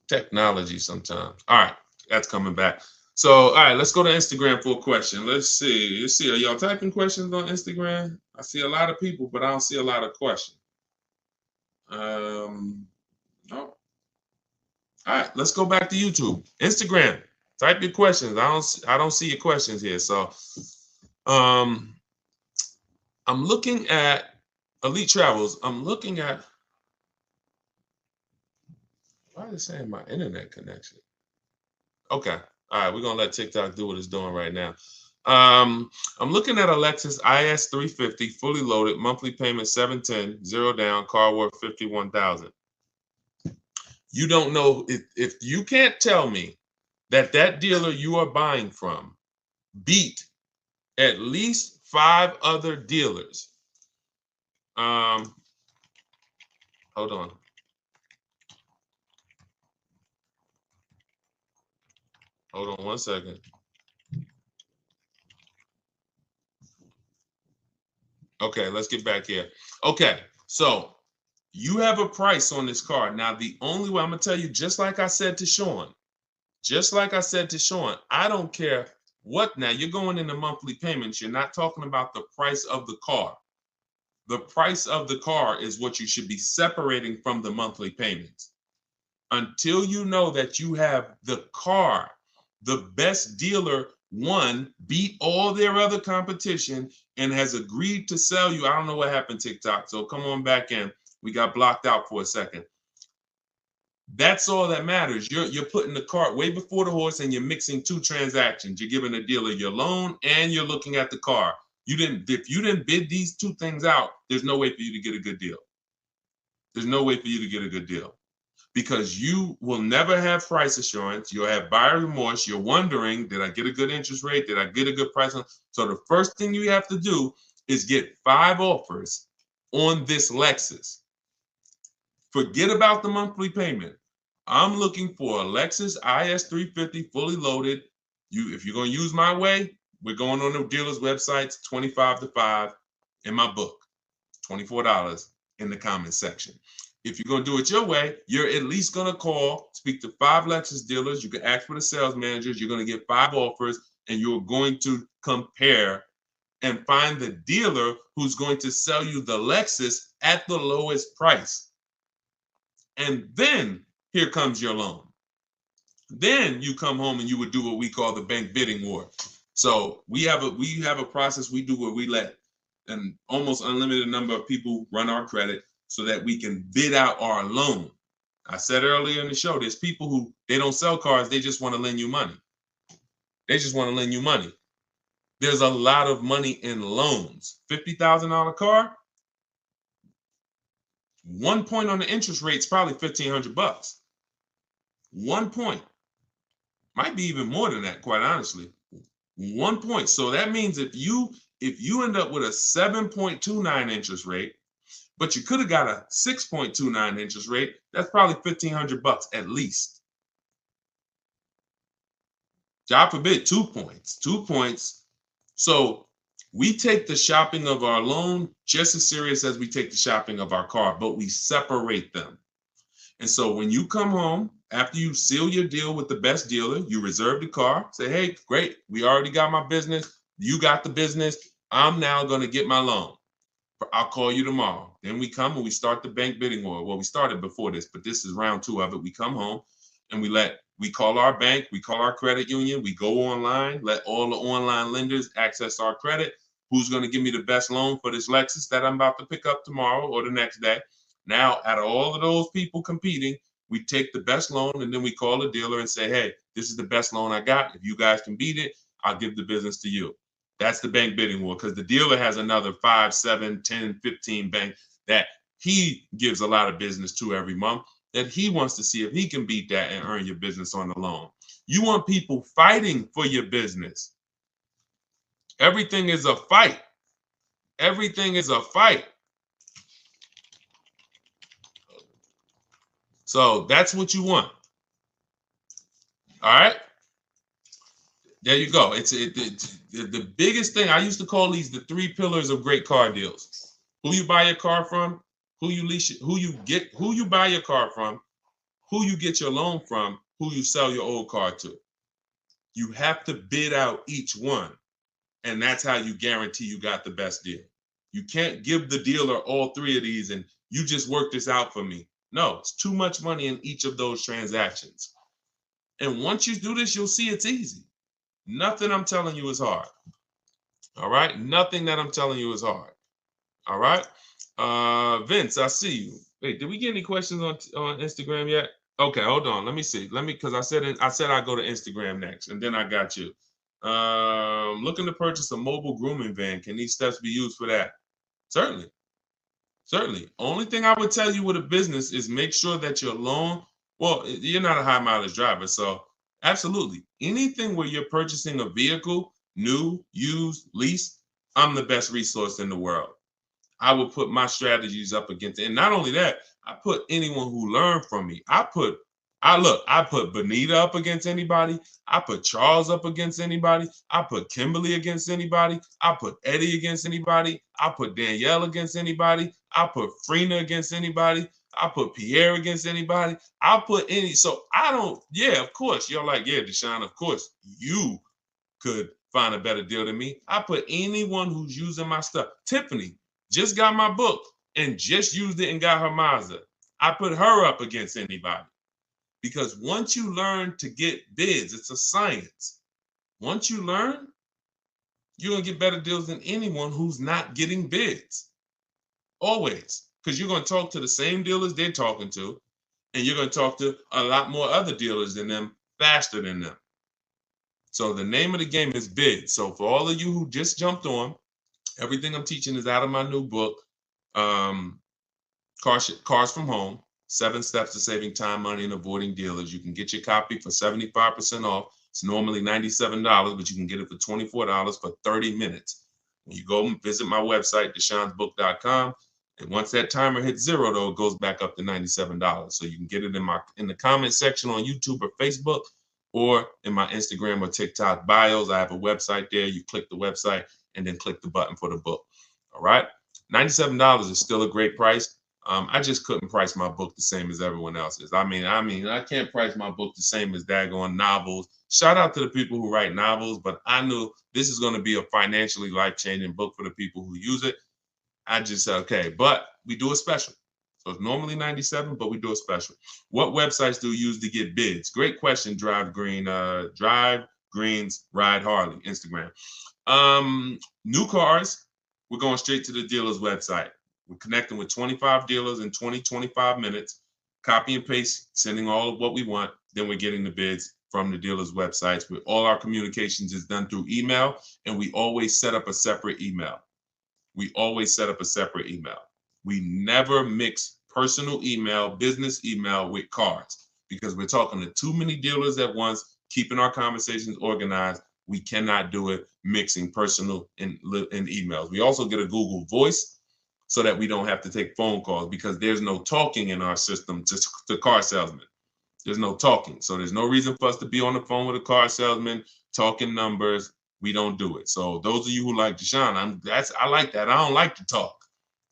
Technology sometimes. All right. That's coming back. So, all right, let's go to Instagram for a question. Let's see. Are y'all typing questions on Instagram? I see a lot of people, but I don't see a lot of questions. No. All right, let's go back to YouTube. Instagram. Type your questions. I don't see your questions here. So, I'm looking at Elite Travels. I'm looking at. Why is it saying my internet connection? Okay. All right, we're going to let TikTok do what it's doing right now. I'm looking at a Lexus IS 350, fully loaded, monthly payment $710, 0 down, car worth $51,000. You don't know, if you can't tell me that dealer you are buying from beat at least 5 other dealers. Hold on. Hold on one second. Okay, let's get back here. Okay, so you have a price on this car. Now, the only way I'm going to tell you, just like I said to Sean, I don't care what. Now, you're going into monthly payments. You're not talking about the price of the car. The price of the car is what you should be separating from the monthly payments. Until you know that you have the car, the best dealer, one, beat all their other competition and has agreed to sell you. I don't know what happened, TikTok, so come on back in. We got blocked out for a second. That's all that matters. You're putting the cart way before the horse, and you're mixing 2 transactions. You're giving the dealer your loan and you're looking at the car. If you didn't bid these 2 things out, there's no way for you to get a good deal. There's no way for you to get a good deal. because you will never have price assurance. You'll have buyer remorse. You're wondering, did I get a good interest rate? Did I get a good price? So the first thing you have to do is get 5 offers on this Lexus. Forget about the monthly payment. I'm looking for a Lexus IS 350 fully loaded. If you're going to use my way, we're going on the dealer's websites, 25 to 5 in my book, $24 in the comments section. If you're going to do it your way, you're at least going to call, speak to 5 Lexus dealers. You can ask for the sales managers. You're going to get 5 offers, and you're going to compare and find the dealer who's going to sell you the Lexus at the lowest price. And then here comes your loan. Then you come home and you would do what we call the bank bidding war. So we have a process we do where we let an almost unlimited number of people run our credit so that we can bid out our loan. I said earlier in the show, there's people who they don't sell cars, they just want to lend you money. They just want to lend you money. There's a lot of money in loans. $50,000 car, 1 point on the interest rate is probably $1,500. 1 point. Might be even more than that, quite honestly. 1 point. So that means if you end up with a 7.29 interest rate, but you could have got a 6.29 interest rate, that's probably $1,500 at least. God forbid, 2 points. 2 points. So we take the shopping of our loan just as serious as we take the shopping of our car, but we separate them. And so when you come home, after you seal your deal with the best dealer, you reserve the car, say, hey, great, we already got my business. You got the business. I'm now going to get my loan. I'll call you tomorrow. Then we come and we start the bank bidding war. Well, we started before this, but this is round 2 of it. We come home and we call our bank, we call our credit union, we go online, let all the online lenders access our credit. Who's going to give me the best loan for this Lexus that I'm about to pick up tomorrow or the next day? Now, out of all of those people competing, we take the best loan and then we call the dealer and say, hey, this is the best loan I got. If you guys can beat it, I'll give the business to you. That's the bank bidding war, because the dealer has another 5, 7, 10, 15 bank that he gives a lot of business to every month that he wants to see if he can beat that and earn your business on the loan. You want people fighting for your business. Everything is a fight. Everything is a fight. So that's what you want. All right. There you go. It's the biggest thing. I used to call these the 3 pillars of great car deals. Who you buy your car from, who you buy your car from, who you get your loan from, who you sell your old car to. You have to bid out each one. And that's how you guarantee you got the best deal. You can't give the dealer all 3 of these and you just work this out for me. No, it's too much money in each of those transactions. And once you do this, you'll see it's easy. Nothing I'm telling you is hard. All right? Nothing that I'm telling you is hard. All right? Vince, I see you. Wait, did we get any questions on Instagram yet? Okay, hold on. Let me see. Because I said I'd go to Instagram next, and then I got you. Looking to purchase a mobile grooming van. Can these steps be used for that? Certainly. Certainly. Only thing I would tell you with a business is make sure that your loan, well, you're not a high mileage driver, so absolutely. Anything where you're purchasing a vehicle, new, used, leased, I'm the best resource in the world. I would put my strategies up against it. And not only that, I put anyone who learned from me. I put Benita up against anybody. I put Charles up against anybody. I put Kimberly against anybody. I put Eddie against anybody. I put Danielle against anybody. I put Frina against anybody. I put Pierre against anybody. I'll put any. So I don't, yeah, of course. You're like, yeah, Deshone, of course you could find a better deal than me. I put anyone who's using my stuff. Tiffany just got my book and just used it and got her Mazda. I put her up against anybody. Because once you learn to get bids, it's a science. Once you learn, you're going to get better deals than anyone who's not getting bids. Always. Because you're going to talk to the same dealers they're talking to, and you're going to talk to a lot more other dealers than them faster than them. So the name of the game is bid. So for all of you who just jumped on, everything I'm teaching is out of my new book, Cars from Home. 7 Steps to Saving Time, Money, and Avoiding Dealers. You can get your copy for 75% off. It's normally $97, but you can get it for $24 for 30 minutes. When you go and visit my website, deshonsbook.com, and once that timer hits 0, though, it goes back up to $97. So you can get it in the comment section on YouTube or Facebook, or in my Instagram or TikTok bios. I have a website there. You click the website and then click the button for the book. All right. $97 is still a great price. I just couldn't price my book the same as everyone else's. I mean, I can't price my book the same as daggone novels. Shout out to the people who write novels, but I knew this is going to be a financially life-changing book for the people who use it. I just said, okay, but we do a special. So it's normally $97, but we do a special. What websites do you use to get bids? Great question, Drive Greens, Ride Harley, Instagram. New cars, we're going straight to the dealer's website. We're connecting with 25 dealers in 25 minutes, copy and paste, sending all of what we want. Then we're getting the bids from the dealer's websites. With all our communications is done through email, and we always set up a separate email. We never mix personal email, business email with cars, because we're talking to too many dealers at once, keeping our conversations organized. We cannot do it mixing personal and emails. We also get a Google Voice so that we don't have to take phone calls, because there's no talking in our system to car salesmen. There's no talking. So there's no reason for us to be on the phone with a car salesman talking numbers. We don't do it. So those of you who like Deshone, I like that. I don't like to talk.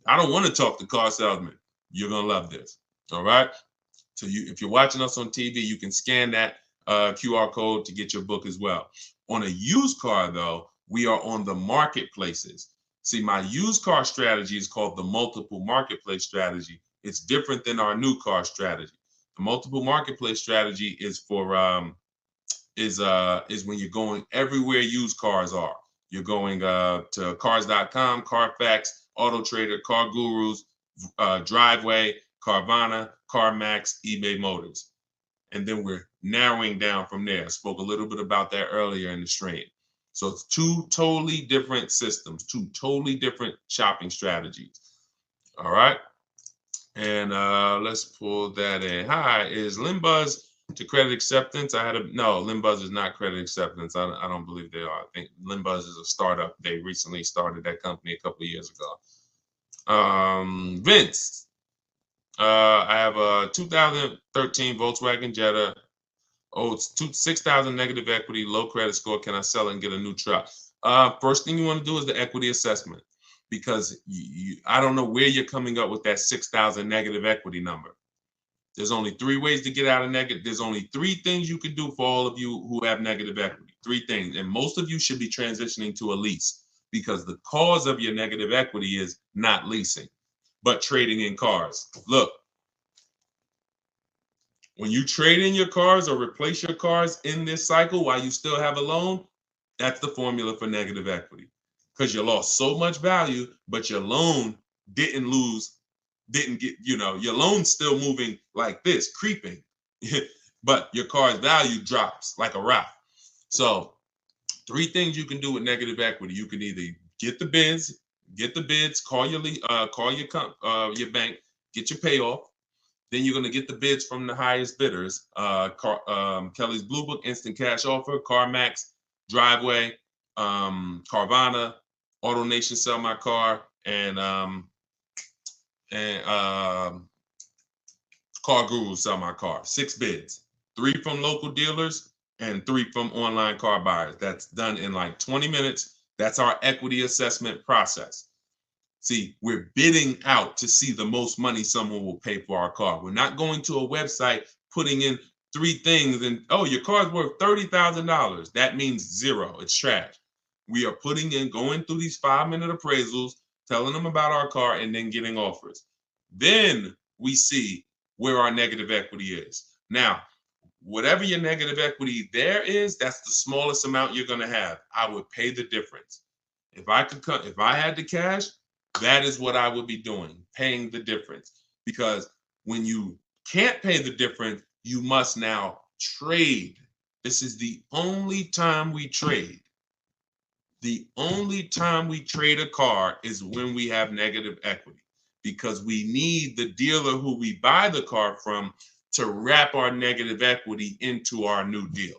I don't want to talk to car salesmen. You're going to love this. All right. So if you're watching us on TV, you can scan that QR code to get your book as well. On a used car, though, we are on the marketplaces. See, my used car strategy is called the multiple marketplace strategy. It's different than our new car strategy. The multiple marketplace strategy is for is when you're going everywhere used cars are. You're going to cars.com, Carfax, Auto Trader, Car Gurus, Driveway, Carvana, CarMax, eBay Motors. And then we're narrowing down from there. I spoke a little bit about that earlier in the stream. So it's 2 totally different systems, 2 totally different shopping strategies. All right. And let's pull that in. Hi, is Limbuzz to credit acceptance? No, Limbuzz is not credit acceptance. I don't believe they are. I think Limbuzz is a startup. They recently started that company a couple of years ago. Vince, I have a 2013 Volkswagen Jetta. Oh, it's 6,000 negative equity, low credit score. Can I sell it and get a new truck? First thing you want to do is the equity assessment, because I don't know where you're coming up with that 6,000 negative equity number. There's only 3 ways to get out of negative. There's only 3 things you can do for all of you who have negative equity. 3 things. And most of you should be transitioning to a lease, because the cause of your negative equity is not leasing, but trading in cars. Look, when you trade in your cars or replace your cars in this cycle while you still have a loan, that's the formula for negative equity, because you lost so much value, but your loan didn't get, your loan's still moving like this, creeping, but your car's value drops like a rock. So 3 things you can do with negative equity. You can either get the bids, call your bank, get your payoff. Then you're going to get the bids from the highest bidders. Kelly's Blue Book, Instant Cash Offer, CarMax, Driveway, Carvana, Auto Nation, Sell My Car, and Car Guru, Sell My Car. 6 bids, 3 from local dealers and 3 from online car buyers. That's done in like 20 minutes. That's our equity assessment process. See, we're bidding out to see the most money someone will pay for our car. We're not going to a website, putting in 3 things and, oh, your car's worth $30,000. That means 0. It's trash. We are going through these 5-minute appraisals, telling them about our car, and then getting offers. Then we see where our negative equity is. Now, whatever your negative equity there is, that's the smallest amount you're going to have. I would pay the difference. If I had the cash, that is what I would be doing, paying the difference. Because when you can't pay the difference, you must now trade. This is the only time we trade. The only time we trade a car is when we have negative equity. because we need the dealer who we buy the car from to wrap our negative equity into our new deal.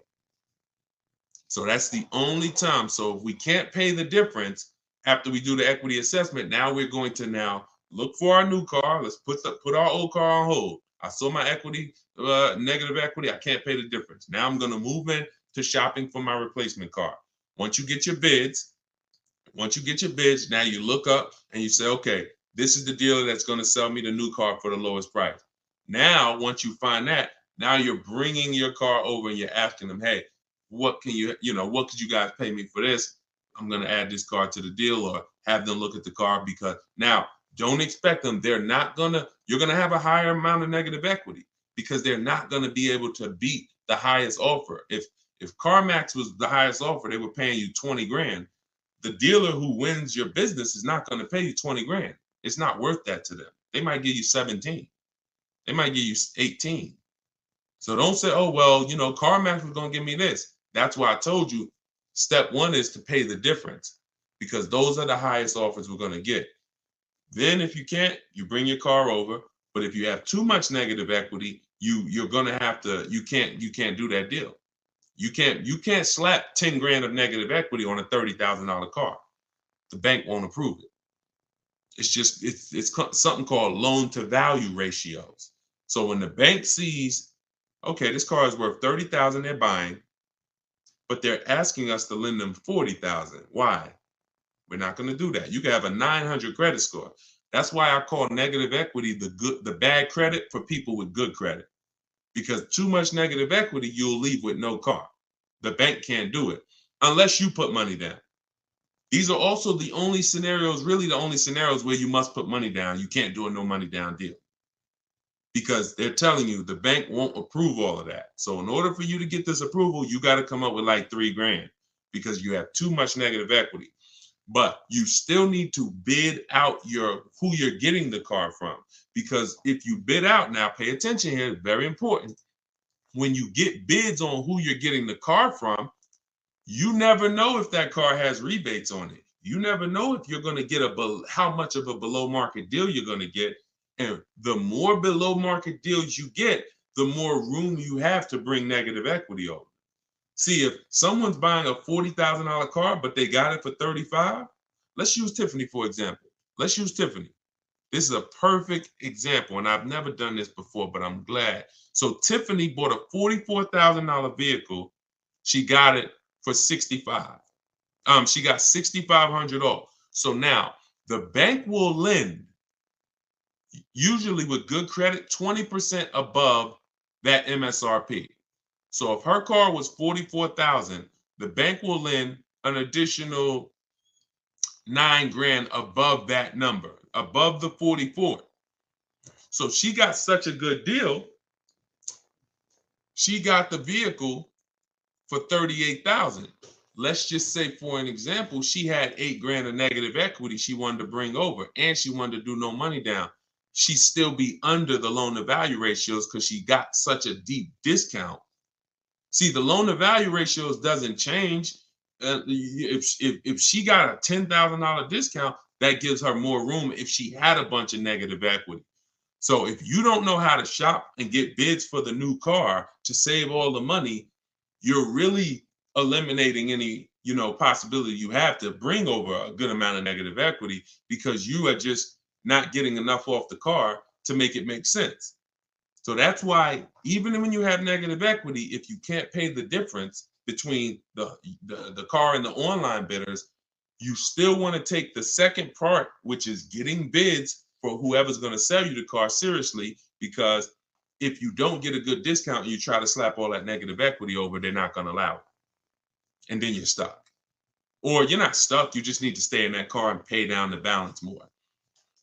So that's the only time. So if we can't pay the difference after we do the equity assessment, now we're going to now look for our new car. Let's put our old car on hold. I saw my equity, negative equity. I can't pay the difference. Now I'm going to move in to shopping for my replacement car. Once you get your bids, now you look up and you say, okay, this is the dealer that's going to sell me the new car for the lowest price. Now, once you find that, now you're bringing your car over and you're asking them, hey, what could you guys pay me for this? I'm going to add this car to the deal, or have them look at the car, because now don't expect them. You're going to have a higher amount of negative equity because they're not going to be able to beat the highest offer. If CarMax was the highest offer, they were paying you 20 grand. The dealer who wins your business is not going to pay you 20 grand. It's not worth that to them. They might give you 17. They might give you 18. So don't say, oh, well, CarMax was going to give me this. That's why I told you step one is to pay the difference, because those are the highest offers we're going to get. Then if you can't, you bring your car over. But if you have too much negative equity, you're going to have to, you can't do that deal. You can't slap 10 grand of negative equity on a $30,000 car. The bank won't approve it. It's something called loan to value ratios. So when the bank sees, okay, this car is worth 30,000, they're buying, but they're asking us to lend them 40,000. Why? We're not going to do that. You can have a 900 credit score. That's why I call negative equity the bad credit for people with good credit. Because too much negative equity, you'll leave with no car. The bank can't do it unless you put money down. These are also the only scenarios where you must put money down. You can't do a no money down deal, because they're telling you the bank won't approve all of that. So in order for you to get this approval, you got to come up with like 3 grand because you have too much negative equity. But you still need to bid out who you're getting the car from, because if you bid out, now pay attention here, very important. When you get bids on who you're getting the car from, you never know if that car has rebates on it. You never know if you're going to get how much of a below market deal you're going to get. And the more below market deals you get, the more room you have to bring negative equity over. See, if someone's buying a $40,000 car, but they got it for 35, let's use Tiffany, for example. Let's use Tiffany. This is a perfect example, and I've never done this before, but I'm glad. So Tiffany bought a $44,000 vehicle. She got it for 65. She got 6,500 off. So now the bank will lend, usually with good credit, 20% above that MSRP. So if her car was 44,000, the bank will lend an additional 9 grand above that number, above the 44. So she got such a good deal. She got the vehicle for 38,000. Let's just say, for an example, she had 8 grand of negative equity she wanted to bring over, and she wanted to do no money down. She'd still be under the loan to value ratios because she got such a deep discount. See, the loan to value ratios doesn't change. If she got a $10,000 discount, that gives her more room if she had a bunch of negative equity. So if you don't know how to shop and get bids for the new car to save all the money, you're really eliminating any, possibility you have to bring over a good amount of negative equity, because you are just not getting enough off the car to make it make sense. So that's why even when you have negative equity, if you can't pay the difference between the car and the online bidders, you still want to take the second part, which is getting bids for whoever's going to sell you the car seriously, because if you don't get a good discount and you try to slap all that negative equity over, they're not going to allow it. And then you're stuck. Or you're not stuck, you just need to stay in that car and pay down the balance more.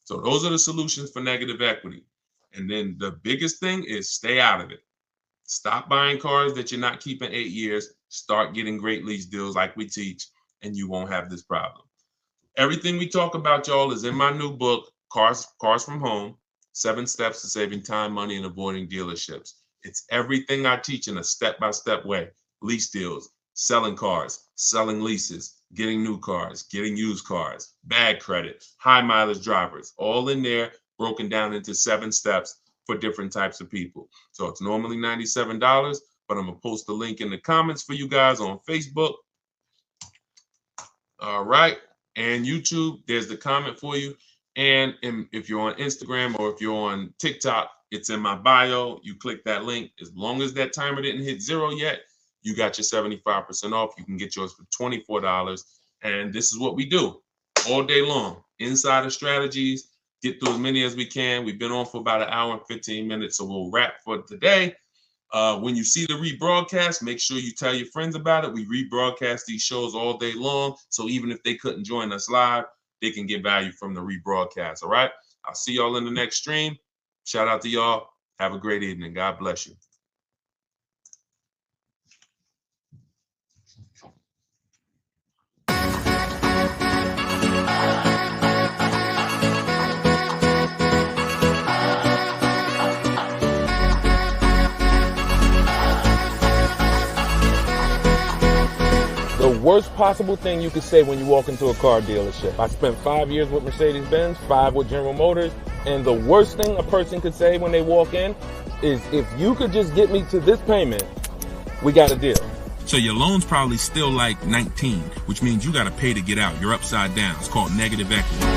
So those are the solutions for negative equity. And then the biggest thing is stay out of it. Stop buying cars that you're not keeping 8 years. Start getting great lease deals like we teach, and you won't have this problem. Everything we talk about, y'all, is in my new book, Cars from Home, 7 Steps to Saving Time, Money, and Avoiding Dealerships. It's everything I teach in a step-by-step way. Lease deals, selling cars, selling leases, getting new cars, getting used cars, bad credit, high mileage drivers, all in there broken down into 7 steps for different types of people. So it's normally $97, but I'm gonna post the link in the comments for you guys on Facebook. All right, and YouTube, there's the comment for you. And if you're on Instagram or if you're on TikTok, it's in my bio. You click that link. As long as that timer didn't hit 0 yet, you got your 75% off. You can get yours for $24. And this is what we do all day long. Insider strategies, get through as many as we can. We've been on for about 1 hour and 15 minutes, so we'll wrap for today. When you see the rebroadcast, make sure you tell your friends about it. We rebroadcast these shows all day long, so even if they couldn't join us live, they can get value from the rebroadcast, all right? I'll see y'all in the next stream. Shout out to y'all. Have a great evening. God bless you. The worst possible thing you could say when you walk into a car dealership. I spent 5 years with Mercedes-Benz, 5 with General Motors, and the worst thing a person could say when they walk in is, if you could just get me to this payment, we got a deal. So your loan's probably still like 19, which means you got to pay to get out. You're upside down. It's called negative equity.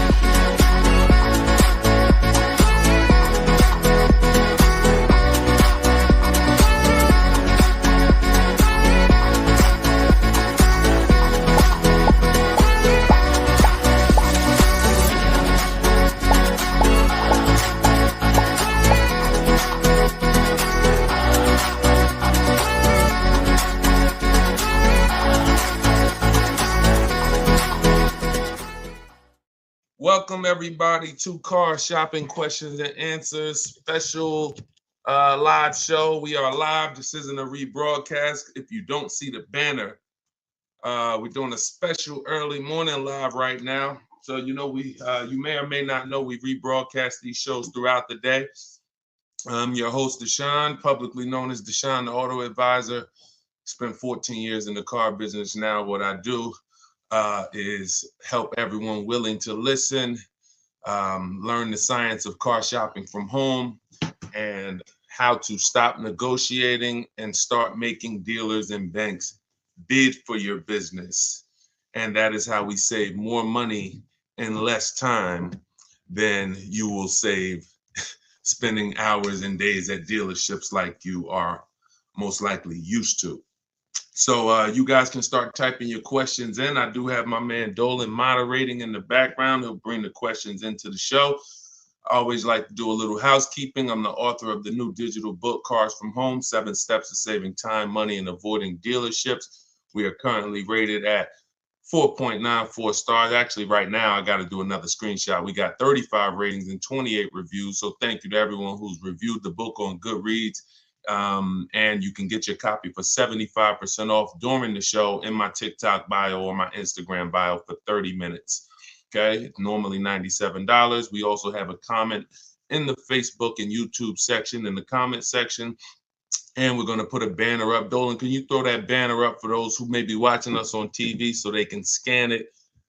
Welcome everybody to Car Shopping Questions and Answers special live show. We are live. This isn't a rebroadcast. If you don't see the banner, we're doing a special early morning live right now. So you know you may or may not know we rebroadcast these shows throughout the day. I'm your host Deshone, publicly known as Deshone the Auto Advisor. Spent 14 years in the car business. Now what I do is help everyone willing to listen, learn the science of car shopping from home, and how to stop negotiating and start making dealers and banks bid for your business. And that is how we save more money in less time than you will save spending hours and days at dealerships like you are most likely used to. So you guys can start typing your questions in. I do have my man Dolan moderating in the background. He'll bring the questions into the show. I always like to do a little housekeeping. I'm the author of the new digital book, Cars from Home, 7 Steps to Saving Time, Money, and Avoiding Dealerships. We are currently rated at 4.94 stars. Actually, right now, I got to do another screenshot. We got 35 ratings and 28 reviews. So thank you to everyone who's reviewed the book on Goodreads. And you can get your copy for 75% off during the show in my TikTok bio or my Instagram bio for 30 minutes. Okay, it's normally $97. We also have a comment in the Facebook and YouTube section, in the comment section. And we're going to put a banner up. Dolan, can you throw that banner up for those who may be watching us on TV so they can scan it?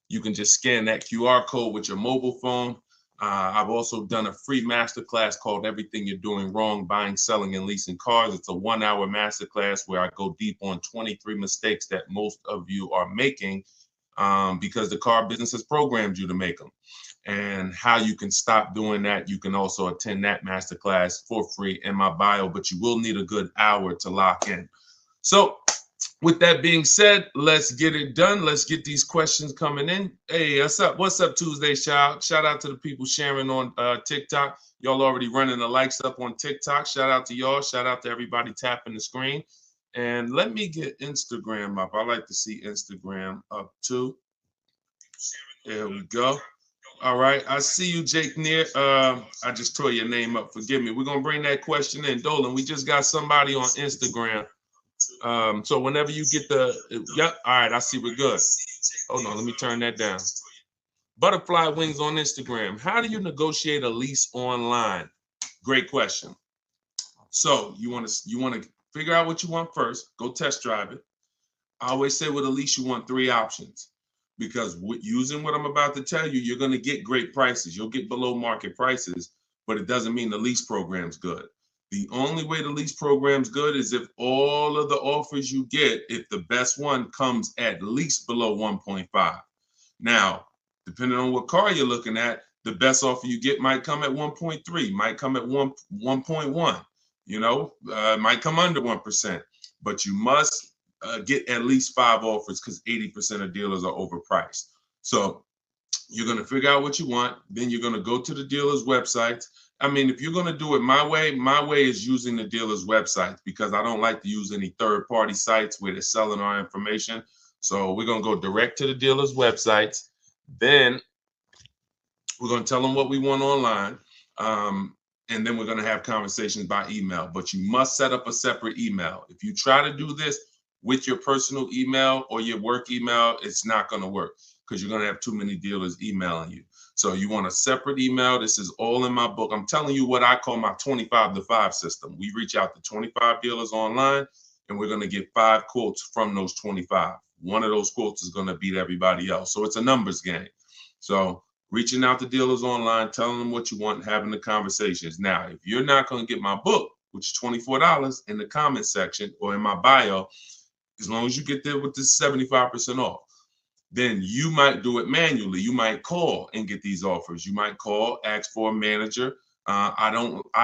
You can just scan that QR code with your mobile phone. I've also done a free masterclass called Everything You're Doing Wrong, Buying, Selling, and Leasing Cars. It's a 1-hour masterclass where I go deep on 23 mistakes that most of you are making because the car business has programmed you to make them. And how you can stop doing that. You can also attend that masterclass for free in my bio, but you will need a good hour to lock in. So with that being said, let's get it done. Let's get these questions coming in. Hey, what's up? What's up, Tuesday, child? Shout out to the people sharing on TikTok. Y'all already running the likes up on TikTok. Shout out to y'all. Shout out to everybody tapping the screen. And let me get Instagram up. I like to see Instagram up too. There we go. All right. I see you, Jake Neer. I just tore your name up. Forgive me. We're going to bring that question in. Dolan, we just got somebody on Instagram. So whenever you get yep. All right. I see we're good. Hold on. Let me turn that down. Butterfly Wings on Instagram. How do you negotiate a lease online? Great question. So you want to figure out what you want first. Go test drive it. I always say with a lease, you want 3 options. Because using what I'm about to tell you, you're going to get great prices. You'll get below market prices, but it doesn't mean the lease program's good. The only way the lease program's good is if all of the offers you get, if the best one comes at least below 1.5. Now, depending on what car you're looking at, the best offer you get might come at 1.3, might come at 1.1, might come under 1%, but you must get at least 5 offers because 80% of dealers are overpriced. So you're going to figure out what you want. Then you're going to go to the dealer's websites. I mean, if you're going to do it my way is using the dealer's websites, because I don't like to use any third-party sites where they're selling our information. So we're going to go direct to the dealer's websites. Then we're going to tell them what we want online. And then we're going to have conversations by email. But you must set up a separate email. If you try to do this with your personal email or your work email, it's not going to work, because you're going to have too many dealers emailing you. So you want a separate email. This is all in my book. I'm telling you what I call my 25-to-5 system. We reach out to 25 dealers online, and we're going to get 5 quotes from those 25. One of those quotes is going to beat everybody else. So it's a numbers game. So reaching out to dealers online, telling them what you want, having the conversations. Now, if you're not going to get my book, which is $24 in the comment section or in my bio, as long as you get there with this 75% off, then you might do it manually. You might call and get these offers. You might call, ask for a manager. I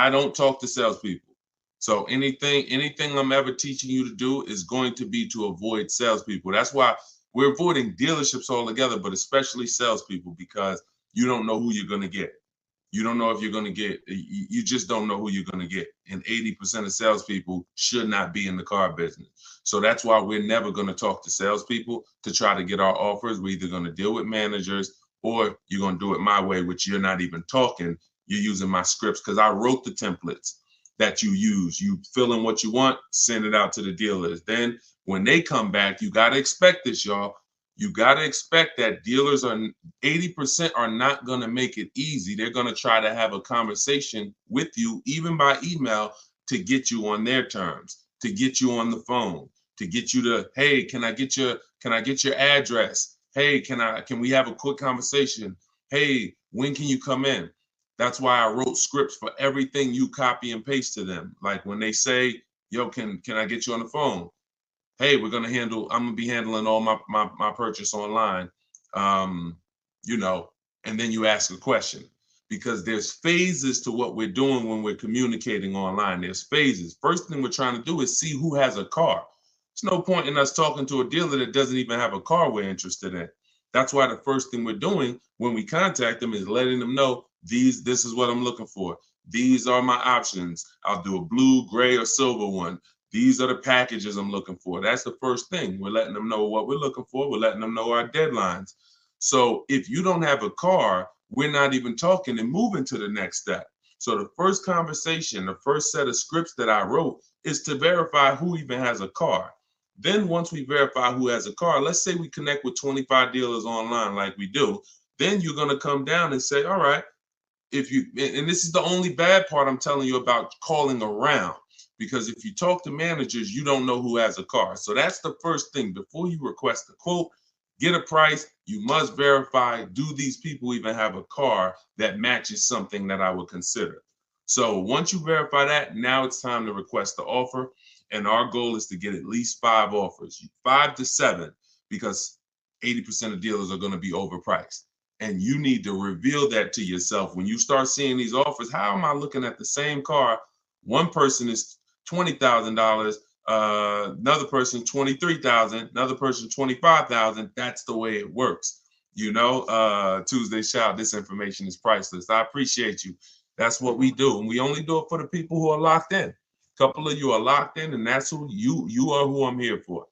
don't talk to salespeople. So anything I'm ever teaching you to do is going to be to avoid salespeople. That's why we're avoiding dealerships altogether, but especially salespeople, because you don't know who you're going to get. You don't know if you're going to get, you just don't know who you're going to get. And 80% of salespeople should not be in the car business. So that's why we're never going to talk to salespeople to try to get our offers. We're either going to deal with managers, or you're going to do it my way, which you're not even talking. You're using my scripts, because I wrote the templates that you use. You fill in what you want, send it out to the dealers. Then when they come back, you got to expect this, y'all. You got to expect that dealers 80% are not going to make it easy. They're going to try to have a conversation with you, even by email, to get you on their terms, to get you on the phone, to get you to, hey, can I get your address? Hey, can we have a quick conversation? Hey, when can you come in? That's why I wrote scripts for everything you copy and paste to them. Like when they say, yo, can I get you on the phone? Hey, I'm going to be handling all my purchase online, and then you ask a question, because there's phases to what we're doing when we're communicating online. There's phases. First thing we're trying to do is see who has a car. There's no point in us talking to a dealer that doesn't even have a car we're interested in. That's why the first thing we're doing when we contact them is letting them know, this is what I'm looking for. These are my options. I'll do a blue, gray, or silver one. These are the packages I'm looking for. That's the first thing. We're letting them know what we're looking for. We're letting them know our deadlines. So if you don't have a car, we're not even talking and moving to the next step. So the first conversation, the first set of scripts that I wrote is to verify who even has a car. Then once we verify who has a car, let's say we connect with 25 dealers online like we do, then you're going to come down and say, all right, and this is the only bad part I'm telling you about calling around. Because if you talk to managers, you don't know who has a car. So that's the first thing. Before you request a quote, get a price, you must verify, do these people even have a car that matches something that I would consider? So once you verify that, now it's time to request the offer. And our goal is to get at least 5 offers, 5 to 7, because 80% of dealers are going to be overpriced. And you need to reveal that to yourself. When you start seeing these offers, how am I looking at the same car? One person is $20,000, another person $23,000, another person $25,000. That's the way it works. Tuesday shout, this information is priceless. I appreciate you. That's what we do. And we only do it for the people who are locked in. A couple of you are locked in, and that's who you are, who I'm here for.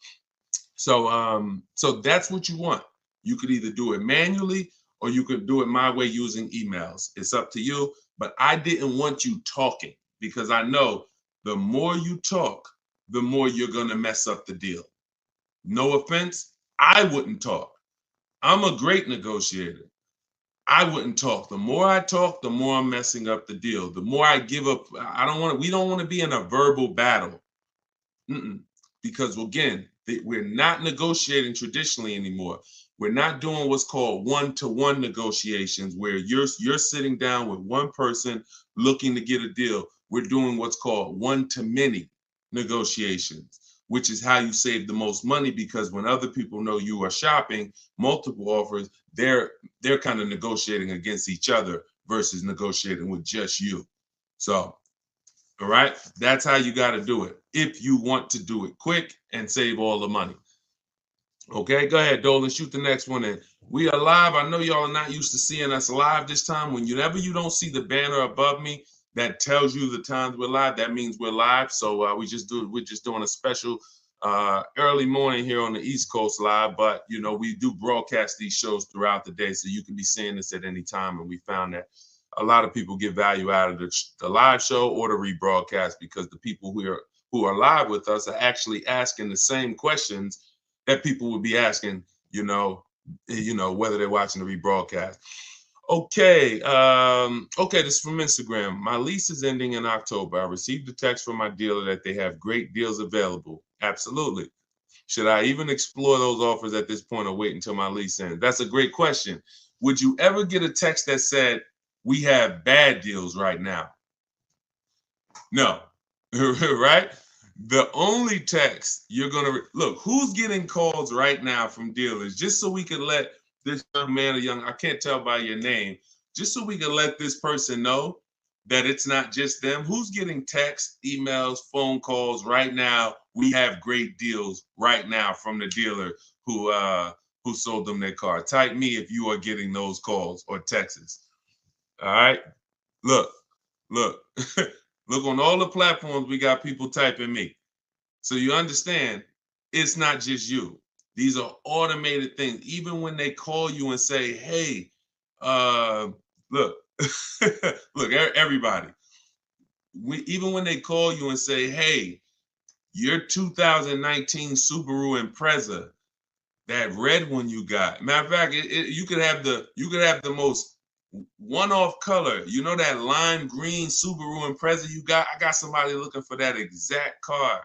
So that's what you want. You could either do it manually or you could do it my way using emails. It's up to you. But I didn't want you talking, because I know the more you talk, the more you're going to mess up the deal. No offense, I wouldn't talk. I'm a great negotiator. I wouldn't talk. The more I talk, the more I'm messing up the deal. The more I give up, we don't want to be in a verbal battle. Because again, we're not negotiating traditionally anymore. We're not doing what's called one-to-one negotiations where you're sitting down with one person looking to get a deal. We're doing what's called one-to-many negotiations, which is how you save the most money, because when other people know you are shopping multiple offers, they're kind of negotiating against each other versus negotiating with just you. So, all right, that's how you got to do it if you want to do it quick and save all the money. Okay, go ahead, Dolan, shoot the next one in. We are live. I know y'all are not used to seeing us live this time. Whenever you don't see the banner above me that tells you the times we're live, that means we're live. So we're just doing a special early morning here on the East Coast live. But you know, we do broadcast these shows throughout the day, so you can be seeing this at any time. And we found that a lot of people get value out of the live show or the rebroadcast, because the people who are live with us are actually asking the same questions that people would be asking, you know, whether they're watching the rebroadcast. Okay, okay, this is from Instagram. My lease is ending in October. I received a text from my dealer that they have great deals available. Absolutely. Should I even explore those offers at this point or wait until my lease ends? That's a great question. Would you ever get a text that said, we have bad deals right now? No, right? The only text you're going to look, who's getting calls right now from dealers, just so we can let this young man or I can't tell by your name, just so we can let this person know that it's not just them. Who's getting texts, emails, phone calls right now? We have great deals right now from the dealer who sold them their car. Type me if you are getting those calls or texts. All right. Look. Look, on all the platforms, we got people typing me. So you understand, it's not just you. These are automated things. Even when they call you and say, hey, look, look, everybody. Even when they call you and say, hey, your 2019 Subaru Impreza, that red one you got. Matter of fact, you could have the most one-off color. You know that lime green Subaru Impreza you got? I got somebody looking for that exact car.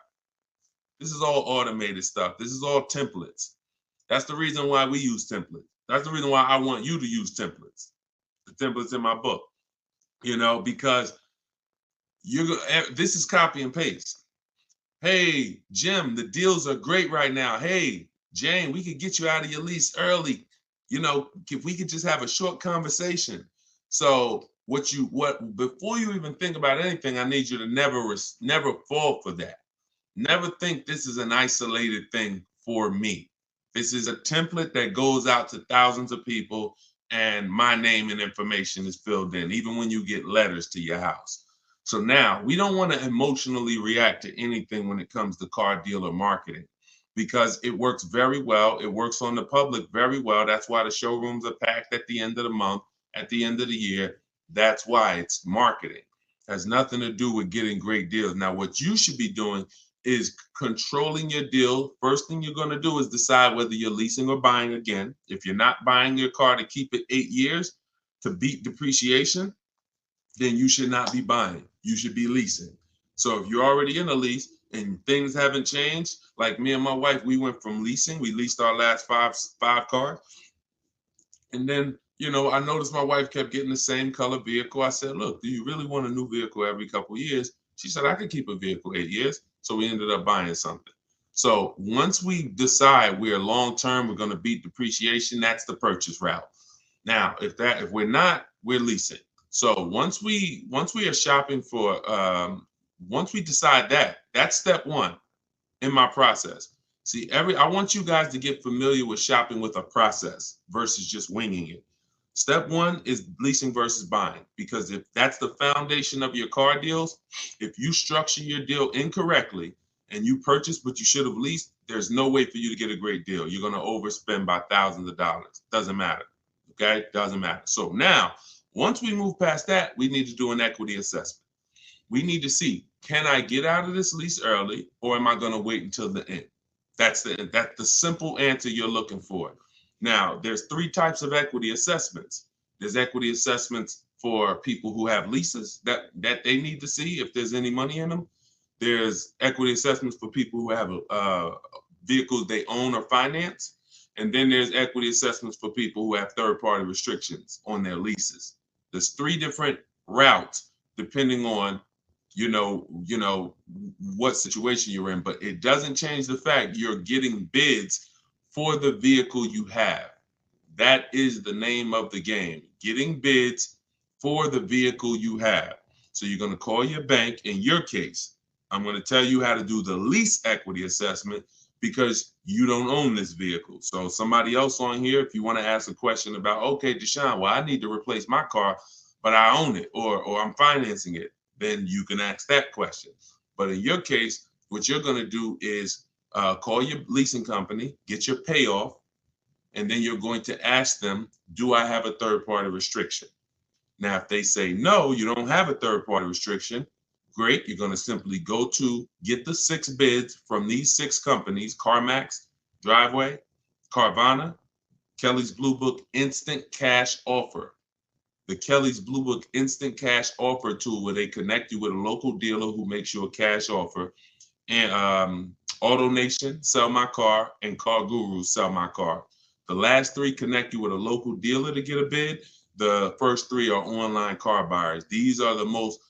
This is all automated stuff. This is all templates. That's the reason why we use templates. That's the reason why I want you to use templates. The templates in my book. You know, because this is copy and paste. Hey, Jim, the deals are great right now. Hey, Jane, we could get you out of your lease early. You know, if we could just have a short conversation. So before you even think about anything, I need you to never fall for that. Never think this is an isolated thing for me. This is a template that goes out to thousands of people, and my name and information is filled in, even when you get letters to your house. So now we don't want to emotionally react to anything when it comes to car dealer marketing, because it works very well. It works on the public very well. That's why the showrooms are packed at the end of the month, at the end of the year. That's why it's marketing. It has nothing to do with getting great deals. Now, what you should be doing is controlling your deal. First thing you're going to do is decide whether you're leasing or buying again. If you're not buying your car to keep it 8 years to beat depreciation, then you should not be buying. You should be leasing. So if you're already in a lease and things haven't changed, like me and my wife, we went from leasing. We leased our last five cars. And then, you know, I noticed my wife kept getting the same color vehicle. I said, look, do you really want a new vehicle every couple of years? She said, I could keep a vehicle 8 years. So we ended up buying something. So once we decide we're long-term, we're going to beat depreciation, that's the purchase route. Now, if we're not, we're leasing. So once we are shopping for, once we decide that's step one in my process. See, I want you guys to get familiar with shopping with a process versus just winging it. Step one is leasing versus buying, because if that's the foundation of your car deals, if you structure your deal incorrectly and you purchase but you should have leased, there's no way for you to get a great deal. You're going to overspend by thousands of dollars. Doesn't matter. Okay? Doesn't matter. So now, once we move past that, we need to do an equity assessment. We need to see, can I get out of this lease early, or am I going to wait until the end? That's the simple answer you're looking for. Now, there's 3 types of equity assessments. There's equity assessments for people who have leases that they need to see if there's any money in them. There's equity assessments for people who have vehicles they own or finance. And then there's equity assessments for people who have third-party restrictions on their leases. There's 3 different routes depending on, you know, what situation you're in, but it doesn't change the fact you're getting bids for the vehicle you have. That is the name of the game, getting bids for the vehicle you have. So you're going to call your bank. In your case, I'm going to tell you how to do the lease equity assessment because you don't own this vehicle. So somebody else on here, if you want to ask a question about, okay, Deshone, well, I need to replace my car, but I own it or I'm financing it, then you can ask that question. But in your case, what you're going to do is call your leasing company, get your payoff, and then you're going to ask them, do I have a third-party restriction? Now, if they say, no, you don't have a third-party restriction, great. You're going to simply go to get the 6 bids from these 6 companies, CarMax, Driveway, Carvana, Kelly's Blue Book Instant Cash Offer. The Kelly's Blue Book Instant Cash Offer tool where they connect you with a local dealer who makes you a cash offer. And AutoNation, Sell My Car, and Car Guru, Sell My Car. The last 3 connect you with a local dealer to get a bid. The first 3 are online car buyers. These are the most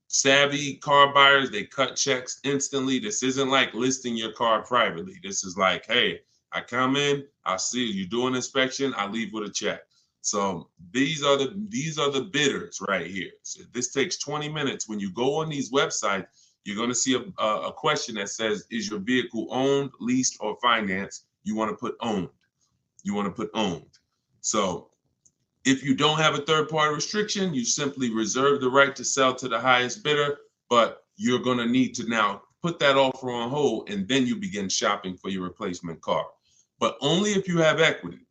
savvy car buyers. They cut checks instantly. This isn't like listing your car privately. This is like, hey, I come in, I see you do an inspection, I leave with a check. So these are the bidders right here. So this takes 20 minutes. When you go on these websites, you're going to see a question that says, is your vehicle owned, leased, or financed? You want to put owned. You want to put owned. So if you don't have a third-party restriction, you simply reserve the right to sell to the highest bidder, but you're going to need to now put that offer on hold, and then you begin shopping for your replacement car. But only if you have equity.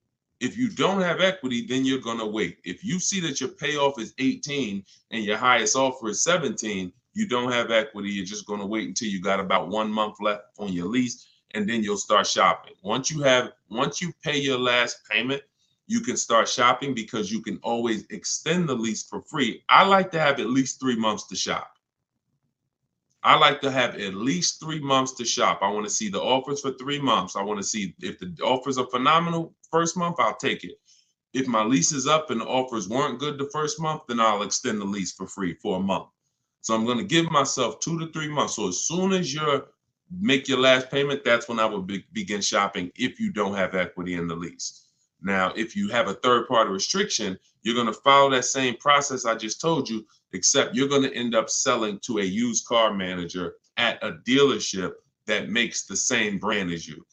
If you don't have equity, then you're going to wait. If you see that your payoff is 18 and your highest offer is 17, you don't have equity. You're just going to wait until you got about 1 month left on your lease, and then you'll start shopping. Once you pay your last payment, you can start shopping because you can always extend the lease for free. I like to have at least 3 months to shop. I like to have at least 3 months to shop. I want to see the offers for 3 months. I want to see if the offers are phenomenal first month, I'll take it. If my lease is up and the offers weren't good the first month, then I'll extend the lease for free for a month. So I'm going to give myself 2 to 3 months. So as soon as you make your last payment, that's when I will begin shopping if you don't have equity in the lease. Now, if you have a third-party restriction, you're going to follow that same process I just told you, except you're going to end up selling to a used car manager at a dealership that makes the same brand as you.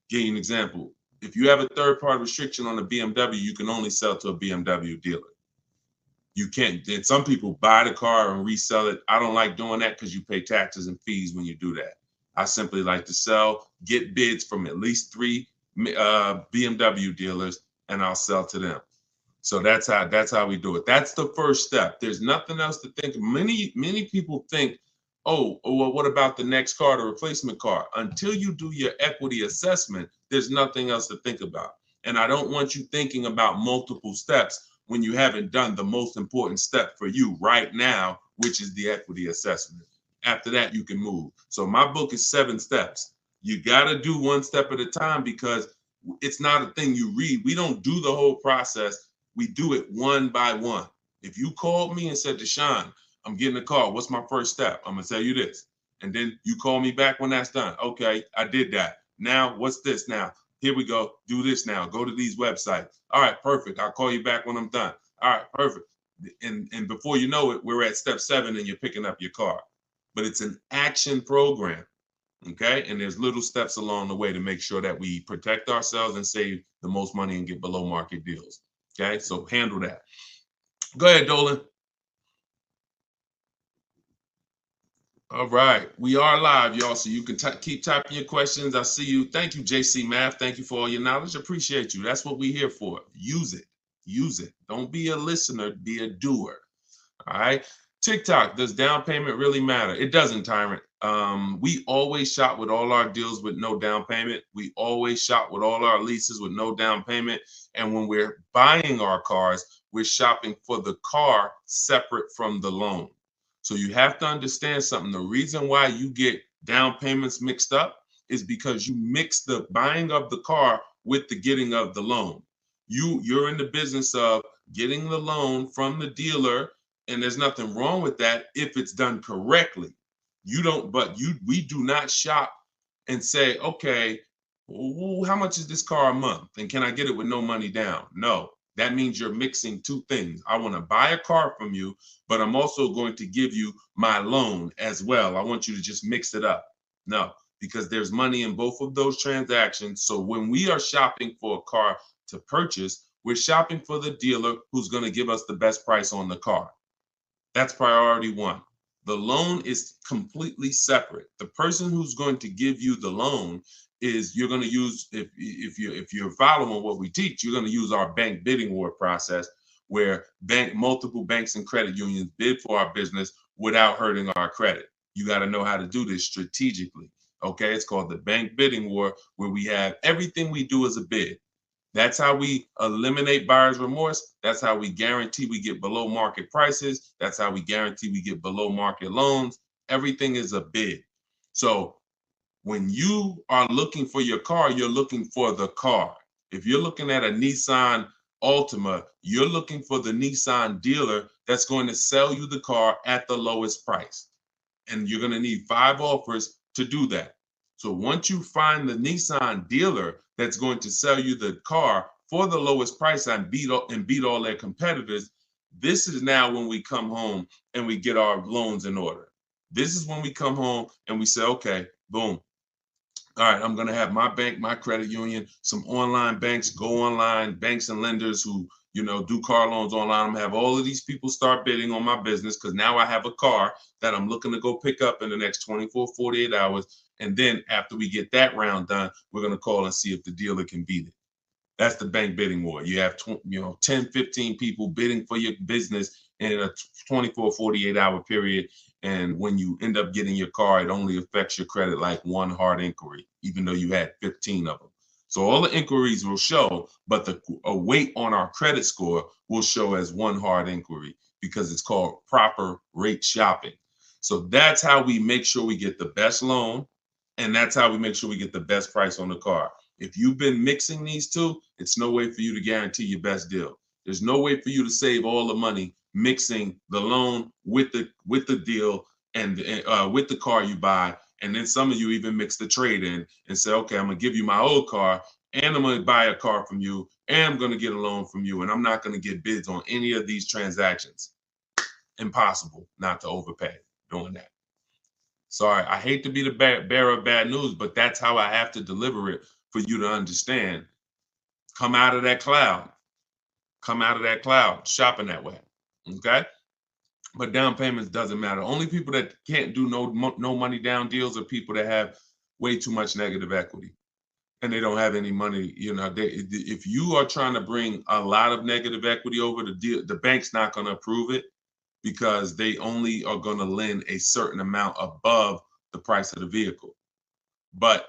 Give you an example. If you have a third-party restriction on a BMW, you can only sell to a BMW dealer. You can't. And some people buy the car and resell it. I don't like doing that because you pay taxes and fees when you do that. I simply like to get bids from at least 3 BMW dealers, and I'll sell to them. So that's how we do it. That's the first step. There's nothing else to think. Many people think, oh, well, what about the next car, the replacement car? Until you do your equity assessment, there's nothing else to think about. And I don't want you thinking about multiple steps when you haven't done the most important step for you right now, which is the equity assessment. After that, you can move. So my book is 7 steps. You got to do 1 step at a time because it's not a thing you read. We don't do the whole process. We do it one by one. If you called me and said, Deshone, I'm getting a call. What's my first step? I'm going to tell you this. And then you call me back when that's done. Okay, I did that. Now, what's this now? Here we go. Do this now. Go to these websites. All right, perfect. I'll call you back when I'm done. All right, perfect. And before you know it, we're at step 7 and you're picking up your car. But it's an action program. Okay, and there's little steps along the way to make sure that we protect ourselves and save the most money and get below market deals. Okay, so handle that. Go ahead, Dolan. All right, we are live, y'all, so you can keep typing your questions. I see you. Thank you, JC Math. Thank you for all your knowledge. Appreciate you. That's what we're here for. Use it. Use it. Don't be a listener. Be a doer. All right. TikTok, does down payment really matter? It doesn't, Tyrant. We always shop with all our deals with no down payment. We always shop with all our leases with no down payment. And when we're buying our cars, we're shopping for the car separate from the loan. So you have to understand something. The reason why you get down payments mixed up is because you mix the buying of the car with the getting of the loan. You're in the business of getting the loan from the dealer, and there's nothing wrong with that if it's done correctly. We do not shop and say, okay, how much is this car a month? And can I get it with no money down? No, that means you're mixing two things. I want to buy a car from you, but I'm also going to give you my loan as well. I want you to just mix it up. No, because there's money in both of those transactions. So when we are shopping for a car to purchase, we're shopping for the dealer who's going to give us the best price on the car. That's priority one. The loan is completely separate. The person who's going to give you the loan is you're going to use, if you're following what we teach, you're going to use our bank bidding war process, where multiple banks and credit unions bid for our business without hurting our credit. You got to know how to do this strategically. Okay, it's called the bank bidding war, where we have everything we do as a bid. That's how we eliminate buyer's remorse. That's how we guarantee we get below market prices. That's how we guarantee we get below market loans. Everything is a bid. So when you are looking for your car, you're looking for the car. If you're looking at a Nissan Altima, you're looking for the Nissan dealer that's going to sell you the car at the lowest price. And you're going to need 5 offers to do that. So once you find the Nissan dealer that's going to sell you the car for the lowest price and beat all their competitors, this is now when we come home and we get our loans in order. This is when we come home and we say, okay, boom. All right, I'm going to have my bank, my credit union, some online banks, go online, banks and lenders who, do car loans online. I'm going to have all of these people start bidding on my business, because now I have a car that I'm looking to go pick up in the next 24, 48 hours. And then after we get that round done, we're going to call and see if the dealer can beat it. That's the bank bidding war. You have 10, 15 people bidding for your business in a 24, 48-hour period. And when you end up getting your car, it only affects your credit like one hard inquiry, even though you had 15 of them. So all the inquiries will show, but the weight on our credit score will show as one hard inquiry, because it's called proper rate shopping. So that's how we make sure we get the best loan, and that's how we make sure we get the best price on the car. If you've been mixing these two, it's no way for you to guarantee your best deal. There's no way for you to save all the money mixing the loan with the deal and with the car you buy. And then some of you even mix the trade in and say, okay, I'm going to give you my old car, and I'm going to buy a car from you, and I'm going to get a loan from you, and I'm not going to get bids on any of these transactions. Impossible not to overpay doing that. Sorry, I hate to be the bearer of bad news, but that's how I have to deliver it for you to understand. Come out of that cloud. Come out of that cloud shopping that way. Okay? But down payments doesn't matter. Only people that can't do no money down deals are people that have way too much negative equity and they don't have any money. If you are trying to bring a lot of negative equity over the deal, the bank's not going to approve it, because they only are going to lend a certain amount above the price of the vehicle. But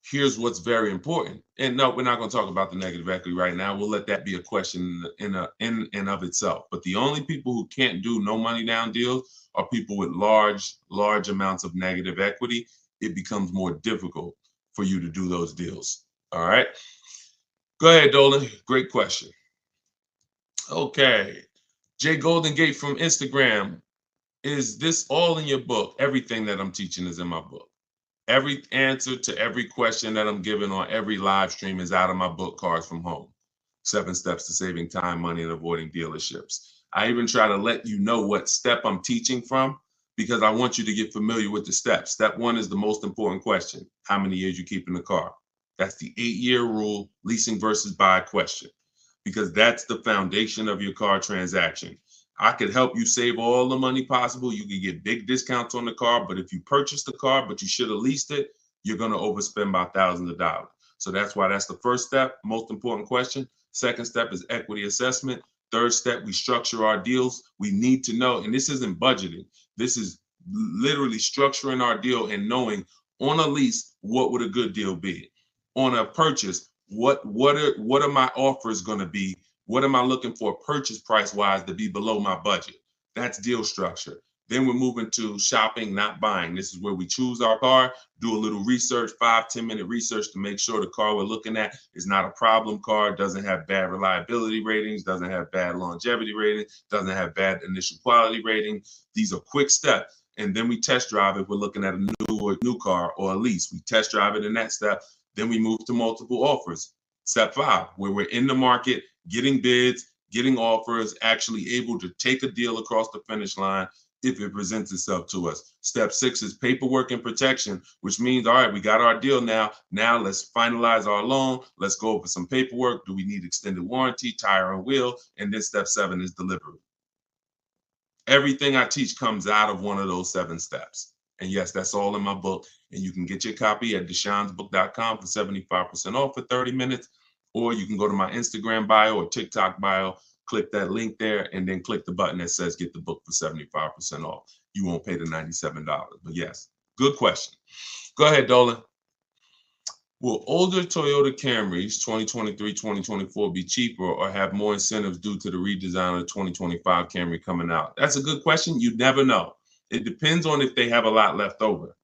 here's what's very important. And no, we're not going to talk about the negative equity right now. We'll let that be a question in and of itself. But the only people who can't do no money down deals are people with large amounts of negative equity. It becomes more difficult for you to do those deals. All right. Go ahead, Dolan. Great question. Okay. Jay Golden Gate from Instagram. Is this all in your book? Everything that I'm teaching is in my book. Every answer to every question that I'm giving on every live stream is out of my book, Cars from Home. 7 Steps to Saving Time, Money, and Avoiding Dealerships. I even try to let you know what step I'm teaching from, because I want you to get familiar with the steps. Step 1 is the most important question. How many years you keep in the car? That's the 8-year rule, leasing versus buy question, because that's the foundation of your car transaction. I could help you save all the money possible. You can get big discounts on the car, but if you purchase the car, but you should have leased it, you're going to overspend by thousands of dollars. So that's why that's the first step, most important question. Second step is equity assessment. Third step, we structure our deals. We need to know, and this isn't budgeting. This is literally structuring our deal and knowing on a lease, what would a good deal be? On a purchase, what are my offers going to be? What am I looking for purchase price wise to be below my budget? That's deal structure. Then we're moving to shopping, not buying. This is where we choose our car, do a little research, 5-10 minute research to make sure the car we're looking at is not a problem car, doesn't have bad reliability ratings, doesn't have bad longevity ratings, doesn't have bad initial quality rating. These are quick steps. And then we test drive if we're looking at a new car or a lease. We test drive it in that step. Then we move to multiple offers. Step 5, where we're in the market, getting bids, getting offers, actually able to take a deal across the finish line if it presents itself to us. Step 6 is paperwork and protection, which means, all right, we got our deal now. Now let's finalize our loan. Let's go over some paperwork. Do we need extended warranty, tire and wheel? And then step 7 is delivery. Everything I teach comes out of one of those 7 steps. And yes, that's all in my book. And you can get your copy at deshonsbook.com for 75% off for 30 minutes. Or you can go to my Instagram bio or TikTok bio, click that link there, and then click the button that says get the book for 75% off. You won't pay the $97. But yes, good question. Go ahead, Dolan. Will older Toyota Camrys 2023, 2024 be cheaper or have more incentives due to the redesign of the 2025 Camry coming out? That's a good question. You never know. It depends on if they have a lot left over.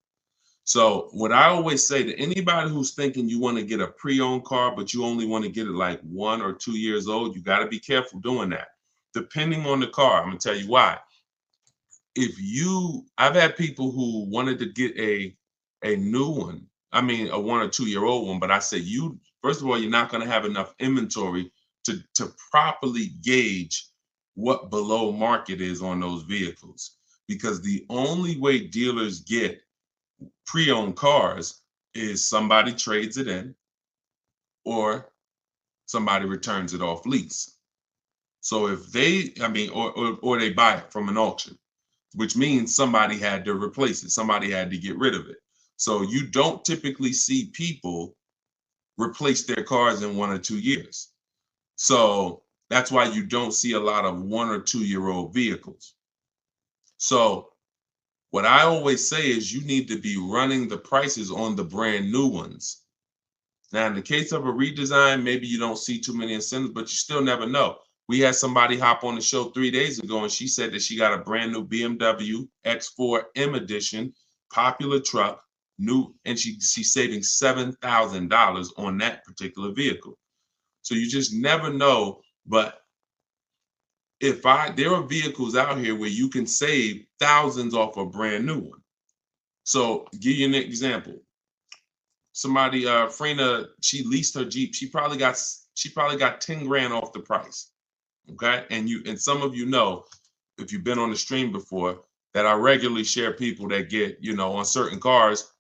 So what I always say to anybody who's thinking you want to get a pre-owned car, but you only want to get it like 1 or 2 years old, you got to be careful doing that. Depending on the car, I'm going to tell you why. I've had people who wanted to get a new one, I mean, a 1 or 2 year old one, but I say first of all, you're not going to have enough inventory to properly gauge what below market is on those vehicles. Because the only way dealers get pre-owned cars is somebody trades it in or somebody returns it off lease. So if or they buy it from an auction, which means somebody had to replace it. Somebody had to get rid of it. So you don't typically see people replace their cars in 1 or 2 years. So that's why you don't see a lot of 1 or 2 year old vehicles. So what I always say is you need to be running the prices on the brand new ones. Now, in the case of a redesign, maybe you don't see too many incentives, but you still never know. We had somebody hop on the show 3 days ago, and she said that she got a brand new BMW X4 M Edition, popular truck, new, and she's saving $7,000 on that particular vehicle. So you just never know. But there are vehicles out here where you can save thousands off a brand new one. So give you an example. Somebody, Frena, she leased her Jeep. She probably got 10 grand off the price. Okay. And some of you know, if you've been on the stream before, that I regularly share people that get, on certain cars,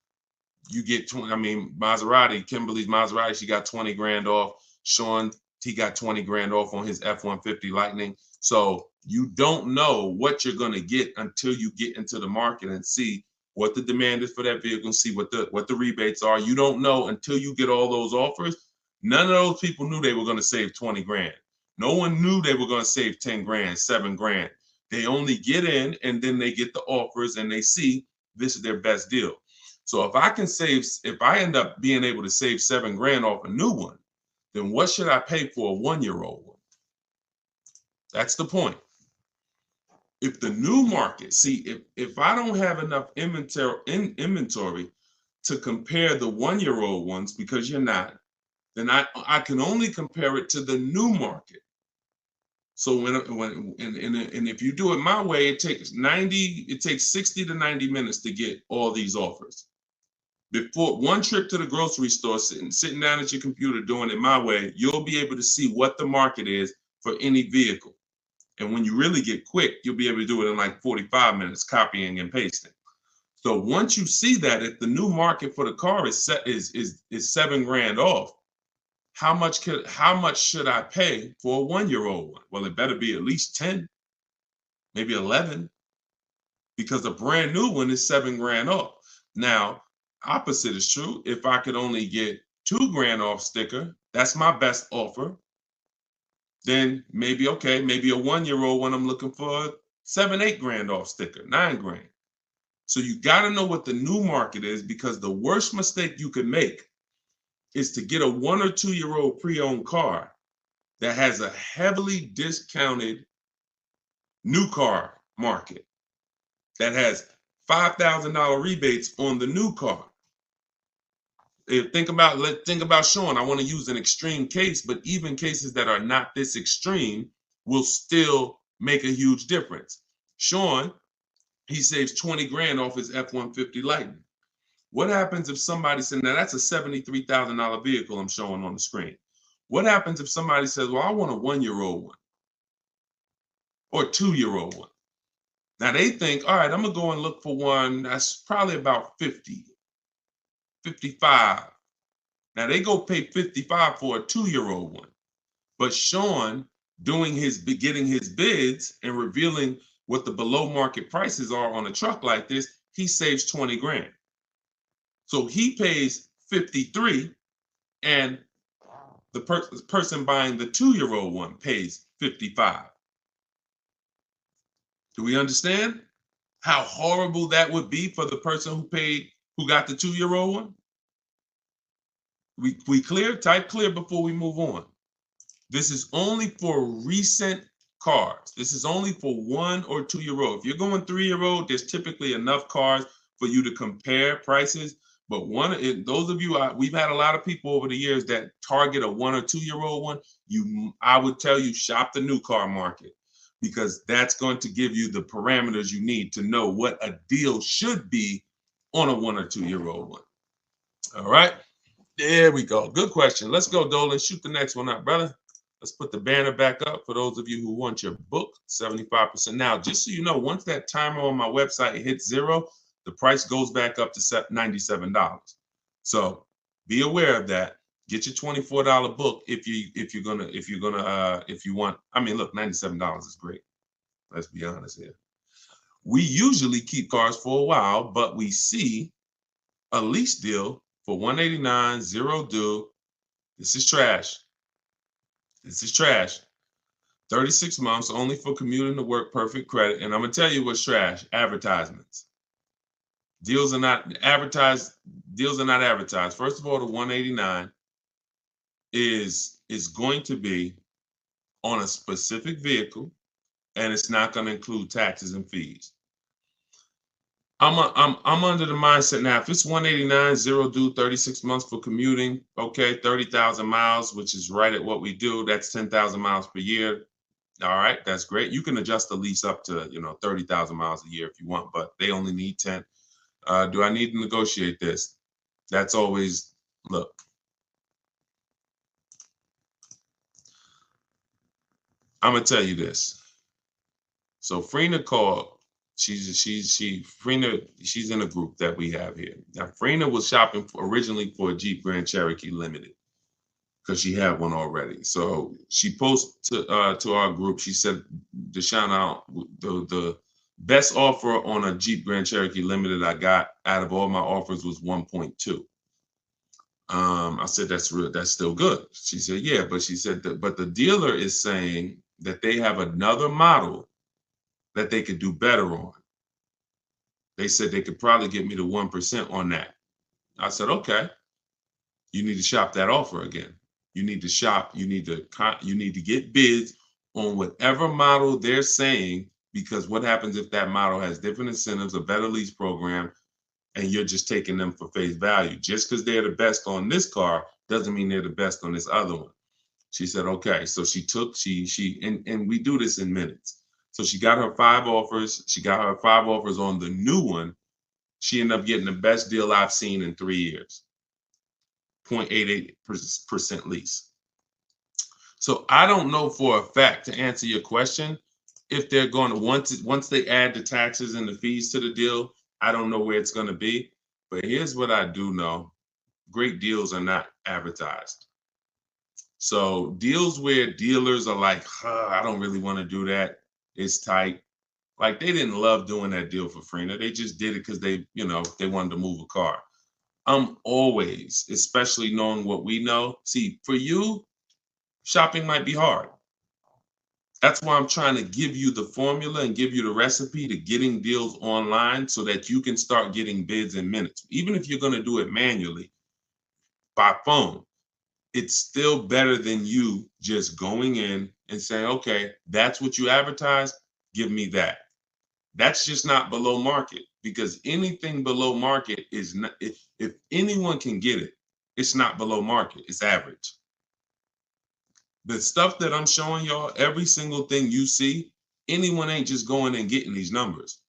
you get 20. I mean, Maserati, Kimberly's Maserati, she got 20 grand off. Sean, he got 20 grand off on his F-150 Lightning. So you don't know what you're going to get until you get into the market and see what the demand is for that vehicle, and see what the rebates are. You don't know until you get all those offers. None of those people knew they were going to save 20 grand. No one knew they were going to save 10 grand, 7 grand. They only get in and then they get the offers and they see this is their best deal. So if I end up being able to save 7 grand off a new one, then what should I pay for a 1 year old one? That's the point. If the new market, if I don't have enough inventory to compare the 1 year old ones, because you're not, then I can only compare it to the new market. So if you do it my way, it takes 60 to 90 minutes to get all these offers. Before one trip to the grocery store, sitting down at your computer doing it my way, you'll be able to see what the market is for any vehicle. And when you really get quick, you'll be able to do it in like 45 minutes, copying and pasting. So once you see that, if the new market for the car is 7 grand off, how much should I pay for a 1 year old one? Well, it better be at least 10, maybe 11, because a brand new one is 7 grand off. Now, opposite is true. If I could only get 2 grand off sticker, that's my best offer. Then maybe a 1 year old one I'm looking for 7, 8 grand off sticker, 9 grand. So you got to know what the new market is, because the worst mistake you could make is to get a 1 or 2 year old pre-owned car that has a heavily discounted new car market. that has $5,000 rebates on the new car. Think about Sean. I want to use an extreme case, but even cases that are not this extreme will still make a huge difference. Sean, he saves 20 grand off his F-150 Lightning. What happens if somebody said, now that's a $73,000 vehicle I'm showing on the screen. What happens if somebody says, well, I want a 1-year-old one or a 2-year-old one? Now they think, all right, I'm gonna go and look for one that's probably about 50, 55. Now they go pay 55 for a 2-year-old one. But Sean getting his bids and revealing what the below market prices are on a truck like this, he saves 20 grand. So he pays 53 and the person buying the 2-year-old one pays 55. Do we understand how horrible that would be for the person who got the 2-year-old one? We clear? Type clear before we move on. This is only for recent cars. This is only for 1 or 2-year-old. If you're going 3-year-old, there's typically enough cars for you to compare prices. But those of you, we've had a lot of people over the years that target a 1 or 2-year-old one. I would tell you, shop the new car market, because that's going to give you the parameters you need to know what a deal should be on a 1 or 2-year-old one. All right, there we go. Good question. Let's go, Dolan. Shoot the next one up, brother. Let's put the banner back up for those of you who want your book, 75%. Now, just so you know, once that timer on my website hits 0, the price goes back up to $97. So be aware of that. Get your $24 book if you want. I mean, look, $97 is great. Let's be honest here. We usually keep cars for a while, but we see a lease deal for $189, 0 due. This is trash. This is trash. 36 months only for commuting to work, perfect credit. And I'm gonna tell you what's trash: advertisements. Deals are not advertised. First of all, the 189 is going to be on a specific vehicle, and it's not going to include taxes and fees. I'm under the mindset now, if it's 189, 0 due, 36 months for commuting, okay, 30,000 miles, which is right at what we do. That's 10,000 miles per year. All right, that's great. You can adjust the lease up to 30,000 miles a year if you want, but they only need 10. Do I need to negotiate this? That's always, look. I'm gonna tell you this. So Frina called. She's in a group that we have here. Now Frina was shopping originally for a Jeep Grand Cherokee Limited because she had one already. So she posted to our group. She said, Deshone, the best offer on a Jeep Grand Cherokee Limited I got out of all my offers was 1.2. I said, that's still good. She said, yeah, but she said but the dealer is saying that they have another model that they could do better on. They said they could probably get me to 1% on that. I said, okay, you need to shop that offer again. You need to shop, you need to get bids on whatever model they're saying, because what happens if that model has different incentives, a better lease program, and you're just taking them for face value? Just because they're the best on this car doesn't mean they're the best on this other one. She said, okay. So and we do this in minutes. So she got her 5 offers. She got her 5 offers on the new one. She ended up getting the best deal I've seen in 3 years. 0.88% lease. So I don't know for a fact, to answer your question, if they're going to, once they add the taxes and the fees to the deal, I don't know where it's going to be. But here's what I do know. Great deals are not advertised. So deals where dealers are like, I don't really want to do that, it's tight. Like, they didn't love doing that deal for Frina. They just did it because they wanted to move a car. I'm always, especially knowing what we know. See, for you, shopping might be hard. That's why I'm trying to give you the formula and give you the recipe to getting deals online so that you can start getting bids in minutes. Even if you're going to do it manually by phone, it's still better than you just going in and saying, okay, that's what you advertise, give me that. That's just not below market, because anything below market is not, if anyone can get it, it's not below market, it's average. The stuff that I'm showing y'all, every single thing you see, anyone ain't just going and getting these numbers.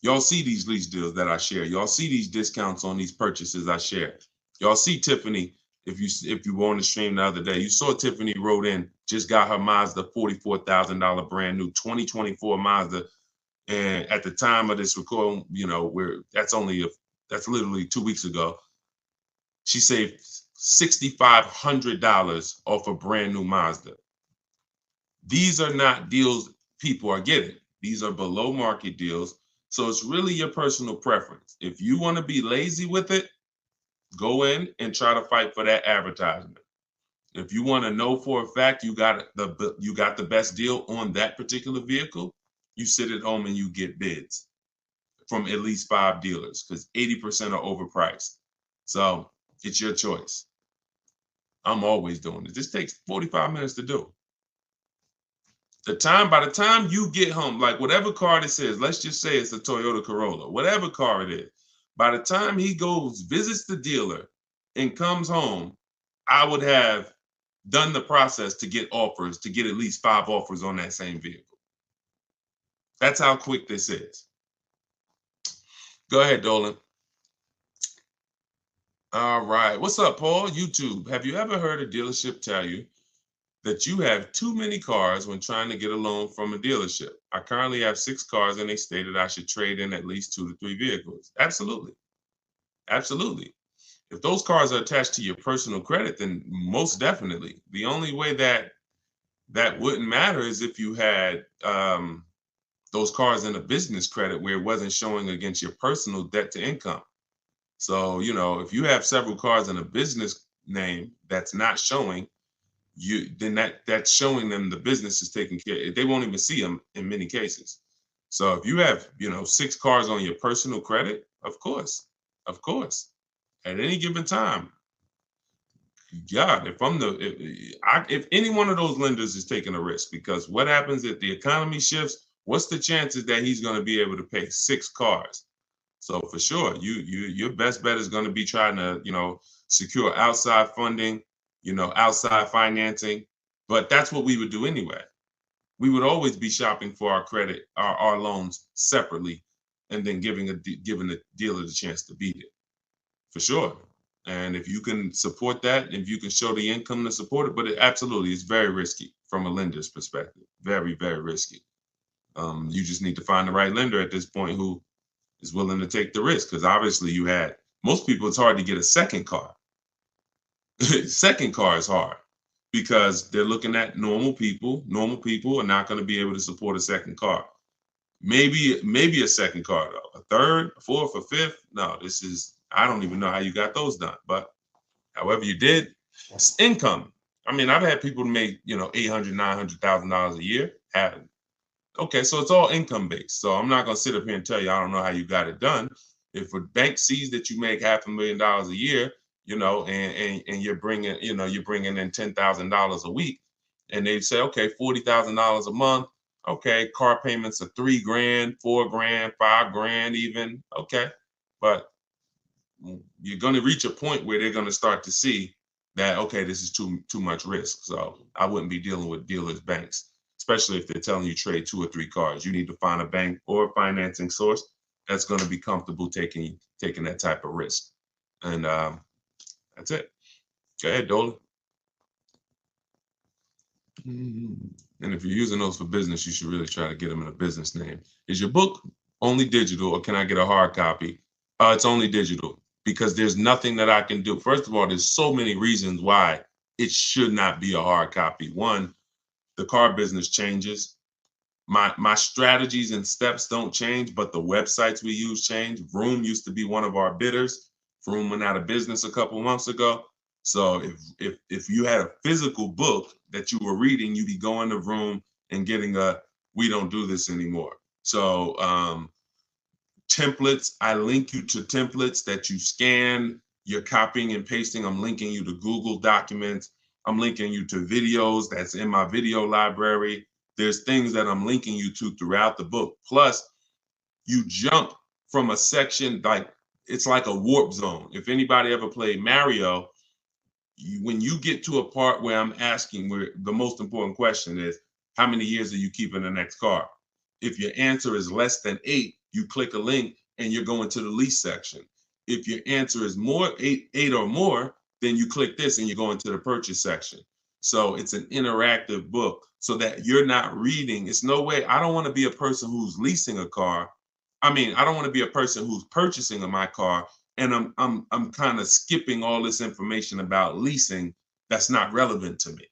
Y'all see these lease deals that I share. Y'all see these discounts on these purchases I share. Y'all see Tiffany, if you were on the stream the other day, you saw Tiffany wrote in, just got her Mazda $44,000 brand new 2024 Mazda. And at the time of this recording, you know, that's literally 2 weeks ago. She saved $6,500 off a brand new Mazda. These are not deals people are getting. These are below market deals. So it's really your personal preference. If you want to be lazy with it, go in and try to fight for that advertisement. If you want to know for a fact you got the best deal on that particular vehicle, you sit at home and you get bids from at least 5 dealers, because 80% are overpriced. So it's your choice. I'm always doing it. This takes 45 minutes to do. By the time you get home, like whatever car this is, let's just say it's a Toyota Corolla, whatever car it is, by the time he goes, visits the dealer and comes home, I would have done the process to get offers, to get at least 5 offers on that same vehicle. That's how quick this is. Go ahead, Dolan. All right. What's up, Paul? YouTube. Have you ever heard a dealership tell you that you have too many cars when trying to get a loan from a dealership? I currently have 6 cars and they stated I should trade in at least 2 to 3 vehicles. Absolutely. Absolutely. If those cars are attached to your personal credit, then most definitely. The only way that wouldn't matter is if you had those cars in a business credit where it wasn't showing against your personal debt to income. So, you know, if you have several cars in a business name that's not showing, then that's showing them the business is taking care. They won't even see them in many cases. So if you have, 6 cars on your personal credit, of course, at any given time, God, if any one of those lenders is taking a risk, because what happens if the economy shifts? What's the chances that he's going to be able to pay 6 cars? So for sure, your best bet is going to be trying to, secure outside funding, outside financing. But that's what we would do anyway. We would always be shopping for our credit, our loans separately, and then giving the dealer the chance to beat it. For sure. And if you can support that, if you can show the income to support it, but it absolutely is very risky from a lender's perspective. Very, very risky. You just need to find the right lender at this point who is willing to take the risk, because obviously most people, it's hard to get a second car. Second car is hard because they're looking at normal people. Normal people are not going to be able to support a second car. Maybe a second car though, a third, a fourth, a fifth. No, I don't even know how you got those done, but however you did, it's income. I mean, I've had people make, $800,000, $900,000 a year. Okay, so it's all income based. So I'm not gonna sit up here and tell you I don't know how you got it done. If a bank sees that you make $500,000 a year, and you're bringing in $10,000 a week, and they say, okay, $40,000 a month. Okay, car payments are $3,000, $4,000, $5,000 even. Okay, but you're going to reach a point where they're going to start to see that, okay, this is too much risk. So I wouldn't be dealing with dealers, banks, especially if they're telling you trade 2 or 3 cars. You need to find a bank or a financing source that's going to be comfortable taking that type of risk. And that's it. Go ahead, Dolan. And if you're using those for business, you should really try to get them in a business name. Is your book only digital, or can I get a hard copy? It's only digital, because there's nothing that I can do. First of all, there's so many reasons why it should not be a hard copy. One, the car business changes. My strategies and steps don't change, but the websites we use change. Vroom used to be one of our bidders. Vroom went out of business a couple months ago. So if you had a physical book that you were reading, you'd be going to Vroom and getting we don't do this anymore. So templates, I link you to templates that you scan, you're copying and pasting. I'm linking you to Google Documents. I'm linking you to videos that's in my video library. There's things that I'm linking you to throughout the book. Plus, you jump from a section, like it's like a warp zone. If anybody ever played Mario, when you get to a part where I'm asking, where the most important question is, how many years are you keeping the next car? If your answer is less than 8, you click a link and you're going to the lease section. If your answer is more, eight or more, then you click this and you're going to the purchase section. So it's an interactive book so that you're not reading. It's no way. I don't want to be a person who's leasing a car. I mean, I don't want to be a person who's purchasing my car and I'm kind of skipping all this information about leasing that's not relevant to me.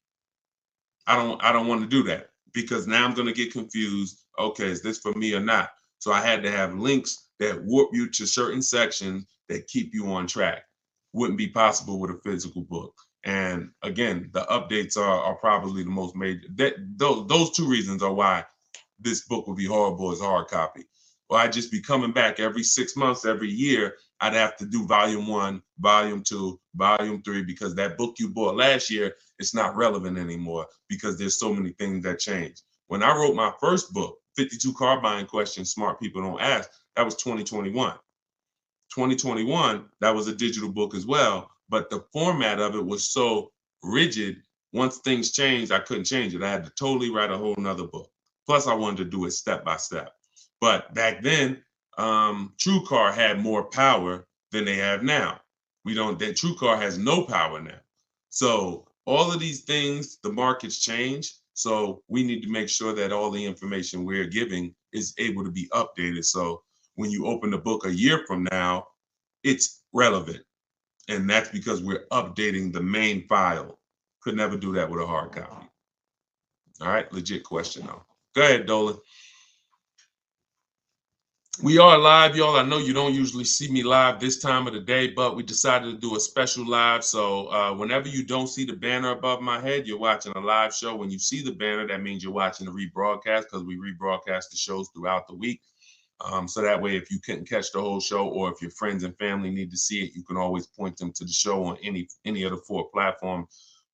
I don't want to do that because now I'm going to get confused. Okay, is this for me or not? So I had to have links that warp you to certain sections that keep you on track. Wouldn't be possible with a physical book. And again, the updates are probably the most major. Those two reasons are why this book would be horrible as a hard copy. Well, I'd just be coming back every 6 months, every year. I'd have to do volume 1, volume 2, volume 3, because that book you bought last year, it's not relevant anymore because there's so many things that change. When I wrote my first book, 52 Car Buying Questions Smart People Don't Ask, that was 2021. 2021, that was a digital book as well, but the format of it was so rigid. Once things changed, I couldn't change it. I had to totally write a whole nother book. Plus, I wanted to do it step by step. But back then, TrueCar had more power than they have now. That TrueCar has no power now. So all of these things, the market's changed. So we need to make sure that all the information we're giving is able to be updated. So when you open the book a year from now, it's relevant. And that's because we're updating the main file. Could never do that with a hard copy. All right, legit question though. Go ahead, Dolan. We are live, y'all. I know you don't usually see me live this time of the day, but we decided to do a special live. So whenever you don't see the banner above my head, you're watching a live show. When you see the banner, that means you're watching the rebroadcast because we rebroadcast the shows throughout the week. So that way, if you couldn't catch the whole show or if your friends and family need to see it, you can always point them to the show on any of the 4 platforms.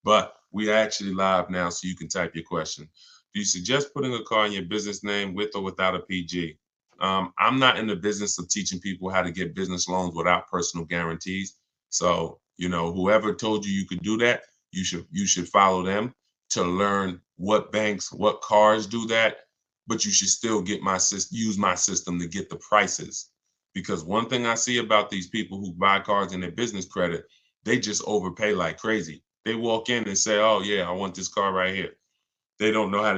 But we are actually live now, so you can type your question. Do you suggest putting a car in your business name with or without a PG? I'm not in the business of teaching people how to get business loans without personal guarantees. So, whoever told you you could do that, you should follow them to learn what banks, what cars do that. But you should still use my system to get the prices. Because one thing I see about these people who buy cars in their business credit, they just overpay like crazy. They walk in and say, "Oh yeah, I want this car right here." They don't know how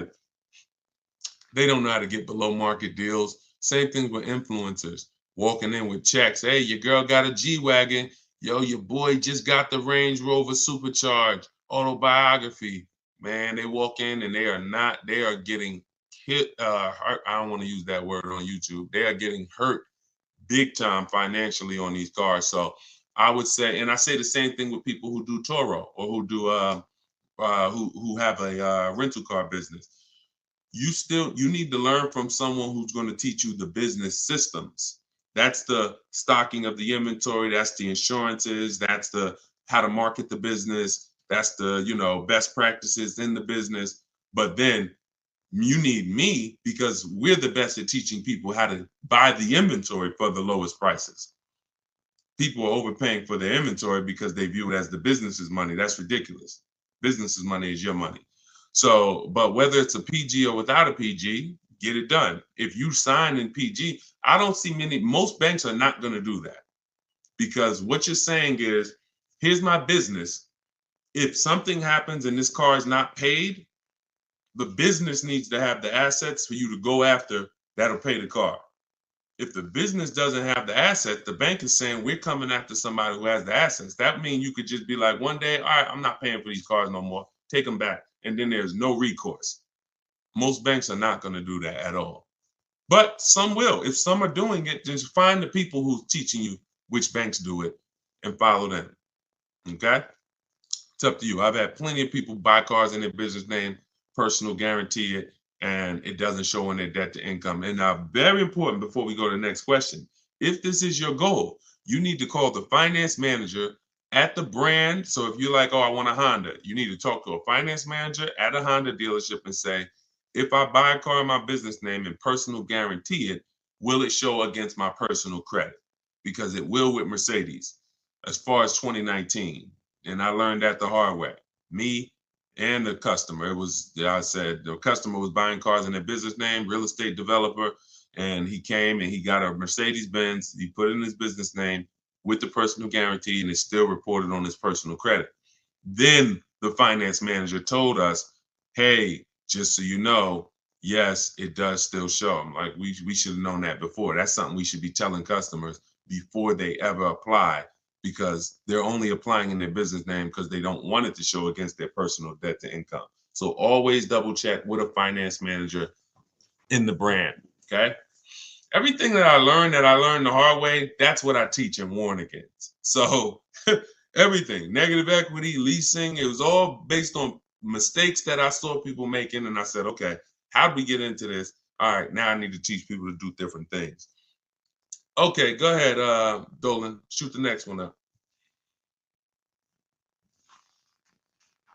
to get below market deals. Same thing with influencers walking in with checks. Hey, your girl got a G-Wagon. Yo, your boy just got the Range Rover Supercharged autobiography. Man, they walk in and they are getting hit. I don't want to use that word on YouTube. They are getting hurt big time financially on these cars. So I would say, and I say the same thing with people who do Toro or who do who have a rental car business. You need to learn from someone who's going to teach you the business systems. That's the stocking of the inventory. That's the insurances. That's the how to market the business. That's the best practices in the business. But then you need me because we're the best at teaching people how to buy the inventory for the lowest prices. People are overpaying for their inventory because they view it as the business's money. That's ridiculous. Business's money is your money. So, but whether it's a PG or without a PG, get it done. If you sign in PG, I don't see most banks are not going to do that because what you're saying is, here's my business. If something happens and this car is not paid, the business needs to have the assets for you to go after that'll pay the car. If the business doesn't have the assets, the bank is saying we're coming after somebody who has the assets. That means you could just be like, one day, all right, I'm not paying for these cars no more. Take them back. And then there's no recourse. Most banks are not going to do that at all. But some will. If some are doing it, just find the people who's teaching you which banks do it and follow them. Okay? It's up to you. I've had plenty of people buy cars in their business name, personal guarantee it, and it doesn't show in their debt to income. And now, very important before we go to the next question, if this is your goal, you need to call the finance manager at the brand. So if you're like, oh, I want a Honda, you need to talk to a finance manager at a Honda dealership and say, if I buy a car in my business name and personal guarantee it, will it show against my personal credit? Because it will with Mercedes as far as 2019. And I learned that the hard way. Me and the customer. It was, I said, the customer was buying cars in their business name, real estate developer, and he came and he got a Mercedes Benz. He put it in his business name with the personal guarantee, and it's still reported on his personal credit. Then the finance manager told us, hey, just so you know, yes, it does still show. I'm like, we should have known that before. That's something we should be telling customers before they ever apply, because they're only applying in their business name because they don't want it to show against their personal debt to income. So always double check with a finance manager in the brand, okay? Everything that I learned the hard way, that's what I teach and warn against. So everything, negative equity, leasing, it was all based on mistakes that I saw people making. And I said, okay, how do we get into this? All right, now I need to teach people to do different things. Okay, go ahead, Dolan. Shoot the next one up.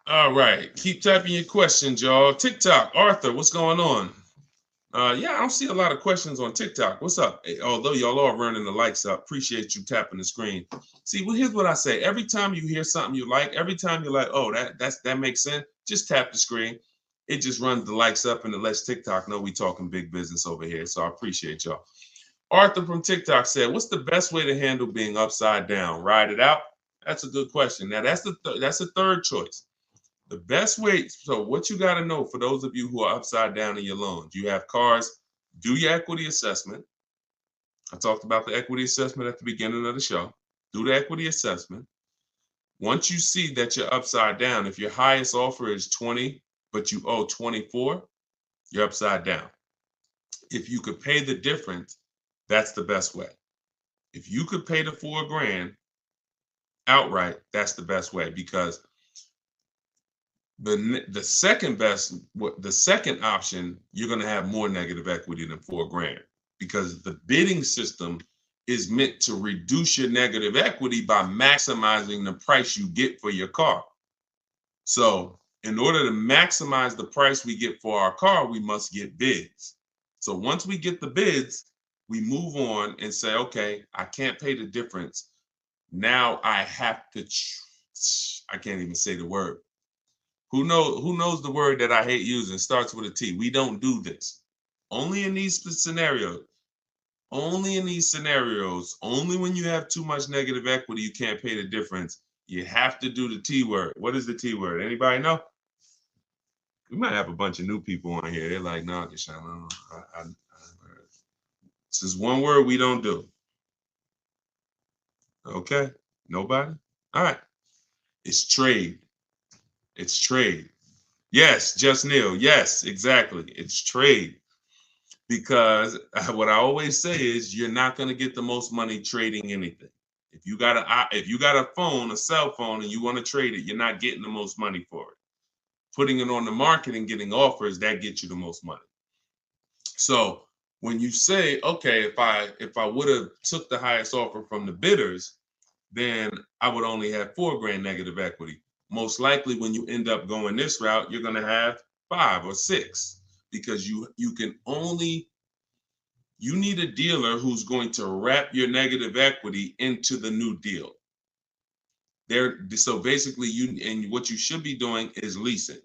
All right, keep typing your questions, y'all. TikTok, Arthur, what's going on? Yeah, I don't see a lot of questions on TikTok. What's up? Although y'all are running the likes up, appreciate you tapping the screen. See, well, here's what I say. Every time you hear something you like, every time you're like, oh, that makes sense, just tap the screen. It just runs the likes up and it lets TikTok know we talking big business over here. So I appreciate y'all. Arthur from TikTok said, what's the best way to handle being upside down? Ride it out? That's a good question. Now, that's the third choice. The best way, so what you got to know for those of you who are upside down in your loans, you have cars, do your equity assessment. I talked about the equity assessment at the beginning of the show. Do the equity assessment. Once you see that you're upside down, if your highest offer is 20, but you owe 24, you're upside down. If you could pay the difference, that's the best way. If you could pay the $4,000 outright, that's the best way, because the second option, you're going to have more negative equity than $4,000, because the bidding system is meant to reduce your negative equity by maximizing the price you get for your car. So in order to maximize the price we get for our car, we must get bids. So once we get the bids, we move on and say, okay, I can't pay the difference. Now I have to, I can't even say the word. Who knows the word that I hate using? Starts with a T. We don't do this. Only in these scenarios. Only in these scenarios. Only when you have too much negative equity, you can't pay the difference. You have to do the T word. What is the T word? Anybody know? We might have a bunch of new people on here. They're like, no, Deshone, this is one word we don't do. Okay, nobody? All right. It's trade. It's trade. Yes, just Neil. Yes, exactly. It's trade. Because what I always say is you're not going to get the most money trading anything. If you got a phone, a cell phone, and you want to trade it, you're not getting the most money for it. Putting it on the market and getting offers, that gets you the most money. So when you say, okay, if I would have took the highest offer from the bidders, then I would only have $4,000 negative equity. Most likely when you end up going this route, you're going to have 5 or 6, because you need a dealer who's going to wrap your negative equity into the new deal. So basically what you should be doing is leasing.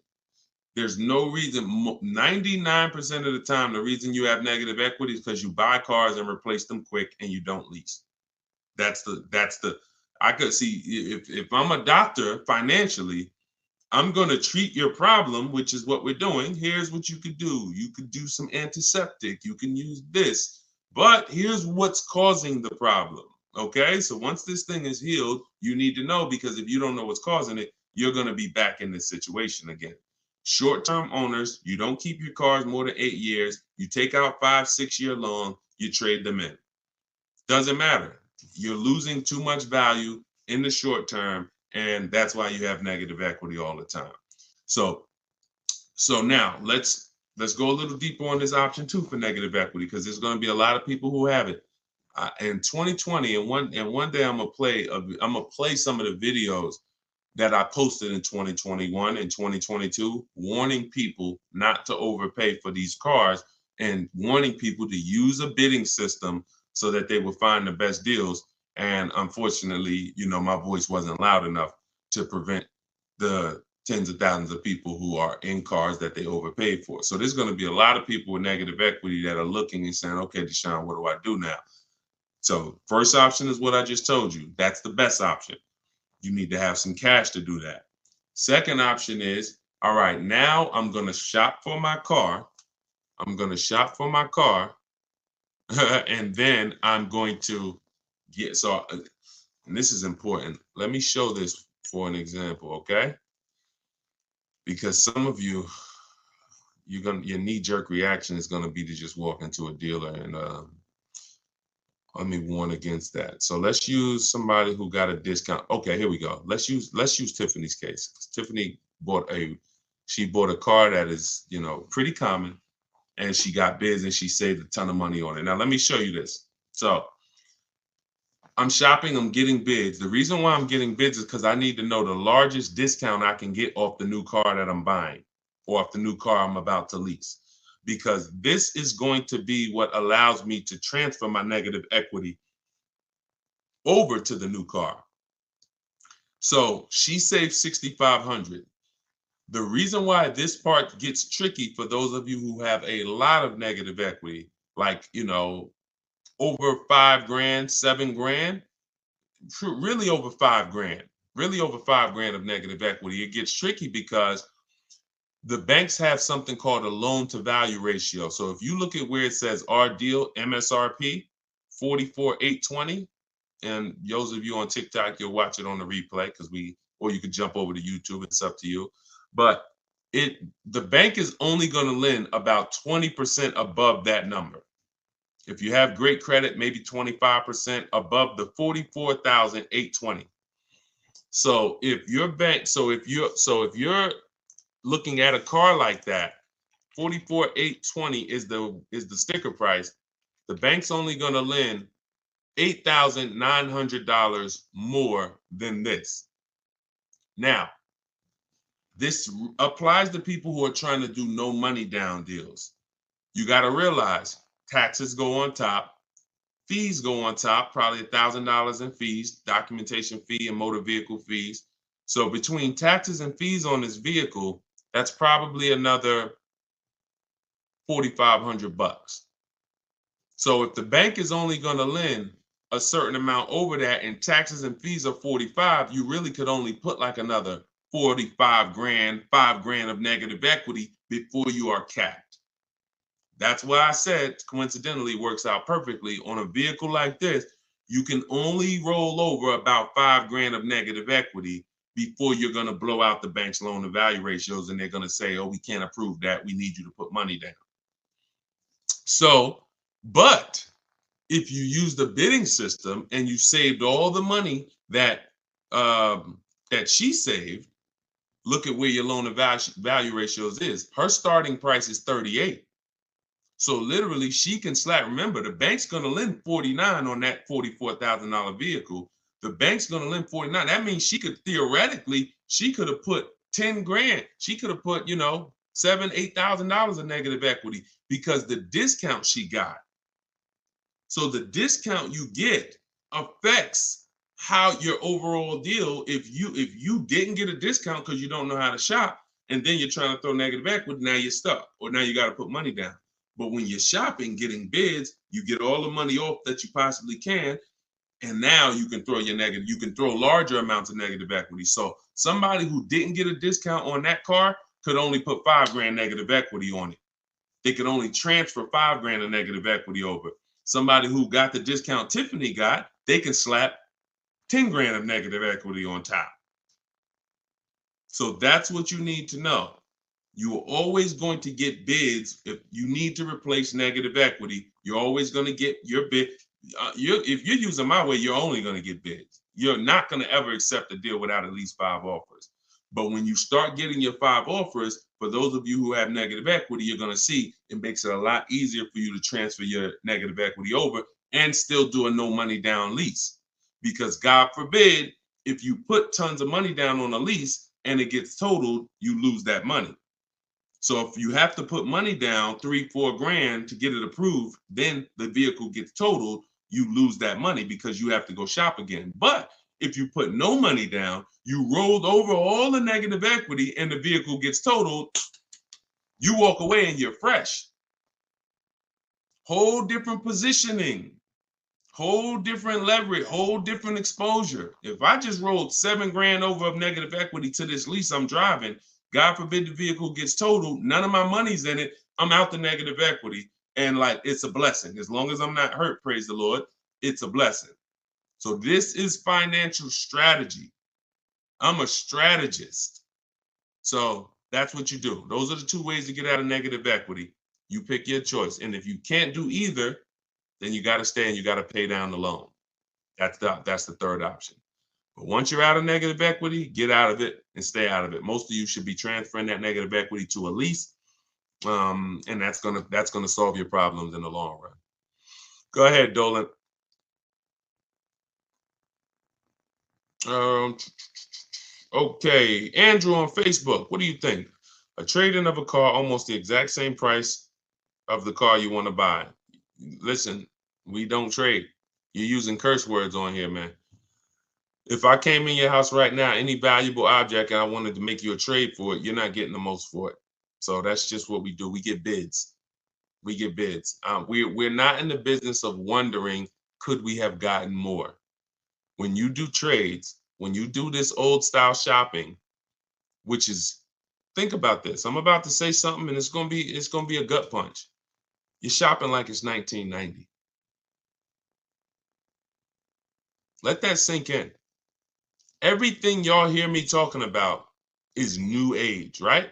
There's no reason, 99% of the time, the reason you have negative equity is because you buy cars and replace them quick and you don't lease. I could see, if I'm a doctor financially, I'm going to treat your problem, which is what we're doing. Here's what you could do. You could do some antiseptic. You can use this. But here's what's causing the problem. Okay? So once this thing is healed, you need to know, because if you don't know what's causing it, you're going to be back in this situation again. Short-term owners, you don't keep your cars more than 8 years. You take out 5-6 year loan, you trade them in. Doesn't matter. You're losing too much value in the short term, and that's why you have negative equity all the time. So now let's go a little deeper on this option 2 for negative equity, because there's going to be a lot of people who have it. In 2020, and one day I'm gonna play some of the videos that I posted in 2021 and 2022, warning people not to overpay for these cars, and wanting people to use a bidding system so that they would find the best deals. And unfortunately, my voice wasn't loud enough to prevent the tens of thousands of people who are in cars that they overpaid for. So there's going to be a lot of people with negative equity that are looking and saying, okay, Deshone, what do I do now? So first option is what I just told you. That's the best option. You need to have some cash to do that. Second option is, all right, now I'm going to shop for my car. And then I'm going to and this is important. Let me show this for an example, okay? Because some of you, your knee-jerk reaction is going to be to just walk into a dealer, and let me warn against that. So let's use somebody who got a discount. Okay, here we go. Let's use Tiffany's case. Tiffany bought a car that is, pretty common, and she got bids and she saved a ton of money on it. Now let me show you this. So I'm shopping, I'm getting bids. The reason why I'm getting bids is because I need to know the largest discount I can get off the new car that I'm buying, or off the new car I'm about to lease, because this is going to be what allows me to transfer my negative equity over to the new car. So she saved $6,500. The reason why this part gets tricky for those of you who have a lot of negative equity, like, over $5,000, $7,000, really over $5,000 of negative equity. It gets tricky because the banks have something called a loan to value ratio. So if you look at where it says our deal MSRP 44,820, and those of you on TikTok, you'll watch it on the replay or you could jump over to YouTube. It's up to you. But the bank is only going to lend about 20% above that number. If you have great credit, maybe 25% above the 44,820. So if you're looking at a car like that, 44,820 is the sticker price. The bank's only going to lend $8,900 more than this. Now, this applies to people who are trying to do no money down deals. You got to realize taxes go on top, fees go on top, probably $1,000 in fees, documentation fee and motor vehicle fees. So between taxes and fees on this vehicle, that's probably another $4,500. So if the bank is only going to lend a certain amount over that and taxes and fees are 45, you really could only put like another 45 grand, $5,000 of negative equity before you are capped. That's why I said, coincidentally, works out perfectly. On a vehicle like this, you can only roll over about $5,000 of negative equity before you're going to blow out the bank's loan to value ratios, and they're going to say, oh, we can't approve that. We need you to put money down. So, but if you use the bidding system and you saved all the money that she saved, look at where your loan to value ratios is. Her starting price is 38. So literally she can slap. Remember, the bank's going to lend 49 on that $44,000 vehicle. The bank's going to lend 49. That means she could have put 10 grand. She could have put, $7,000, $8,000 of negative equity because the discount she got. So the discount you get affects how your overall deal. If you didn't get a discount because you don't know how to shop, and then you're trying to throw negative equity, now you're stuck, or now you got to put money down. But when you're shopping, getting bids, you get all the money off that you possibly can, and now you can throw larger amounts of negative equity. So somebody who didn't get a discount on that car could only put $5,000 negative equity on it. They could only transfer $5,000 of negative equity over. Somebody who got the discount Tiffany got, they can slap $10,000 of negative equity on top. So that's what you need to know. You are always going to get bids. If you need to replace negative equity, you're always going to get your bid. If you're using my way, you're only going to get bids. You're not going to ever accept a deal without at least 5 offers. But when you start getting your 5 offers, for those of you who have negative equity, you're going to see it makes it a lot easier for you to transfer your negative equity over and still do a no money down lease. Because God forbid, if you put tons of money down on a lease and it gets totaled, you lose that money. So if you have to put money down, 3-4 grand to get it approved, then the vehicle gets totaled, you lose that money because you have to go shop again. But if you put no money down, you rolled over all the negative equity and the vehicle gets totaled, you walk away and you're fresh. Whole different positioning, whole different leverage, whole different exposure. If I just rolled 7 grand over of negative equity to this lease I'm driving, God forbid the vehicle gets totaled, none of my money's in it, I'm out the negative equity. And like, it's a blessing. As long as I'm not hurt, praise the Lord, it's a blessing. So this is financial strategy. I'm a strategist. So that's what you do. Those are the 2 ways to get out of negative equity. You pick your choice. And if you can't do either, then you got to stay and you got to pay down the loan. That's the third option. But once you're out of negative equity, get out of it and stay out of it. Most of you should be transferring that negative equity to a lease, and that's gonna solve your problems in the long run. Go ahead, Dolan. Okay, Andrew on Facebook. What do you think? A trade-in of a car almost the exact same price of the car you want to buy. Listen, we don't trade. You're using curse words on here, man. If I came in your house right now, any valuable object, and I wanted to make you a trade for it, you're not getting the most for it. So that's just what we do. We get bids. We get bids. We're not in the business of wondering, could we have gotten more? When you do trades, when you do this old style shopping, which is, think about this. I'm about to say something and it's gonna be a gut punch. You're shopping like it's 1990. Let that sink in. Everything y'all hear me talking about is new age, right?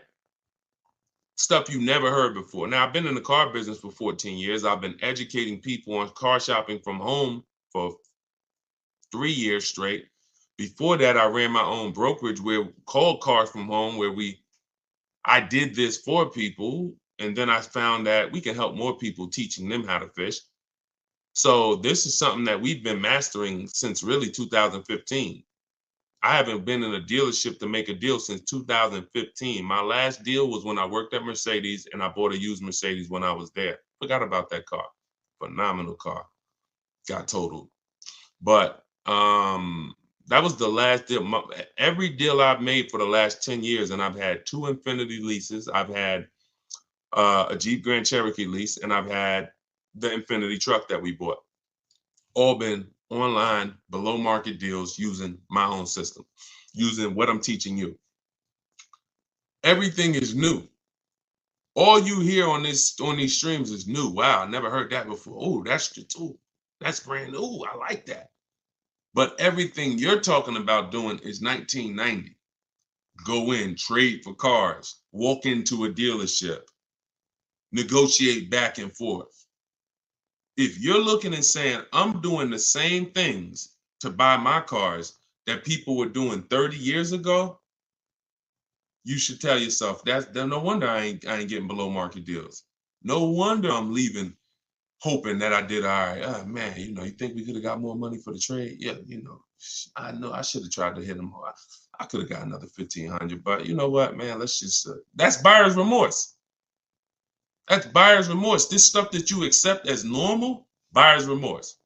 Stuff you never heard before. Now, I've been in the car business for 14 years. I've been educating people on car shopping from home for 3 years straight. Before that, I ran my own brokerage called Cars from Home, where I did this for people. And then I found that we can help more people teaching them how to fish. So this is something that we've been mastering since really 2015. I haven't been in a dealership to make a deal since 2015. My last deal was when I worked at Mercedes and I bought a used Mercedes when I was there. Forgot about that car. Phenomenal car. Got totaled. But that was the last deal. Every deal I've made for the last 10 years, and I've had 2 Infiniti leases. I've had a Jeep Grand Cherokee lease, and I've had the Infiniti truck that we bought. All been online, below market deals using my own system, using what I'm teaching you. Everything is new. All you hear on these streams is new. Wow, I never heard that before. Oh, that's brand new. Ooh, I like that. But everything you're talking about doing is 1990. Go in, trade for cars, walk into a dealership, negotiate back and forth. If you're looking and saying, I'm doing the same things to buy my cars that people were doing 30 years ago, you should tell yourself, no wonder I ain't getting below market deals. No wonder I'm leaving hoping that I did all right. Oh, man, you think we could have got more money for the trade? Yeah, I know I should have tried to hit them more. I could have got another 1,500, but you know what, man, let's just, that's buyer's remorse. That's buyer's remorse. This stuff that you accept as normal, buyer's remorse.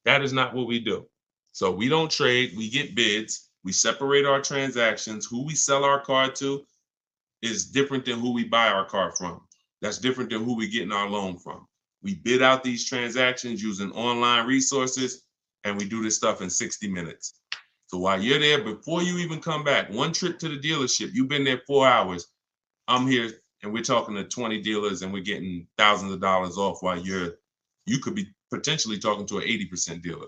That is not what we do. So we don't trade, we get bids, we separate our transactions. Who we sell our car to is different than who we buy our car from. That's different than who we getting our loan from. We bid out these transactions using online resources, and we do this stuff in 60 minutes. So while you're there, before you even come back, one trip to the dealership, you've been there 4 hours, I'm here and we're talking to 20 dealers and we're getting thousands of dollars off while you could be potentially talking to an 80% dealer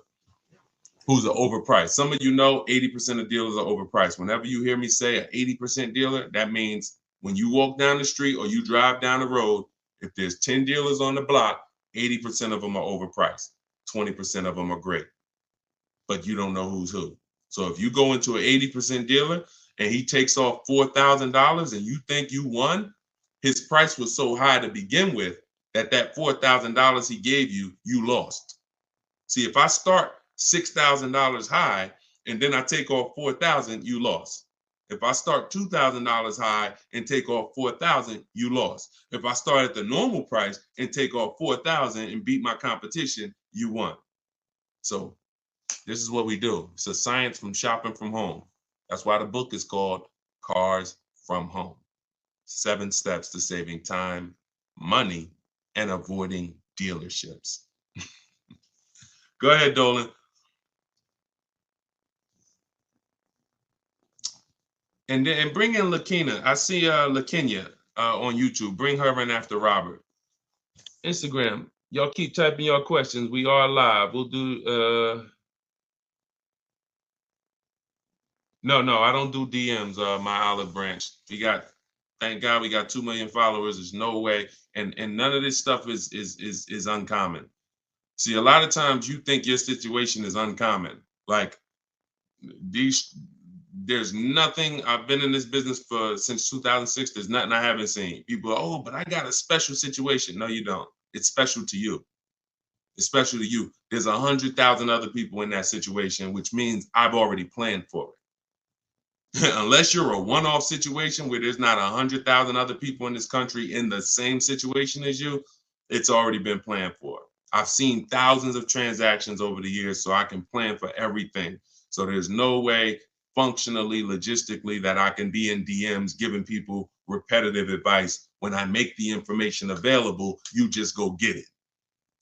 who's overpriced. Some of you know 80% of dealers are overpriced. Whenever you hear me say an 80% dealer, that means when you walk down the street or you drive down the road, if there's 10 dealers on the block, 80% of them are overpriced. 20% of them are great, but you don't know who's who. So if you go into an 80% dealer and he takes off $4,000 and you think you won, his price was so high to begin with that $4,000 he gave you, you lost. See, if I start $6,000 high and then I take off $4,000, you lost. If I start $2,000 high and take off $4,000, you lost. If I start at the normal price and take off $4,000 and beat my competition, you won. So this is what we do. It's a science from shopping from home. That's why the book is called Cars from Home. 7 steps to saving time, money, and avoiding dealerships. Go ahead, Dolan. And then bring in Lakina. I see Lakenya on YouTube. Bring her in after Robert. Instagram. Y'all keep typing your questions. We are live. We'll do No, I don't do DMs, my olive branch. Thank God we got 2 million followers. There's no way. And none of this stuff is uncommon. See, a lot of times you think your situation is uncommon. Like there's nothing. I've been in this business since 2006. There's nothing I haven't seen. People are, oh, but I got a special situation. No, you don't. It's special to you. It's special to you. There's 100,000 other people in that situation, which means I've already planned for it. Unless you're a one-off situation where there's not 100,000 other people in this country in the same situation as you, it's already been planned for. I've seen thousands of transactions over the years, so I can plan for everything. So there's no way functionally, logistically, that I can be in DMs giving people repetitive advice. When I make the information available, you just go get it.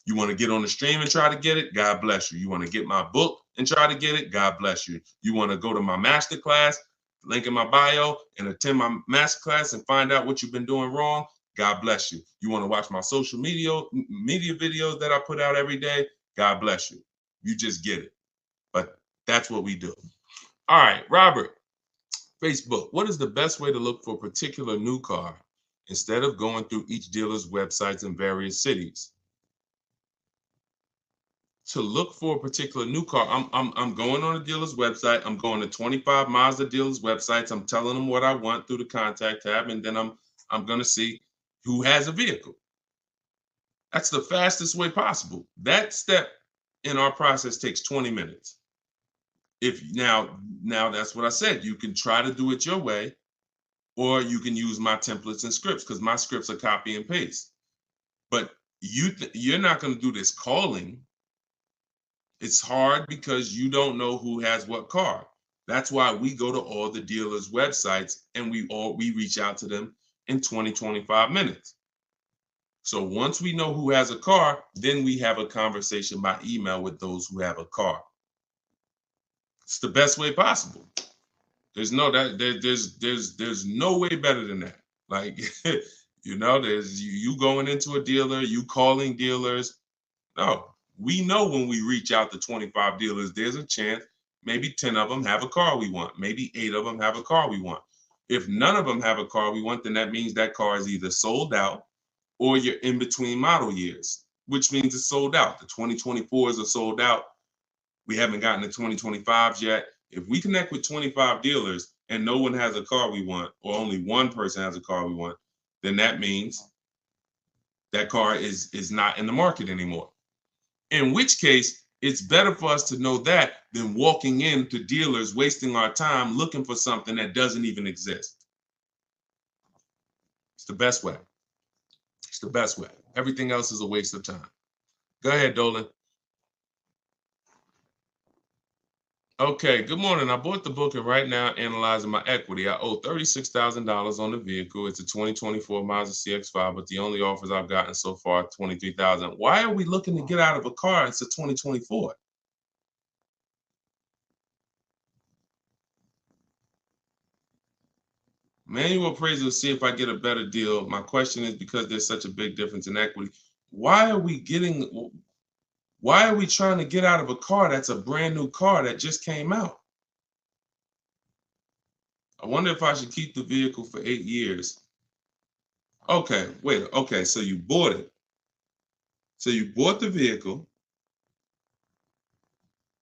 You want to get on the stream and try to get it? God bless you. You want to get my book and try to get it? God bless you. You want to go to my masterclass, link in my bio, and attend my masterclass and find out what you've been doing wrong? God bless you. You want to watch my social media videos that I put out every day? God bless you. You just get it. But that's what we do. All right, Robert, Facebook. What is the best way to look for a particular new car instead of going through each dealer's websites in various cities? To look for a particular new car, I'm going on a dealer's website. I'm going to 25 Mazda dealers' websites. I'm telling them what I want through the contact tab, and then I'm going to see who has a vehicle. That's the fastest way possible. That step in our process takes 20 minutes. If now that's what I said. You can try to do it your way, or you can use my templates and scripts, because my scripts are copy and paste. But you're not going to do this calling. It's hard because you don't know who has what car. That's why we go to all the dealers' websites and we reach out to them in 20-25 minutes. So once we know who has a car, then we have a conversation by email with those who have a car. It's the best way possible. There's no way better than that. Like, there's you going into a dealer, you calling dealers. No. We know when we reach out to 25 dealers, there's a chance maybe 10 of them have a car we want. Maybe 8 of them have a car we want. If none of them have a car we want, then that means that car is either sold out or you're in between model years, which means it's sold out. The 2024s are sold out. We haven't gotten the 2025s yet. If we connect with 25 dealers and no one has a car we want, or only one person has a car we want, then that means that car is not in the market anymore. In which case, it's better for us to know that than walking into dealers, wasting our time looking for something that doesn't even exist. It's the best way. It's the best way. Everything else is a waste of time. Go ahead, Dolan. Okay, good morning. I bought the book and right now analyzing my equity. I owe $36,000 on the vehicle. It's a 2024 Mazda CX-5, but the only offers I've gotten so far are $23,000. Why are we looking to get out of a car? It's a 2024. Manual appraisal to see if I get a better deal. My question is, because there's such a big difference in equity, why are we trying to get out of a car that's a brand new car that just came out? I wonder if I should keep the vehicle for 8 years. Okay, wait. Okay, so you bought it. So you bought the vehicle.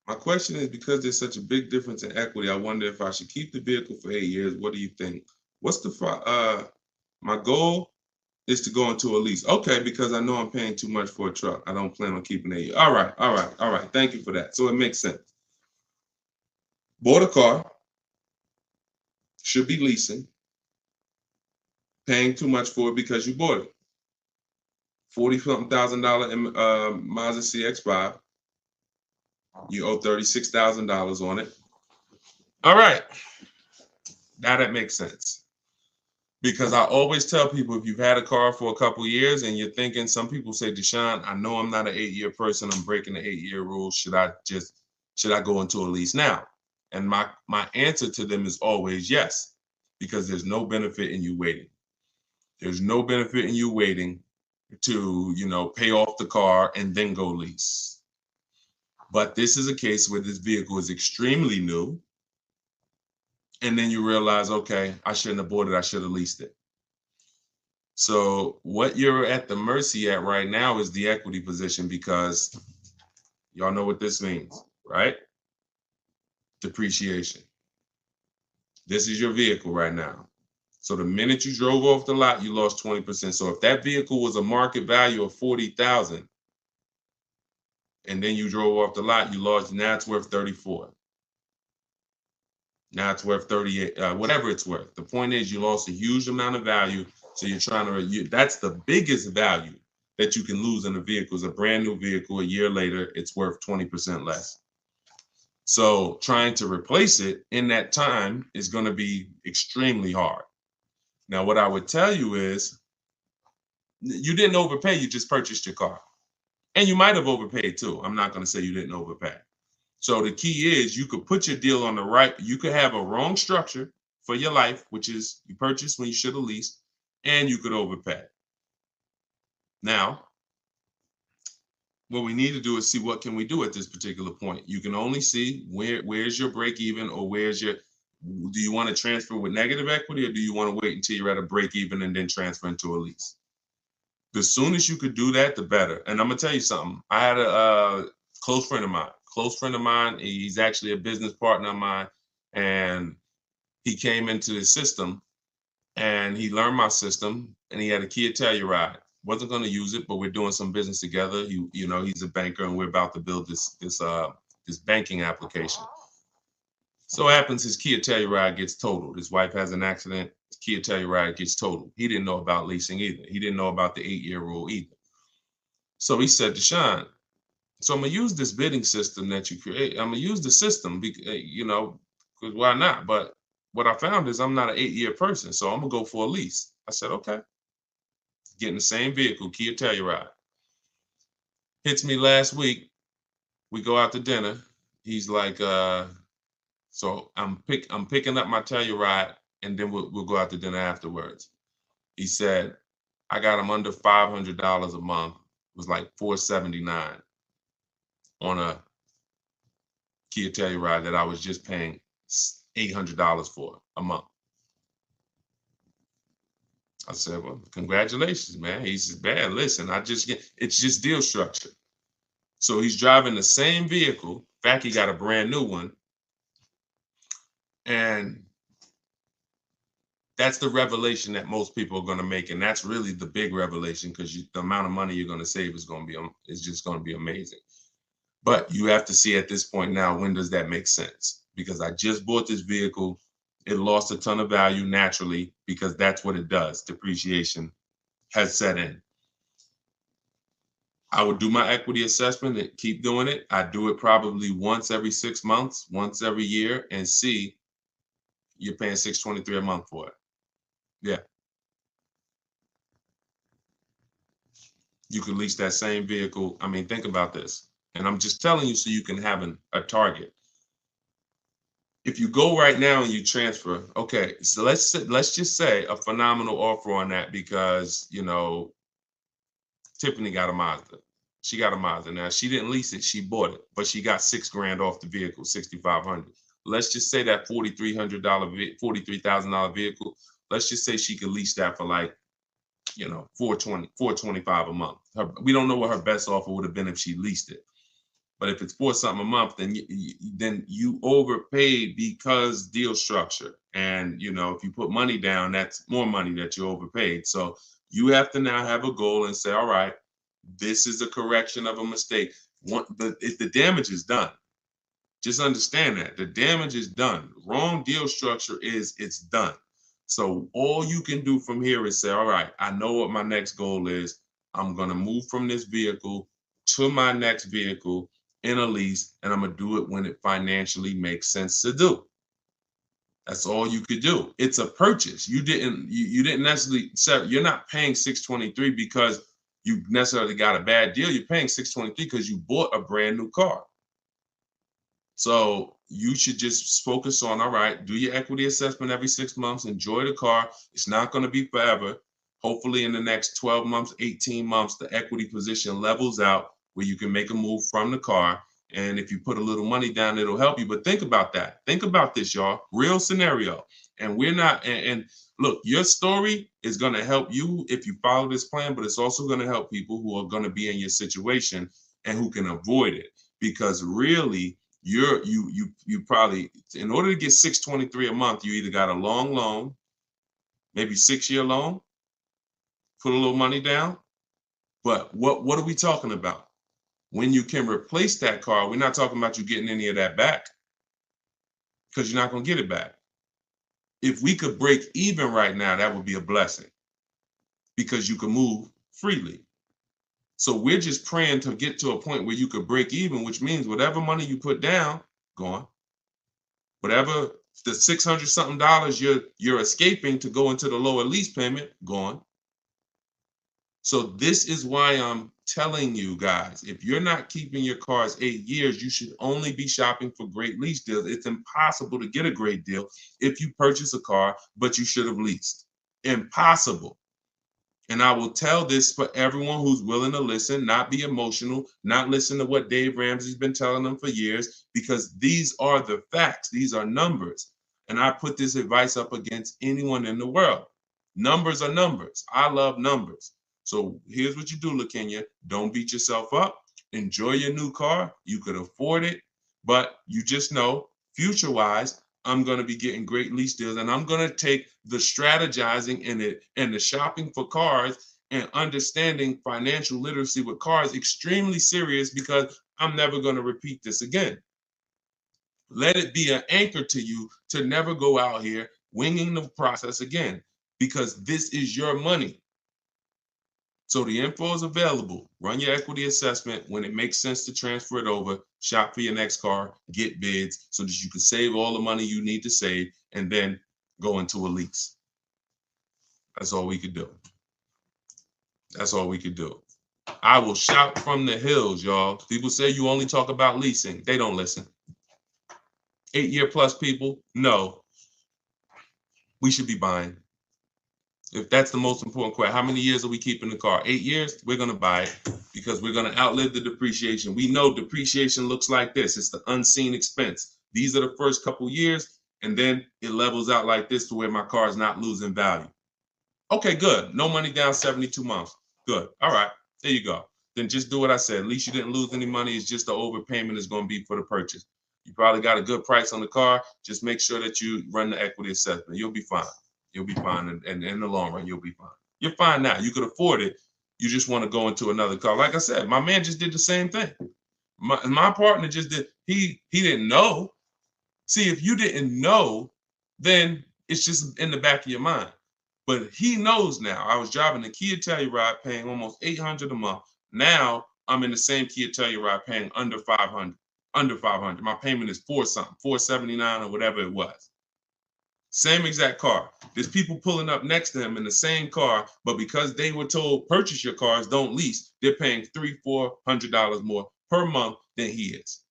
My question is, because there's such a big difference in equity, I wonder if I should keep the vehicle for 8 years. What do you think? My goal is to go into a lease. Okay, because I know I'm paying too much for a truck. I don't plan on keeping it. All right. Thank you for that. So it makes sense. Bought a car. should be leasing, paying too much for it because you bought it. $40-something thousand Mazda CX-5. You owe $36,000 on it. All right. Now that makes sense. Because I always tell people, if you've had a car for a couple years and you're thinking, some people say, Deshone, I know I'm not an 8-year person. I'm breaking the 8-year rule. Should I go into a lease now? And my answer to them is always yes, because there's no benefit in you waiting. There's no benefit in you waiting to, pay off the car and then go lease. But this is a case where this vehicle is extremely new. And then you realize, okay, I shouldn't have bought it. I should have leased it. So what you're at the mercy at right now is the equity position, because y'all know what this means, right? Depreciation. This is your vehicle right now. So the minute you drove off the lot, you lost 20%. So if that vehicle was a market value of $40,000 and then you drove off the lot, you lost, now it's worth 34. Now it's worth 38, whatever it's worth. The point is, you lost a huge amount of value. So you're trying to, that's the biggest value that you can lose in a vehicle. Is a brand new vehicle. A year later, it's worth 20% less. So trying to replace it in that time is going to be extremely hard. Now, what I would tell you is, you didn't overpay. You just purchased your car. And you might have overpaid too. I'm not going to say you didn't overpay. So the key is, you could put your deal on the right. You could have a wrong structure for your life, which is you purchased when you should have leased, and you could overpay. Now, what we need to do is see what can we do at this particular point. You can only see where's your break even, or do you want to transfer with negative equity, or do you want to wait until you're at a break even and then transfer into a lease? The soon as you could do that, the better. And I'm going to tell you something. I had a close friend of mine. He's actually a business partner of mine. And he came into the system and he learned my system, and he had a Kia Telluride. Wasn't going to use it, but we're doing some business together. He's a banker, and we're about to build this banking application. So what happens, his Kia Telluride gets totaled. His wife has an accident. His Kia Telluride gets totaled. He didn't know about leasing either. He didn't know about the 8-year rule either. So he said, Deshone, so I'm going to use this bidding system that you create. I'm going to use the system, because why not? But what I found is, I'm not an 8-year person, so I'm going to go for a lease. I said, okay. Getting the same vehicle, Kia Telluride. Hits me last week. We go out to dinner. He's like, so I'm picking up my Telluride, and then we'll go out to dinner afterwards. He said, I got him under $500 a month. It was like $479 on a Kia Telluride that I was just paying $800 for a month. I said, well, congratulations, man. He says, man, listen, it's just deal structure. So he's driving the same vehicle. In fact, he got a brand new one. And that's the revelation that most people are going to make. And that's really the big revelation, because the amount of money you're going to save is just going to be amazing. But you have to see at this point now, when does that make sense? Because I just bought this vehicle. It lost a ton of value naturally, because that's what it does. Depreciation has set in. I would do my equity assessment and keep doing it. I do it probably once every 6 months, once every year, and see, you're paying $623 a month for it. Yeah. You could lease that same vehicle. I mean, think about this. And I'm just telling you so you can have a target. If you go right now and you transfer, okay, so let's just say a phenomenal offer on that, because, Tiffany got a Mazda. She got a Mazda. Now, she didn't lease it, she bought it, but she got $6,000 off the vehicle, $6,500. Let's just say that $43,000 vehicle, let's just say she could lease that for like, $425 a month. We don't know what her best offer would have been if she leased it. But if it's $4-something a month, then you overpaid because deal structure. And, if you put money down, that's more money that you overpaid. So you have to now have a goal and say, all right, this is a correction of a mistake. If the damage is done, Just understand that the damage is done. Wrong deal structure is it's done. So all you can do from here is say, all right, I know what my next goal is. I'm going to move from this vehicle to my next vehicle in a lease, and I'm going to do it when it financially makes sense to do. That's all you could do. It's a purchase. You didn't necessarily sell. You're not paying $623 because you necessarily got a bad deal. You're paying $623 because you bought a brand new car. So you should just focus on, all right, do your equity assessment every 6 months, enjoy the car. It's not going to be forever. Hopefully in the next 12 months, 18 months, the equity position levels out where you can make a move from the car. And if you put a little money down, it'll help you. But think about that. Think about this, y'all. Real scenario. And we're not, and look, your story is going to help you if you follow this plan, but it's also going to help people who are going to be in your situation and who can avoid it. Because really, you probably, in order to get $623 a month, you either got a long loan, maybe 6-year loan, put a little money down. But what are we talking about? When you can replace that car, we're not talking about you getting any of that back, because you're not going to get it back. If we could break even right now, that would be a blessing, because you can move freely. So we're just praying to get to a point where you could break even, which means whatever money you put down, gone. Whatever the $600 something you're escaping to go into the lower lease payment, gone. So this is why I'm telling you guys, if you're not keeping your cars 8 years, you should only be shopping for great lease deals. It's impossible to get a great deal if you purchase a car, but you should have leased. Impossible. And I will tell this for everyone who's willing to listen, not be emotional, not listen to what Dave Ramsey's been telling them for years, because these are the facts. These are numbers. And I put this advice up against anyone in the world. Numbers are numbers. I love numbers. So here's what you do, LaKenya. Don't beat yourself up. Enjoy your new car. You could afford it, but you just know, future-wise, I'm going to be getting great lease deals, and I'm going to take the strategizing in it and the shopping for cars and understanding financial literacy with cars extremely serious, because I'm never going to repeat this again. Let it be an anchor to you to never go out here winging the process again, because this is your money. So the info is available. Run your equity assessment. When it makes sense to transfer it over, shop for your next car, get bids so that you can save all the money you need to save, and then go into a lease. That's all we could do. That's all we could do. I will shout from the hills, y'all. People say you only talk about leasing. They don't listen. 8-year plus people, no. We should be buying. If that's the most important question, how many years are we keeping the car? 8 years? We're going to buy it, because we're going to outlive the depreciation. We know depreciation looks like this. It's the unseen expense. These are the first couple years, and then it levels out like this to where my car is not losing value. Okay, good. No money down, 72 months. Good. All right. There you go. Then just do what I said. At least you didn't lose any money. It's just the overpayment is going to be for the purchase. You probably got a good price on the car. Just make sure that you run the equity assessment. You'll be fine. You'll be fine. And in the long run, you'll be fine. You're fine now. You could afford it. You just want to go into another car. Like I said, my man just did the same thing. My partner just did. He didn't know. See, if you didn't know, then it's just in the back of your mind. But he knows now. I was driving a Kia Telluride paying almost $800 a month. Now I'm in the same Kia Telluride paying under $500. Under $500. My payment is $479 or whatever it was. Same exact car. There's people pulling up next to him in the same car, but because they were told purchase your cars, don't lease, they're paying $300-400 more per month than he is.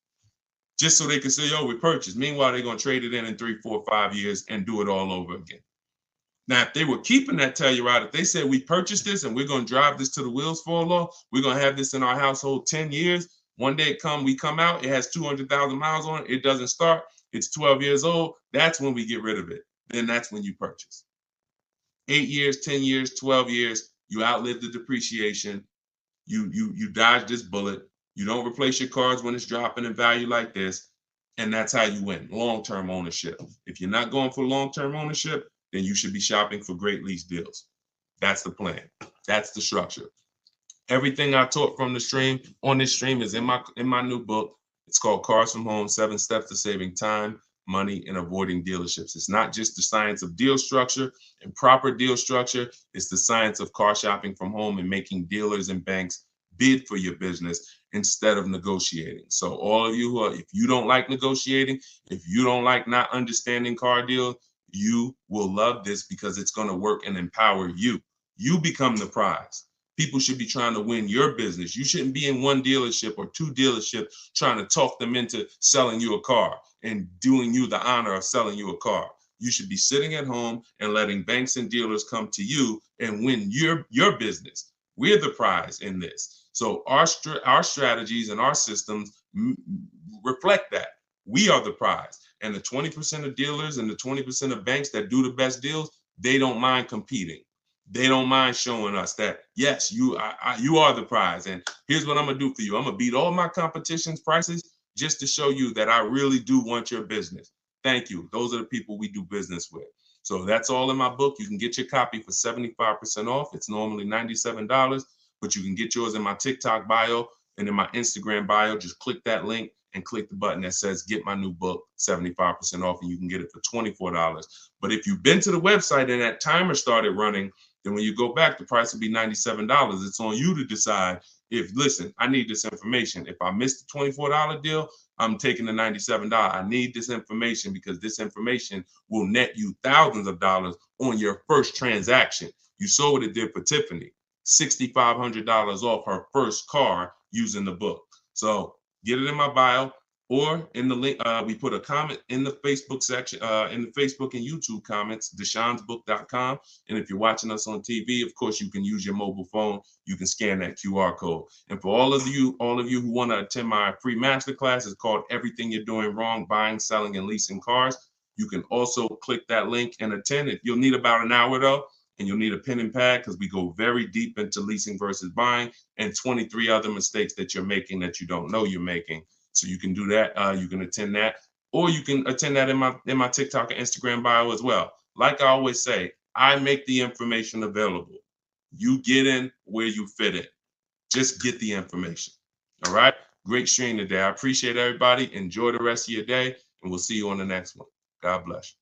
Just so they can say, oh, we purchased. Meanwhile, they're going to trade it in 3, 4, 5 years and do it all over again. Now, if they were keeping that Telluride, if they said we purchased this and we're going to drive this till the wheels fall off, we're going to have this in our household 10 years. One day we come out, it has 200,000 miles on it. It doesn't start. It's 12 years old. That's when we get rid of it. Then that's when you purchase. 8 years, 10 years, 12 years, you outlive the depreciation. You dodge this bullet. You don't replace your cars when it's dropping in value like this. And that's how you win. Long-term ownership. If you're not going for long-term ownership, then you should be shopping for great lease deals. That's the plan. That's the structure. Everything I taught from the stream on this stream is in my new book. It's called Cars from Home, 7 Steps to Saving Time, Money, and Avoiding Dealerships. It's not just the science of deal structure and proper deal structure. It's the science of car shopping from home and making dealers and banks bid for your business instead of negotiating. So all of you who are, if you don't like negotiating, if you don't like not understanding car deals, you will love this because it's going to work and empower you. You become the prize. People should be trying to win your business. You shouldn't be in one dealership or two dealerships trying to talk them into selling you a car and doing you the honor of selling you a car. You should be sitting at home and letting banks and dealers come to you and win your business. We're the prize in this. So our strategies and our systems reflect that. We are the prize. And the 20% of dealers and the 20% of banks that do the best deals, they don't mind competing. They don't mind showing us that, yes, you are the prize. And here's what I'm going to do for you. I'm going to beat all my competition's prices just to show you that I really do want your business. Thank you. Those are the people we do business with. So that's all in my book. You can get your copy for 75% off. It's normally $97, but you can get yours in my TikTok bio and in my Instagram bio. Just click that link and click the button that says get my new book 75% off, and you can get it for $24. But if you've been to the website and that timer started running, then when you go back, the price will be $97. It's on you to decide if, listen, I need this information. If I missed the $24 deal, I'm taking the $97. I need this information because this information will net you thousands of dollars on your first transaction. You saw what it did for Tiffany, $6,500 off her first car using the book. So get it in my bio or in the link. We put a comment in the Facebook section, in the Facebook and YouTube comments, deshonsbook.com. And if you're watching us on TV, of course, you can use your mobile phone. You can scan that QR code. And for all of you who want to attend my free masterclass, it's called Everything You're Doing Wrong, Buying, Selling, and Leasing Cars. You can also click that link and attend it. You'll need about an hour though, and you'll need a pen and pad because we go very deep into leasing versus buying and 23 other mistakes that you're making that you don't know you're making. So you can do that. You can attend that, or you can attend that in my TikTok and Instagram bio as well. Like I always say, I make the information available. You get in where you fit in. Just get the information. All right. Great stream today. I appreciate everybody. Enjoy the rest of your day, and we'll see you on the next one. God bless you.